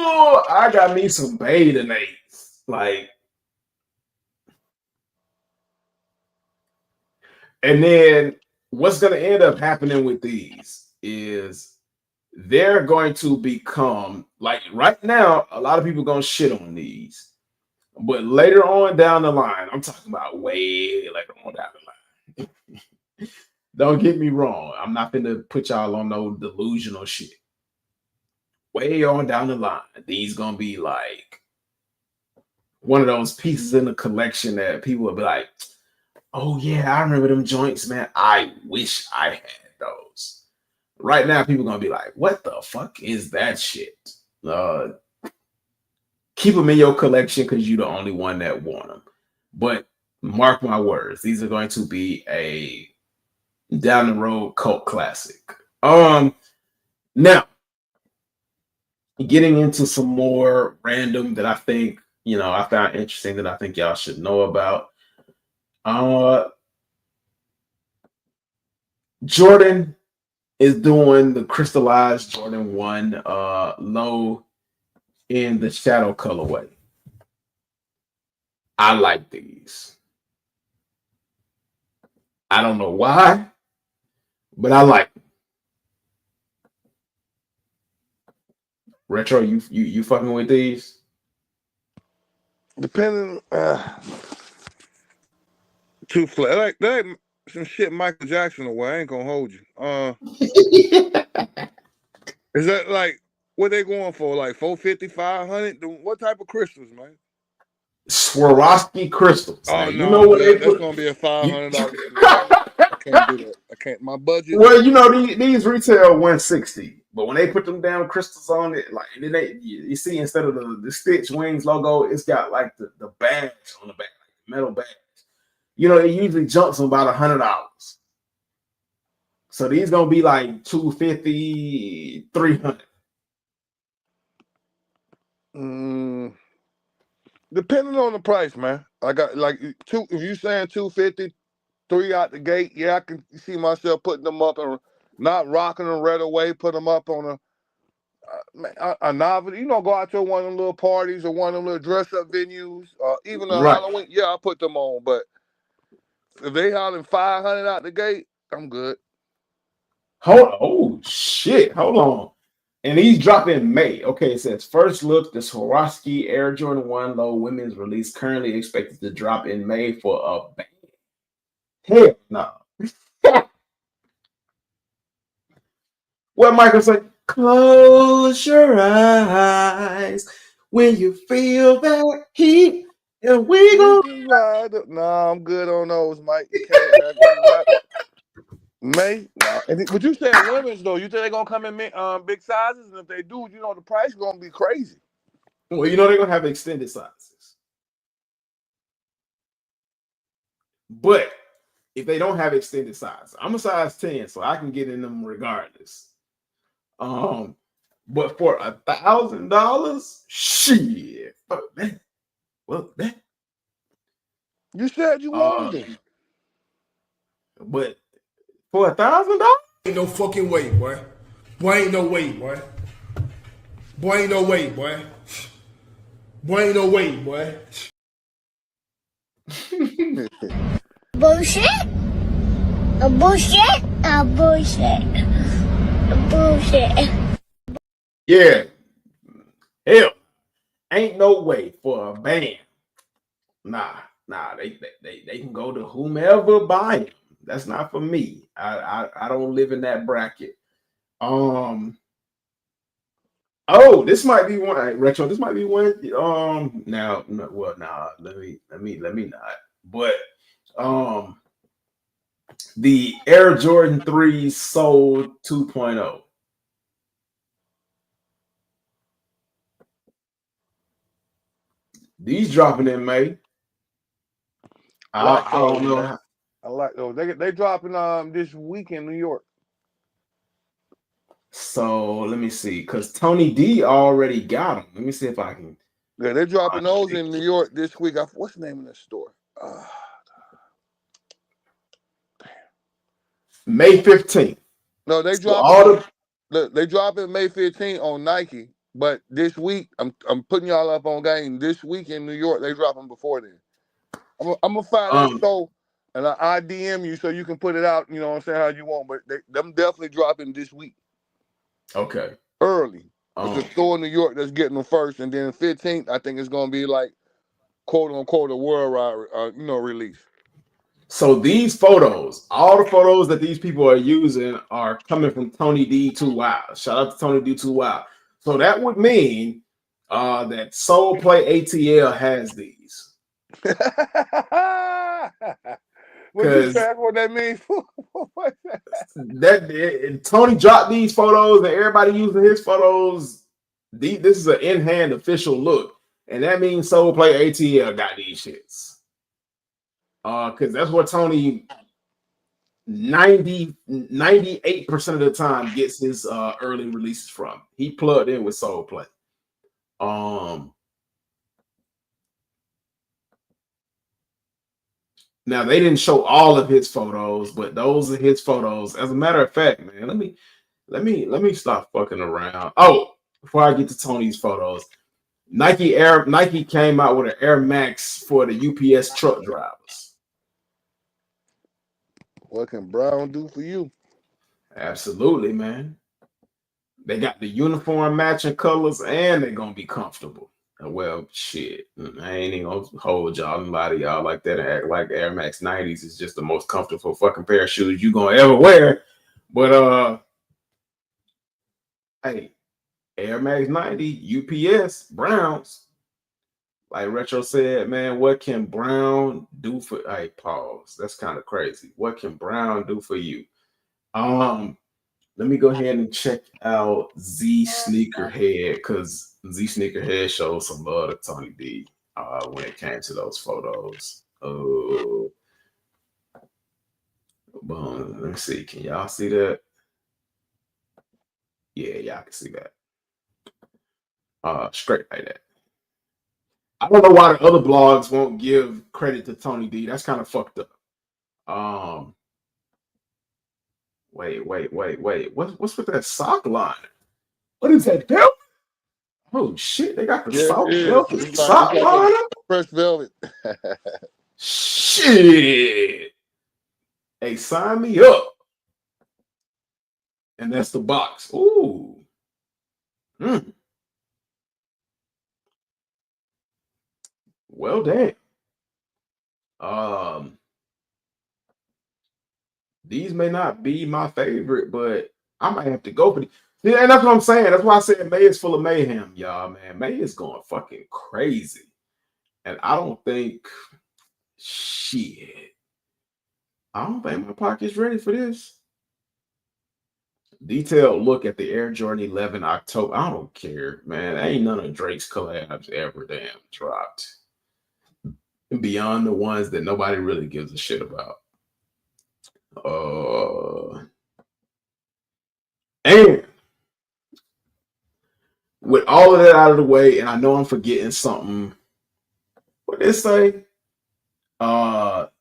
Ooh, I got me some Baitinates. Like, and then what's going to end up happening with these is they're going to become like right now, a lot of people going to shit on these. But later on down the line, I'm talking about way later on down the line. Don't get me wrong. I'm not going to put y'all on no delusional shit. Way on down the line, these going to be like one of those pieces in the collection that people will be like, oh yeah, I remember them joints, man. I wish I had those. Right now, people gonna be like, what the fuck is that shit? Keep them in your collection because you're the only one that want them. But mark my words, these are going to be a down the road cult classic. Now getting into some more random that I think, I found interesting that I think y'all should know about. Jordan is doing the crystallized Jordan 1 low in the shadow colorway. I like these. I don't know why, but I like them. Retro, you fucking with these? Depending, too flat. Like that, some shit Michael Jackson away. I ain't gonna hold you. Is that like what they going for? Like 450, 500? What type of crystals, man? Swarovski crystals. Oh now, no, you know what that's gonna be a $500. I can't do that. I can't. My budget. Well, these retail 160, but when they put them down crystals on it, like and then you see instead of the Stitch Wings logo, it's got like the badge on the back, like the metal badge. It usually jumps on about $100. So these gonna be like 250, 300. Depending on the price, man. I got like two. If you saying 250, 3 out the gate, yeah, I can see myself putting them up and not rocking them right away. Put them up on a novelty. Go out to one of them little parties or one of them little dress up venues, even a Right. Halloween. Yeah, I put them on. But if they hollering 500 out the gate, I'm good. Oh shit! Hold on. And these drop in May. Okay, it says first look, the Swarovski Air Jordan 1 Low women's release currently expected to drop in May for a bang. Hell no. What Michael said, close your eyes when you feel that heat. And we go. Nah, I'm good on those, Mike. You can't. May, no. But you said women's though. You think they're gonna come in big sizes, and if they do, the price is gonna be crazy. Well, they're gonna have extended sizes. But if they don't have extended size, I'm a size 10, so I can get in them regardless. But for $1,000, shit. Fuck that. Well, that. You said you wanted them. But for $1,000? Ain't no fucking way, boy. Boy, ain't no way, boy. Boy, ain't no way, boy. Boy, ain't no way, boy. Bullshit. A bullshit. A bullshit. A bullshit. Yeah. Hell, ain't no way for a band. Nah, they can go to whomever buy them. That's not for me. I don't live in that bracket. Oh, this might be one retro. This might be one. Now, let me not. But the Air Jordan 3 sold 2.0. These dropping in May. I don't know. I like those. They dropping this week in New York. So let me see, because Tony D already got them. Let me see if I can. Yeah, they're dropping those in New York this week. What's the name of that store? May 15th. No, they So dropping. They dropping May 15th on Nike. But this week, I'm putting y'all up on game. This week in New York, they drop them before then. I'm gonna find that show and I DM you so you can put it out. You know what I'm saying, how you want. But them definitely dropping this week. Okay. Early. It's a store in New York that's getting them first, and then 15th, I think it's gonna be like quote unquote a worldwide release. So these photos, all the photos that these people are using are coming from Tony D 2 Wild. Shout out to Tony D 2 Wild. So that would mean that Soul Play ATL has these. What that means? Tony dropped these photos and everybody using his photos. This is an in-hand official look, and that means Soul Play ATL got these shits. Because that's what Tony 98% of the time gets his early releases from. He plugged in with Soul Play. Now they didn't show all of his photos, but those are his photos. As a matter of fact, man, let me stop fucking around. Oh, before I get to Tony's photos, Nike came out with an Air Max for the UPS truck drivers. What can Brown do for you? Absolutely, man. They got the uniform matching colors and they're gonna be comfortable. Well, shit. I ain't even gonna hold y'all and lie to y'all like that and act like Air Max 90s is just the most comfortable fucking pair of shoes you gonna ever wear. But hey, Air Max 90, UPS, Browns. Like Retro said, man, what can Brown do for hey, pause. That's kind of crazy. What can Brown do for you? Let me go ahead and check out Z Sneakerhead because Z Sneakerhead showed some love to Tony D when it came to those photos. Oh, boom. Let me see. Can y'all see that? Yeah, y'all can see that. Straight like that. I don't know why the other blogs won't give credit to Tony D. That's kind of fucked up. Wait. What's with that sock line? What is that, belt? Oh shit, they got the sock velvet sock line. Fresh velvet. Shit. Hey, sign me up. And that's the box. Ooh. Well, damn. These may not be my favorite, but I might have to go for these. Yeah, and that's what I'm saying. That's why I said May is full of mayhem, y'all, man. May is going fucking crazy. And I don't think my pocket's ready for this. Detailed look at the Air Jordan 11 October. I don't care, man. Ain't none of Drake's collabs ever damn dropped. Beyond the ones that nobody really gives a shit about. And with all of that out of the way, and I know I'm forgetting something. What did it say? Shout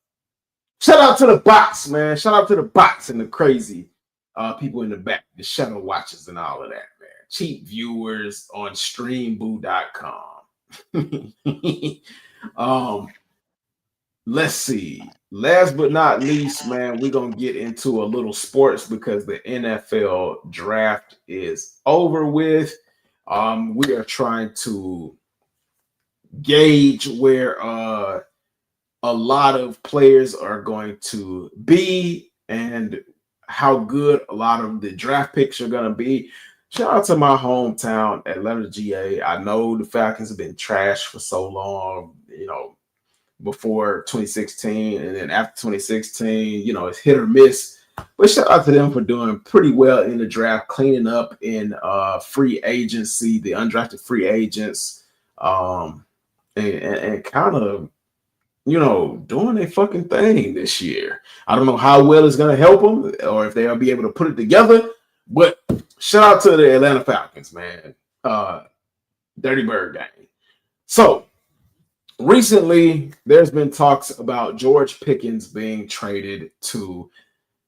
out to the bots, man. Shout out to the bots and the crazy people in the back, the shadow watchers and all of that, man. Cheap viewers on streamboo.com. Let's see. Last but not least, man, we're going to get into a little sports because the NFL draft is over with. We are trying to gauge where a lot of players are going to be and how good a lot of the draft picks are going to be. Shout out to my hometown, Atlanta, GA. I know the Falcons have been trashed for so long, before 2016, and then after 2016, it's hit or miss. But shout out to them for doing pretty well in the draft, cleaning up in free agency, the undrafted free agents, and kind of, doing a fucking thing this year. I don't know how well it's going to help them or if they'll be able to put it together, but shout out to the Atlanta Falcons, man. Dirty Bird gang. So, recently, there's been talks about George Pickens being traded to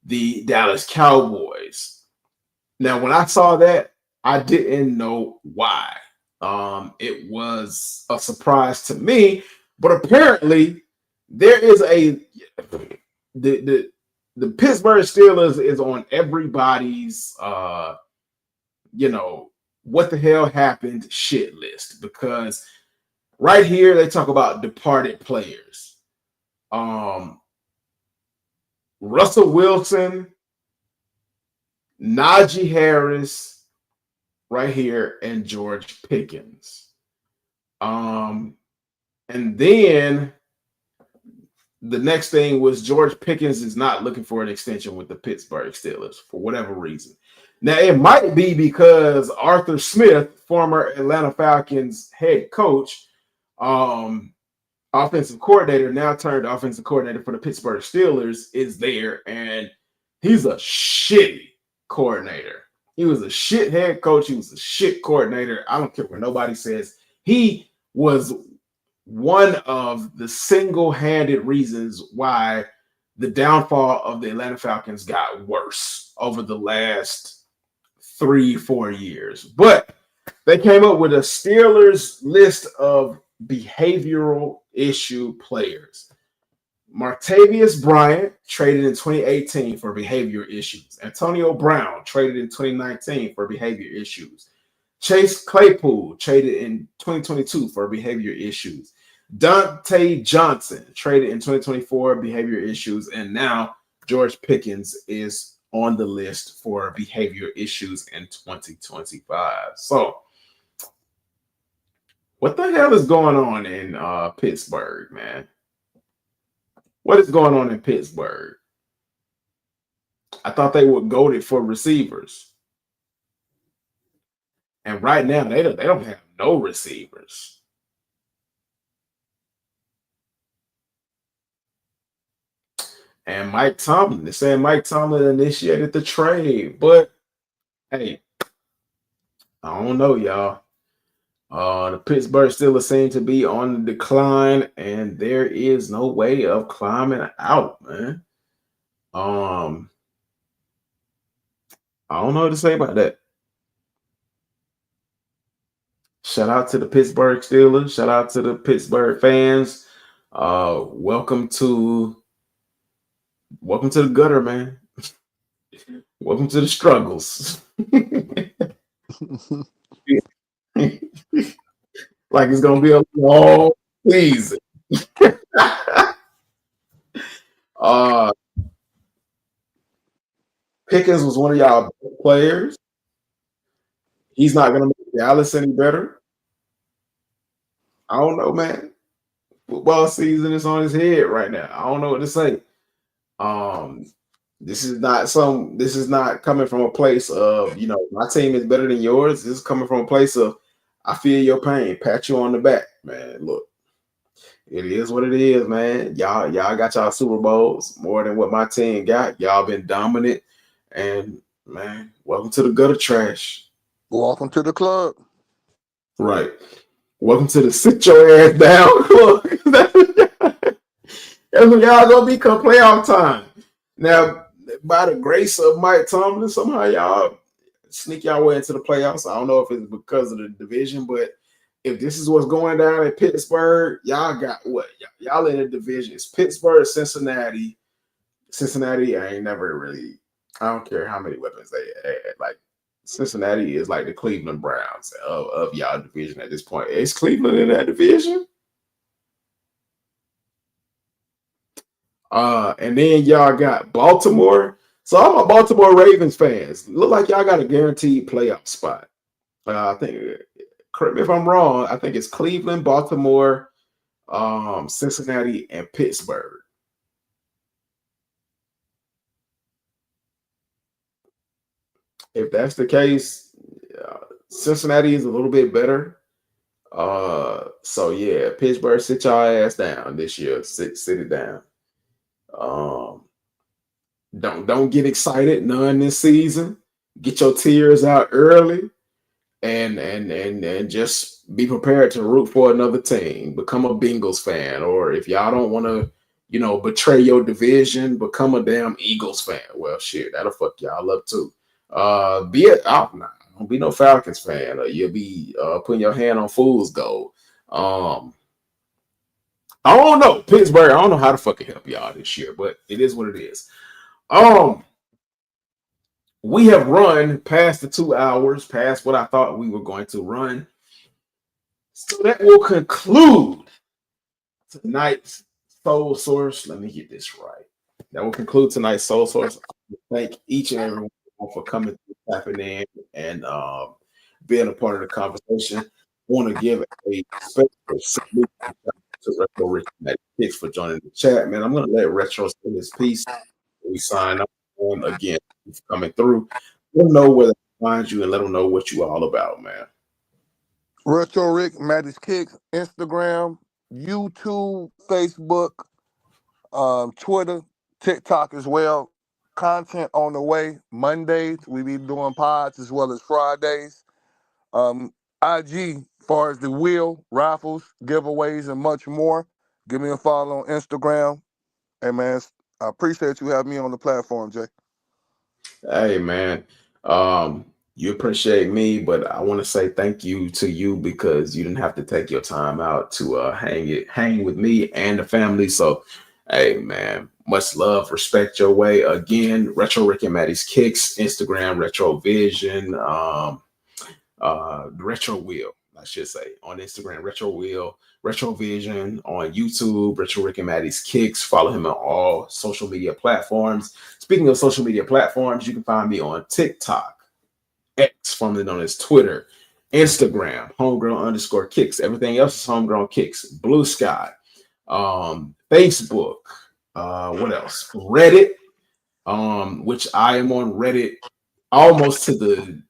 the Dallas Cowboys. Now, when I saw that, I didn't know why. It was a surprise to me, but apparently there is the the Pittsburgh Steelers is on everybody's you know, what the hell happened shit list, because right here they talk about departed players. Russell Wilson, Najee Harris, right here, and George Pickens. And then the next thing was George Pickens is not looking for an extension with the Pittsburgh Steelers for whatever reason. Now, it might be because Arthur Smith, former Atlanta Falcons head coach, offensive coordinator, now turned offensive coordinator for the Pittsburgh Steelers, is there, and he's a shitty coordinator. He was a shit head coach. He was a shit coordinator. I don't care what nobody says. He was one of the single-handed reasons why the downfall of the Atlanta Falcons got worse over the last 3-4 years. But they came up with a Steelers list of behavioral issue players. Martavius Bryant traded in 2018 for behavior issues. Antonio Brown traded in 2019 for behavior issues. Chase Claypool traded in 2022 for behavior issues. Dante Johnson traded in 2024 behavior issues. And now George Pickens is on the list for behavior issues in 2025. So what the hell is going on in Pittsburgh, man? What is going on in Pittsburgh? I thought they would go it for receivers. And right now, they don't have no receivers. And Mike Tomlin, they're saying Mike Tomlin initiated the trade. But, hey, I don't know, y'all. The Pittsburgh Steelers seem to be on the decline, and there is no way of climbing out, man. I don't know what to say about that. Shout out to the Pittsburgh Steelers. Shout out to the Pittsburgh fans. Welcome to the gutter, man. Welcome to the struggles. Like it's gonna be a long season. Pickens was one of y'all players. He's not gonna make Dallas any better. I don't know, man. Football season is on his head right now. I don't know what to say. This is not coming from a place of, you know, my team is better than yours. This is coming from a place of, I feel your pain, pat you on the back, man. Look, it is what it is, man. Y'all got y'all Super Bowls more than what my team got. Y'all been dominant, and man, welcome to the gutter trash. Welcome to the club. Right. Welcome to the sit your ass down club. That's when y'all gonna be come playoff time. Now, by the grace of Mike Tomlin, somehow y'all sneak y'all way into the playoffs. I don't know if it's because of the division, but if this is what's going down in Pittsburgh, y'all got what? Y'all in the division. It's Pittsburgh, Cincinnati. Cincinnati, I ain't never really, I don't care how many weapons they had. Like, Cincinnati is like the Cleveland Browns of y'all division at this point. Is Cleveland in that division? And then y'all got Baltimore. So I'm a Baltimore Ravens fans. Look like y'all got a guaranteed playoff spot. I think, correct me if I'm wrong, I think it's Cleveland, Baltimore, Cincinnati, and Pittsburgh. If that's the case, Cincinnati is a little bit better. So yeah, Pittsburgh, sit y'all ass down this year. Sit it down. Don't get excited none this season. Get your tears out early, and just be prepared to root for another team. Become a Bengals fan, or if y'all don't want to, you know, betray your division, become a damn Eagles fan. Well, shit, that'll fuck y'all up too. Don't be no Falcons fan, or you'll be putting your hand on fool's gold. Um, I don't know Pittsburgh. I don't know how to fucking help y'all this year, but it is what it is. Um, we have run past the 2 hours, past what I thought we were going to run. So that will conclude tonight's Soul Source. Let me get this right. That will conclude tonight's Soul Source. Thank each and every one for coming, tapping in, and being a part of the conversation. I want to give a special salute to Retro Rich Matt Hicks for joining the chat, man. I'm going to let Retro say his piece. We sign up on again coming through. Let them know where to find you and let them know what you all about, man. Retro Rick, Maddie's Kicks, Instagram, YouTube, Facebook, Twitter, TikTok as well. Content on the way. Mondays, we be doing pods as well as Fridays. IG, far as the wheel, raffles, giveaways, and much more. Give me a follow on Instagram. Hey, man, I appreciate you having me on the platform, Jay. Hey, man. You appreciate me, but I want to say thank you to you because you didn't have to take your time out to hang with me and the family. So, hey, man, much love, respect your way. Again, Retro Rick and Maddie's Kicks, Instagram, Retro Vision, Retro Wheel, I should say, on Instagram, Retro Wheel, Retro Vision, on YouTube, Retro Rick and Maddie's Kicks. Follow him on all social media platforms. Speaking of social media platforms, you can find me on TikTok, X, formerly known as Twitter, Instagram, homegrown_kicks. Everything else is homegrown kicks. Blue Sky, Facebook, what else? Reddit, which I am on Reddit almost to the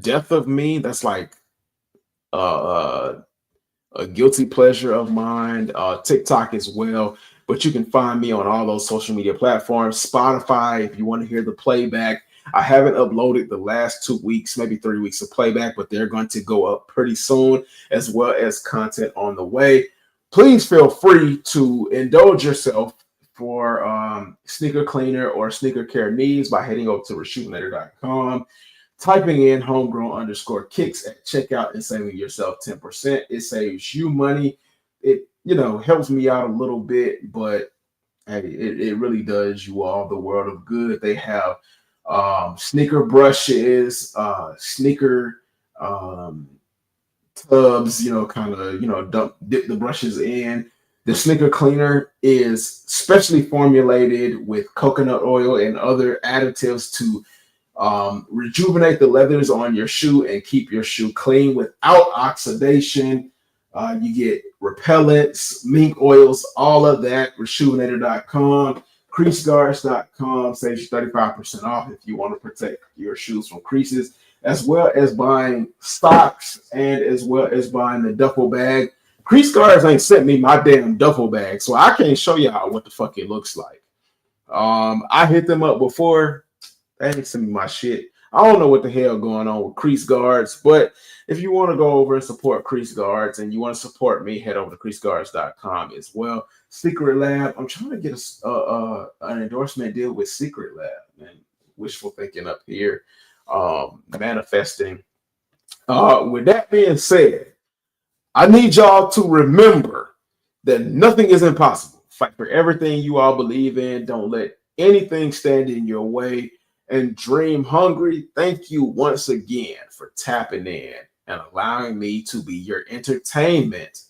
death of me. That's like a guilty pleasure of mine. TikTok as well. But you can find me on all those social media platforms. Spotify, if you want to hear the playback. I haven't uploaded the last 2 weeks, maybe 3 weeks of playback, but they're going to go up pretty soon, as well as content on the way. Please feel free to indulge yourself for sneaker cleaner or sneaker care needs by heading over to reshootlater.com, typing in homegrown_kicks at checkout and saving yourself 10%. It saves you money. It, helps me out a little bit, but hey, it really does you all the world of good. They have sneaker brushes, sneaker tubs, dip the brushes in. The sneaker cleaner is specially formulated with coconut oil and other additives to rejuvenate the leathers on your shoe and keep your shoe clean without oxidation. You get repellents, mink oils, all of that. Reshootlater.com. Creaseguards.com saves you 35% off if you want to protect your shoes from creases, as well as buying socks and as well as buying the duffel bag. Crease Guards ain't sent me my damn duffel bag, so I can't show y'all what the fuck it looks like. I hit them up before. They ain't sent me my shit. I don't know what the hell going on with Crease Guards, but if you want to go over and support Crease Guards and you want to support me, head over to creaseguards.com as well. Secret Lab, I'm trying to get an endorsement deal with Secret Lab, man. Wishful thinking up here, manifesting. With that being said, I need y'all to remember that nothing is impossible. Fight for everything you all believe in. Don't let anything stand in your way. And Dream Hungry, thank you once again for tapping in and allowing me to be your entertainment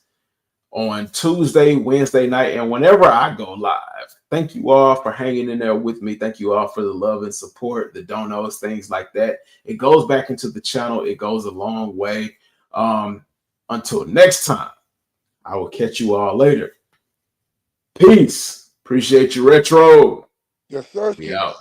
on Tuesday, Wednesday night, and whenever I go live. Thank you all for hanging in there with me. Thank you all for the love and support, the donos, things like that. It goes back into the channel. It goes a long way. Until next time, I will catch you all later. Peace. Appreciate you, Retro. Yes, sir. We out.